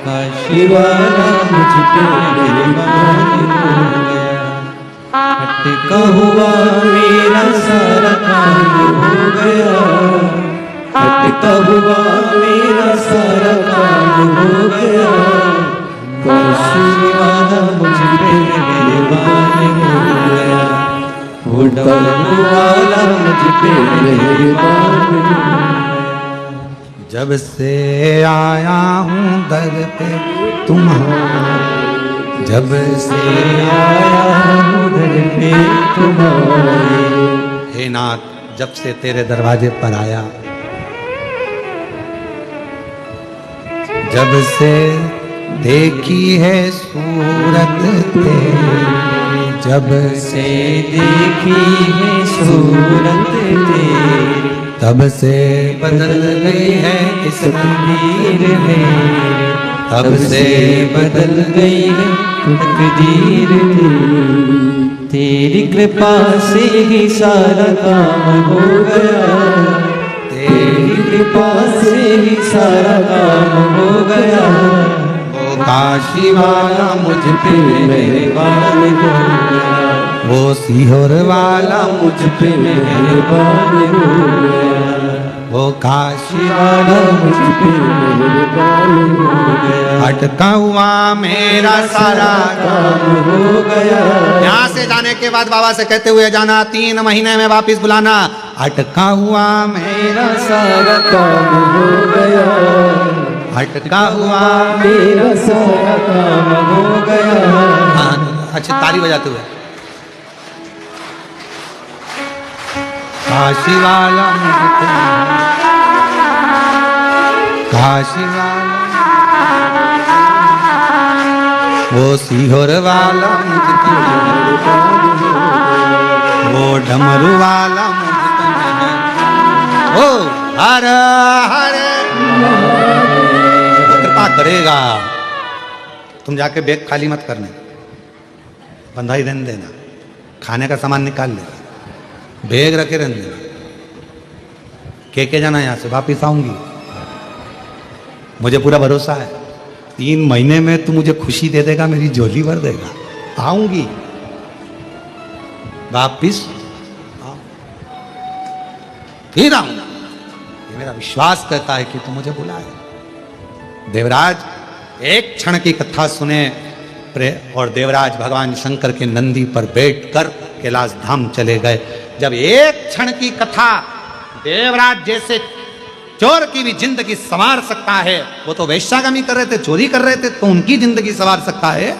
काशी वाला मुझ पे मेहरबान हो गया, अटका हुआ मेरा सारा काम हो गया, अटका हुआ मेरा सारा काम हो गया, काशी वाला मुझ पे मेहरबान हो गया, वो डमरू वाला मुझ पे मेहरबान हो गया। जब से आया हूँ दर पे तुम्हारे, जब से आया हूँ दर पे तुम्हारे, हे नाथ जब से तेरे दरवाजे पर आया, जब से देखी है सूरत तेरी, जब से देखी है सूरत तेरी, तब से बदल गई है इस तकदीर मेरी, तब से बदल गई है तकदीर मेरी, तेरी कृपा से ही सारा काम हो गया, तेरी कृपा से ही सारा काम हो गया, वो काशी वाला मुझ पे मेहरबान हो गया, वो सीहोर वाला मुझ पे मेहरबान हो गया, वो काशी वाला मुझ पे मेहरबान हो गया, अटका हुआ मेरा सारा काम हो गया। यहाँ से जाने के बाद बाबा से कहते हुए जाना, 3 महीने में वापिस बुलाना। अटका हुआ मेरा सारा काम हो गया, अटका हुआ मेरा सारा काम हो गया। हाँ, अच्छी ताली बजाते हुए। काशी वाला मुझको, काशी वाला, वो सीहोर वाला मुझको, वो डमरू वाला मुझको, ओ हर हर कृपा करेगा। तुम जाके बैग खाली मत करने, बंधाई रहने देना, खाने का सामान निकाल लेना, बैग रखे रहने देना। के जाना यहाँ से, वापिस आऊंगी, मुझे पूरा भरोसा है। 3 महीने में तू मुझे खुशी दे देगा, मेरी झोली भर देगा, आऊंगी वापिस, फिर आऊंगा। ये मेरा विश्वास कहता है कि तू मुझे बुलाए। देवराज एक क्षण की कथा सुने और देवराज भगवान शंकर के नंदी पर बैठकर कैलाश धाम चले गए। जब एक क्षण की कथा देवराज जैसे चोर की भी जिंदगी संवार सकता है, वो तो वैश्यागामी कर रहे थे, चोरी कर रहे थे, तो उनकी जिंदगी संवार सकता है।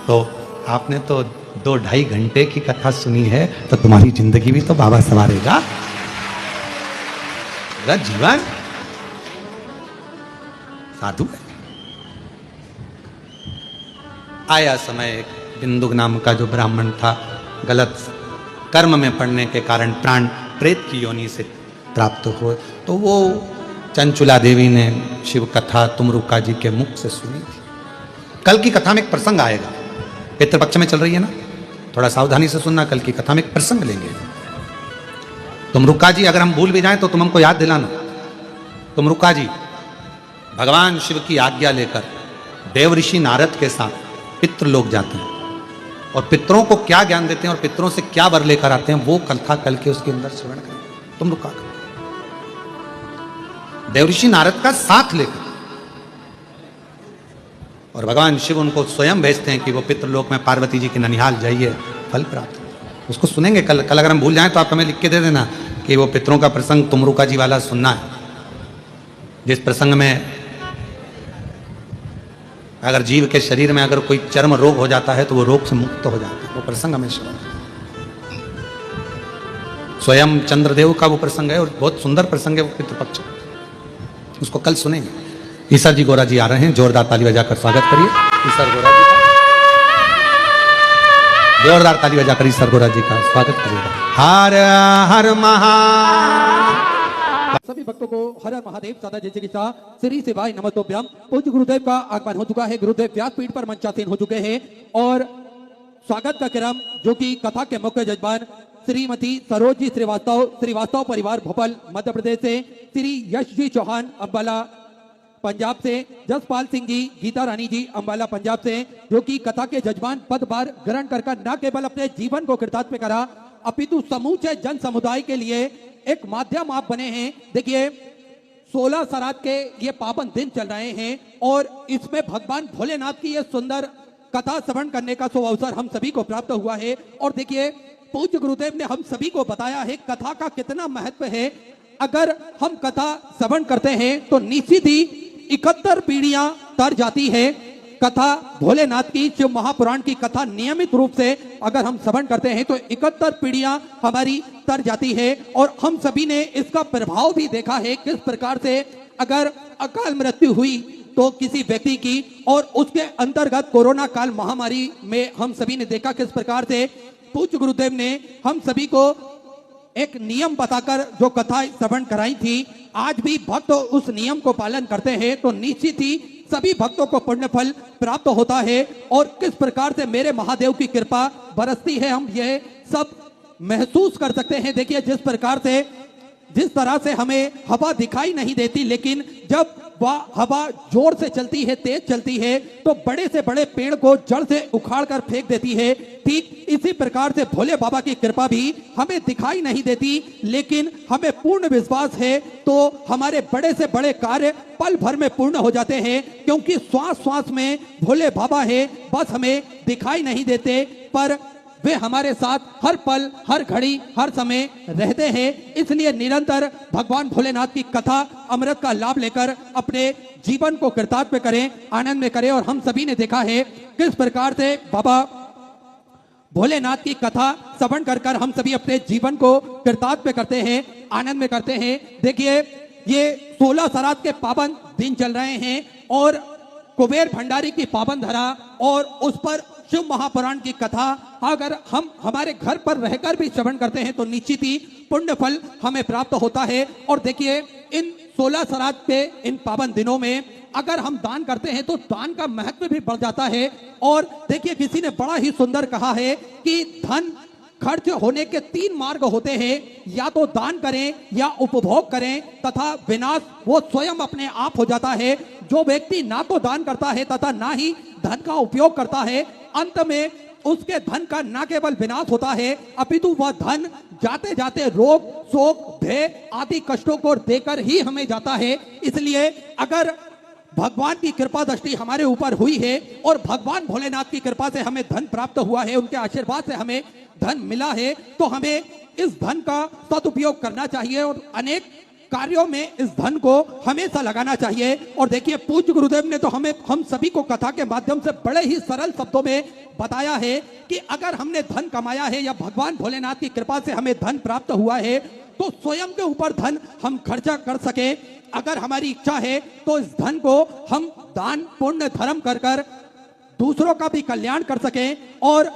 तो आपने तो 2-2.5 घंटे की कथा सुनी है, तो तुम्हारी जिंदगी भी तो बाबा संवारेगा। मेरा जीवन साधु है। आया समय, एक बिंदु नाम का जो ब्राह्मण था, गलत कर्म में पड़ने के कारण प्राण प्रेत की योनि से प्राप्त हुए, तो वो चंचुला देवी ने शिव कथा तुमरुका जी के मुख से सुनी थी। कल की कथा में एक प्रसंग आएगा, पितृपक्ष में चल रही है ना, थोड़ा सावधानी से सुनना। कल की कथा में एक प्रसंग लेंगे। तुमरुका जी, अगर हम भूल भी जाएं तो तुम हमको याद दिलाना। तुमरुका जी भगवान शिव की आज्ञा लेकर देवऋषि नारद के साथ पितृलोक जाते हैं, और पितरों को क्या ज्ञान देते हैं और पितरों से क्या वर लेकर आते हैं, वो कथा कल के उसके अंदर श्रवण करें। तुमरुका देवऋषि नारद का साथ लेकर, और भगवान शिव उनको स्वयं भेजते हैं कि वो पितृलोक में पार्वती जी के ननिहाल जाइए, फल प्राप्त। उसको सुनेंगे कल। अगर हम भूल जाएं तो आप हमें लिख के दे देना कि वो पितरों का प्रसंग तुमरुका जी वाला सुनना है, जिस प्रसंग में अगर जीव के शरीर में अगर कोई चर्म रोग हो जाता है तो वो रोग से मुक्त हो जाता है। वो प्रसंग हमें श्रवण, स्वयं चंद्रदेव का वो प्रसंग है, और बहुत सुंदर प्रसंग है वो पितृपक्ष, उसको कल सुनेंगे। ईसर जी गोरा जी आ रहे हैं, जोरदार ताली बजाकर स्वागत करिए ईसर गोरा जी का। जोरदार ताली बजाकर ईसर गोरा जी का स्वागत करिएगा। हर हर महा सभी भक्तों को हर हर महादेव सदा जय चिकित्सा श्री शिवाय नमस्तोभ्यम। पूज्य गुरुदेव का आगमन हो चुका है। गुरुदेव व्यासपीठ पर मंचासीन हो चुके हैं, और स्वागत का क्रम जो कि कथा के मुख्य जजमान श्रीमती सरोज जी श्रीवास्तव परिवार भोपाल मध्य प्रदेश से, श्री यश जी चौहान अम्बाला पंजाब से, जसपाल सिंह जी गीता रानी जी अम्बाला पंजाब से, जो कि कथा के जजमान पदभार ग्रहण कर न केवल अपने जीवन को कृतार्थ में करा, अपितु समूचे जन समुदाय के लिए एक माध्यम आप बने हैं। देखिए 16 श्राद्ध के ये पावन दिन चल रहे हैं, और इसमें भगवान भोलेनाथ की ये सुंदर कथा श्रवण करने का अवसर हम सभी को प्राप्त हुआ है। और देखिए पूज्य गुरुदेव ने हम सभी को बताया है कथा का कितना महत्व है। अगर हम कथा श्रवण करते हैं तो निश्चित ही 71 पीढ़ियां तर जाती है। कथा भोलेनाथ की शिव महापुराण की कथा नियमित रूप से अगर हम श्रवण करते हैं तो 71 पीढ़ियां हमारी तर जाती है। और हम सभी ने इसका प्रभाव भी देखा है, किस प्रकार से अगर अकाल मृत्यु हुई तो किसी व्यक्ति की, और उसके अंतर्गत कोरोना काल महामारी में हम सभी ने देखा किस प्रकार से पूज्य गुरुदेव ने हम सभी को एक नियम बताकर जो कथा श्रवण कराई थी। आज भी भक्त उस नियम को पालन करते हैं तो निश्चित ही सभी भक्तों को पुण्य फल प्राप्त होता है, और किस प्रकार से मेरे महादेव की कृपा बरसती है हम यह सब महसूस कर सकते हैं। देखिए जिस प्रकार से जिस तरह से हमें हवा दिखाई नहीं देती, लेकिन जब वह हवा जोर से चलती है, तेज चलती है, तो बड़े से बड़े पेड़ को जड़ से उखाड़ कर फेंक देती है। ठीक इसी प्रकार से भोले बाबा की कृपा भी हमें दिखाई नहीं देती, लेकिन हमें पूर्ण विश्वास है तो हमारे बड़े से बड़े कार्य पल भर में पूर्ण हो जाते हैं, क्योंकि श्वास श्वास में भोले बाबा है, बस हमें दिखाई नहीं देते, पर वे हमारे साथ हर पल, हर घड़ी, हर समय रहते हैं। इसलिए निरंतर भगवान भोलेनाथ की कथा अमृत का लाभ लेकर अपने जीवन को कृतार्थ में करें, आनंद में करें। और हम सभी ने देखा है किस प्रकार से बाबा भोलेनाथ की कथा श्रवण कर कर हम सभी अपने जीवन को कृतार्थ में करते हैं, आनंद में करते हैं। देखिए, ये 16 श्राद्ध के पावन दिन चल रहे हैं और कुबेर भंडारी की पावन धरा और उस पर शिव महापुराण की कथा अगर हम हमारे घर पर रहकर भी श्रवण करते हैं तो निश्चित ही पुण्य फल हमें प्राप्त होता है। और देखिए, इन 16 श्राद्ध के इन पावन दिनों में अगर हम दान करते हैं तो दान का महत्व भी बढ़ जाता है। और देखिए, किसी ने बड़ा ही सुंदर कहा है कि धन खर्च होने के 3 मार्ग होते हैं, या तो दान करें या उपभोग करें तथा विनाश वो स्वयं अपने आप हो जाता है। जो व्यक्ति ना तो दान करता है तथा ना ही धन का उपयोग करता है, अंत में उसके धन का ना केवल विनाश होता है अपितु वह धन जाते जाते रोग, शोक, भय आदि कष्टों को देकर ही हमें जाता है। इसलिए अगर भगवान की कृपा दृष्टि हमारे ऊपर हुई है और भगवान भोलेनाथ की कृपा से हमें धन प्राप्त हुआ है, उनके आशीर्वाद से हमें धन मिला है, तो हमें इस धन का सदुपयोग करना चाहिए और अनेक कार्यों में इस धन को हमेशा लगाना चाहिए। और देखिए, पूज्य गुरुदेव ने तो हम सभी को कथा के माध्यम से बड़े ही सरल शब्दों में बताया है कि अगर हमने धन कमाया है या भगवान भोलेनाथ की कृपा से हमें धन प्राप्त हुआ है तो स्वयं के ऊपर धन हम खर्चा कर सके। अगर हमारी इच्छा है तो इस धन को हम दान, पुण्य, धर्म कर कर दूसरों का भी कल्याण कर सके। और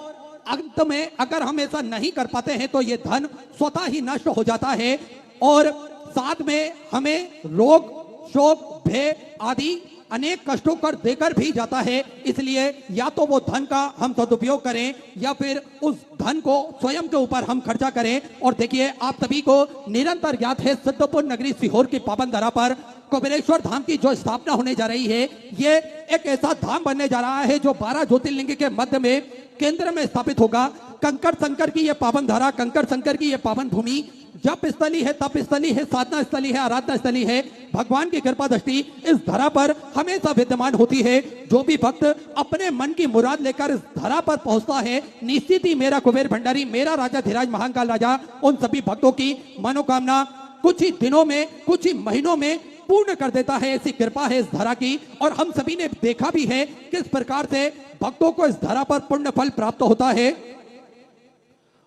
अंत में अगर हम ऐसा नहीं कर पाते हैं तो ये धन स्वतः ही नष्ट हो जाता है और साथ में हमें रोग, शोक, भय आदि अनेक कष्टों कर देकर भी जाता है। इसलिए या तो वो धन का हम सदुपयोग करें या फिर उस धन को स्वयं के ऊपर हम खर्चा करें। और देखिए, आप सभी को निरंतर ज्ञात है सिद्धपुर नगरी सीहोर की पावन धरा पर कुबेरेश्वर धाम की जो स्थापना होने जा रही है, ये एक ऐसा धाम बनने जा रहा है जो 12 ज्योतिर्लिंग के मध्य में केंद्र में स्थापित होगा। कंकड़ शंकर की यह पावन धरा, कंकड़ शंकर की यह पावन भूमि जप स्थली है, तप स्थली है, साधना स्थली है, आराधना स्थली है। भगवान की कृपा दृष्टि इस धरा पर हमेशा विद्यमान होती है। जो भी भक्त अपने मन की मुराद लेकर इस धरा पर पहुंचता है, निश्चित ही मेरा कुबेर भंडारी, मेरा राजा धीराज महाकाल राजा उन सभी भक्तों की मनोकामना कुछ ही दिनों में, कुछ ही महीनों में पूर्ण कर देता है। ऐसी कृपा है इस धरा की। और हम सभी ने देखा भी है किस प्रकार से भक्तों को इस धरा पर पुण्य फल प्राप्त होता है।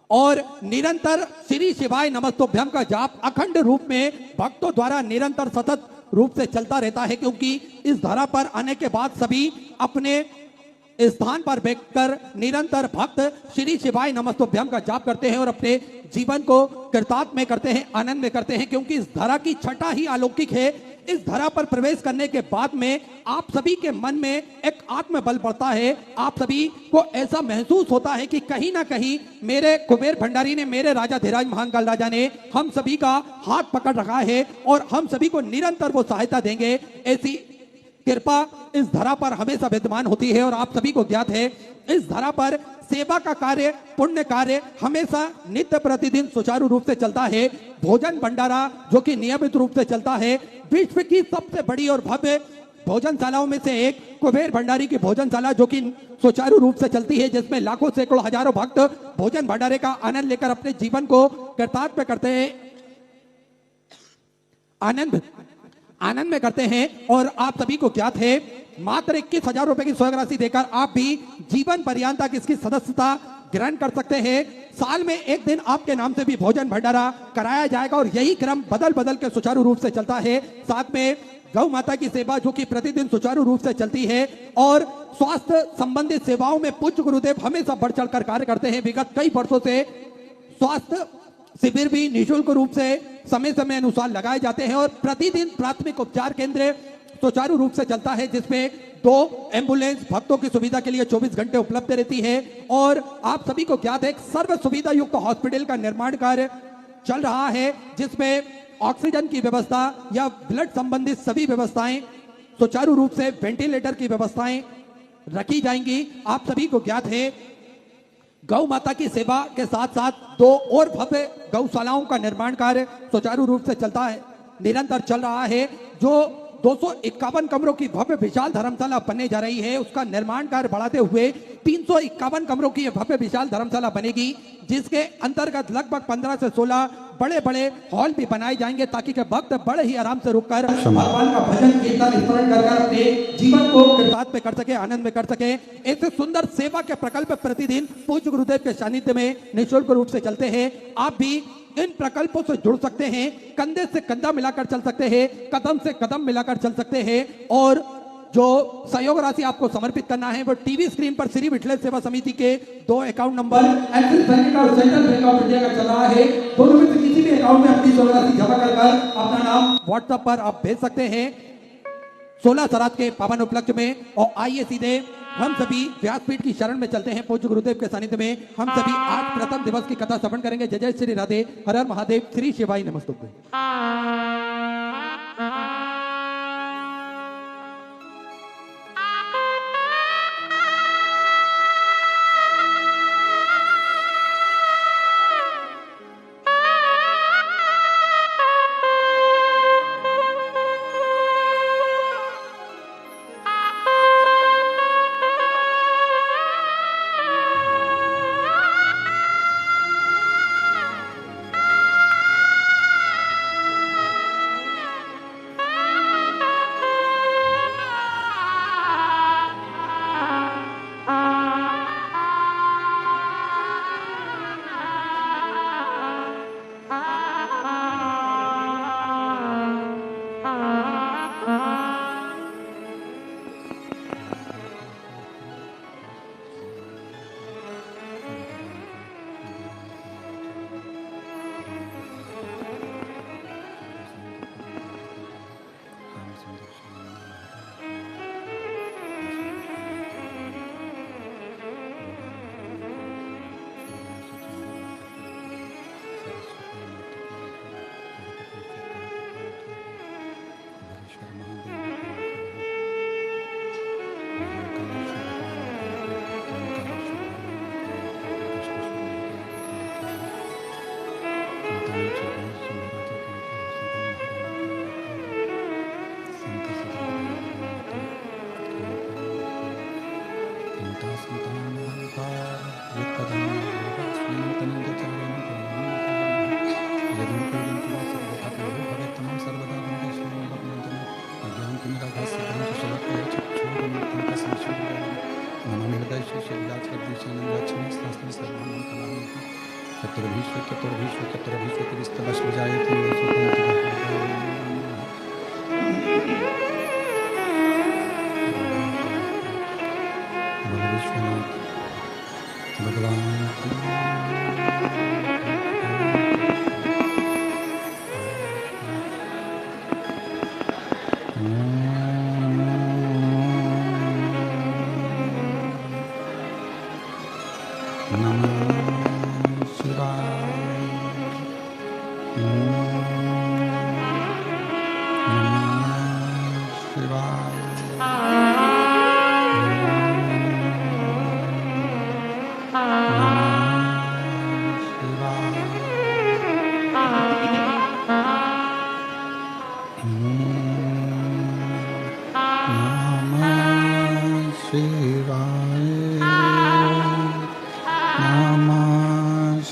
और निरंतर श्री शिवाय नमस्तुभ्यम का जाप अखंड रूप में भक्तों द्वारा निरंतर सतत रूप से चलता रहता है, क्योंकि इस धरा पर आने के बाद सभी अपने स्थान पर बैठकर निरंतर भक्त श्री शिवाय नमस्तुभ्यम का जाप करते हैं और अपने जीवन को कृतार्थ में करते हैं, आनंद में करते हैं, क्योंकि इस धरा की छटा ही अलौकिक है। इस धरा पर प्रवेश करने के बाद में आप सभी के मन में एक आत्मबल बढ़ता है। आप सभी को ऐसा महसूस होता है कि कहीं ना कहीं मेरे कुबेर भंडारी ने, मेरे राजा धीराज महाकाल राजा ने हम सभी का हाथ पकड़ रखा है और हम सभी को निरंतर वो सहायता देंगे। ऐसी कृपा इस धरा पर हमेशा विद्यमान होती है। और आप सभी को ज्ञात है इस धरा पर सेवा का कार्य, पुण्य कार्य हमेशा नित्य प्रतिदिन सुचारू रूप से चलता है। भोजन भंडारा जो कि नियमित रूप से चलता है। विश्व की सबसे बड़ी और भव्य भोजनशालाओं में से एक कुबेर भंडारी की भोजनशाला जो कि सुचारू रूप से चलती है, जिसमें लाखों सैकड़ों हजारों भक्त भोजन भंडारे का आनंद लेकर अपने जीवन को कृतार्थ करते हैं, आनंद में करते हैं। और आप सभी को ज्ञात है मात्र 21,000 रुपए की स्वर्ग राशि देकर आप भी जीवन पर्यंत तक इसकी सदस्यता ग्रहण कर सकते हैं। साल में एक दिन आपके नाम से भी भोजन भंडारा कराया जाएगा और यही क्रम बदल बदल के सुचारू रूप से चलता है। साथ में गौ माता की सेवा जो कि प्रतिदिन सुचारू रूप से चलती है और स्वास्थ्य संबंधित सेवाओं में पूज्य गुरुदेव हमेशा बढ़ चढ़कर कार्य करते हैं। विगत कई वर्षों से स्वास्थ्य शिविर भी निःशुल्क रूप से समय समय अनुसार लगाए जाते हैं और प्रतिदिन प्राथमिक उपचार केंद्र सुचारू रूप से चलता है, जिसमें 2 एम्बुलेंस भक्तों की सुविधा के लिए 24 घंटे उपलब्ध रहती है। और आप सभी को ज्ञात है सर्व सुविधा युक्त हॉस्पिटल का निर्माण कार्य चल रहा है, जिसमें ऑक्सीजन की व्यवस्था या ब्लड संबंधित सभी व्यवस्थाएं, सुचारू रूप से वेंटिलेटर की व्यवस्थाएं रखी जाएंगी। आप सभी को ज्ञात है गौ माता की सेवा के साथ साथ 2 और भव्य गौशालाओं का निर्माण कार्य सुचारू रूप से चलता है, निरंतर चल रहा है। जो 251 कमरों की भव्य विशाल धर्मशाला बनने जा रही है, उसका निर्माण कार्य बढ़ाते हुए 351 कमरों की भव्य विशाल धर्मशाला बनेगी, जिसके अंतर्गत लगभग 15 से 16 बड़े बड़े हॉल भी बनाए जाएंगे, ताकि के भक्त बड़े ही आराम से रुककर भगवान का भजन कीर्तन स्मरण कर अपने जीवन को कृतार्थ में कर सके, आनंद में कर सके। ऐसे सुंदर सेवा के प्रकल्प प्रतिदिन पूज्य गुरुदेव के सानिध्य में निःशुल्क रूप से चलते हैं। आप भी इन प्रकल्पों से जुड़ सकते हैं, कंधे से कंधा मिलाकर चल सकते हैं, कदम से कदम मिलाकर चल सकते हैं। और जो सहयोग राशि आपको समर्पित करना है वो टीवी स्क्रीन पर श्री विठलेश सेवा समिति के 2 अकाउंट नंबर एक्सिस बैंक और सेंट्रल बैंक ऑफ इंडिया का चल रहा है। दोनों में से किसी भी अकाउंट में अपनी सहयोग राशि जमा कर अपना नाम व्हाट्सएप पर आप भेज सकते हैं 16 श्राद्ध के पावन उपलक्ष्य में। और आइए सीधे हम सभी व्यासपीठ की शरण में चलते हैं। पूज्य गुरुदेव के सानिध्य में हम सभी आज प्रथम दिवस की कथा श्रवण करेंगे। जय जय श्री राधे, हर हर महादेव, श्री शिवाय नमस्तुभ्यं।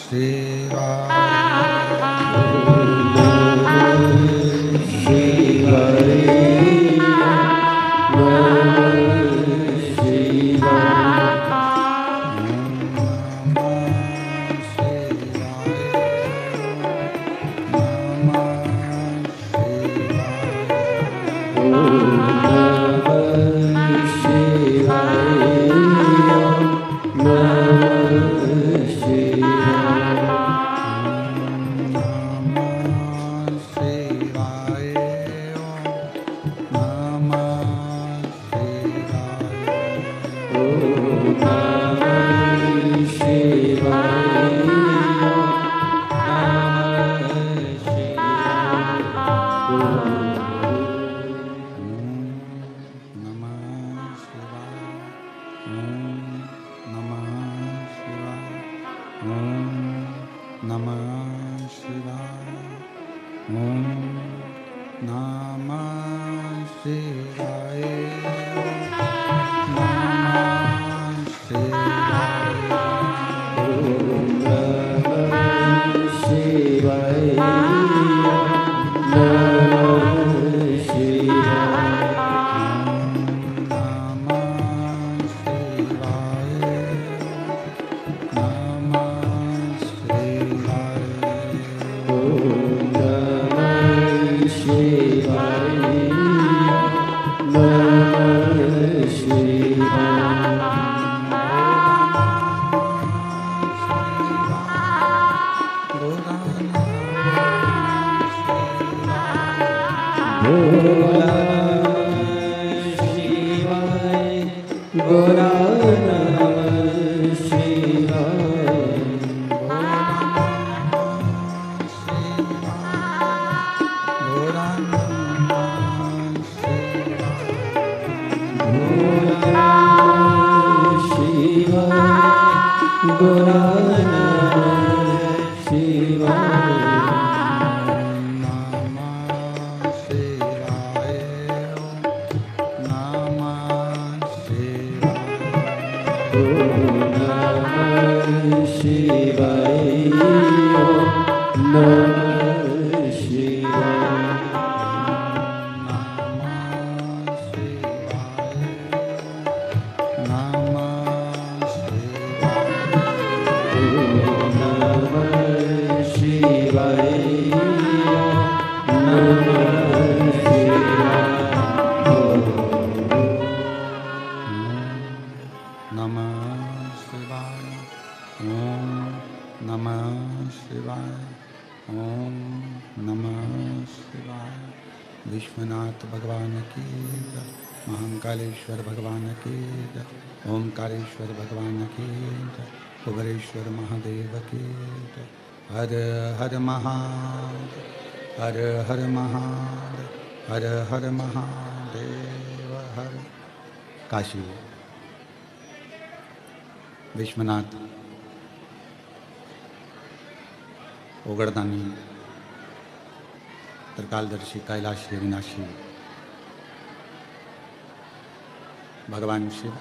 Shiva. गोरा नमः शिवाय। गोरा नमः शिवाय। विश्वनाथ भगवान की जय, महाकालेश्वर भगवान की जय, ओमकारेश्वर भगवान की जय, उग्रेश्वर महादेव की जय। हर हर महादेव, हर हर महादेव, हर हर महादेव, हर। काशी विश्वनाथ ओगड़दानी त्रिकालदर्शी कैलाश अविनाशी भगवान शिव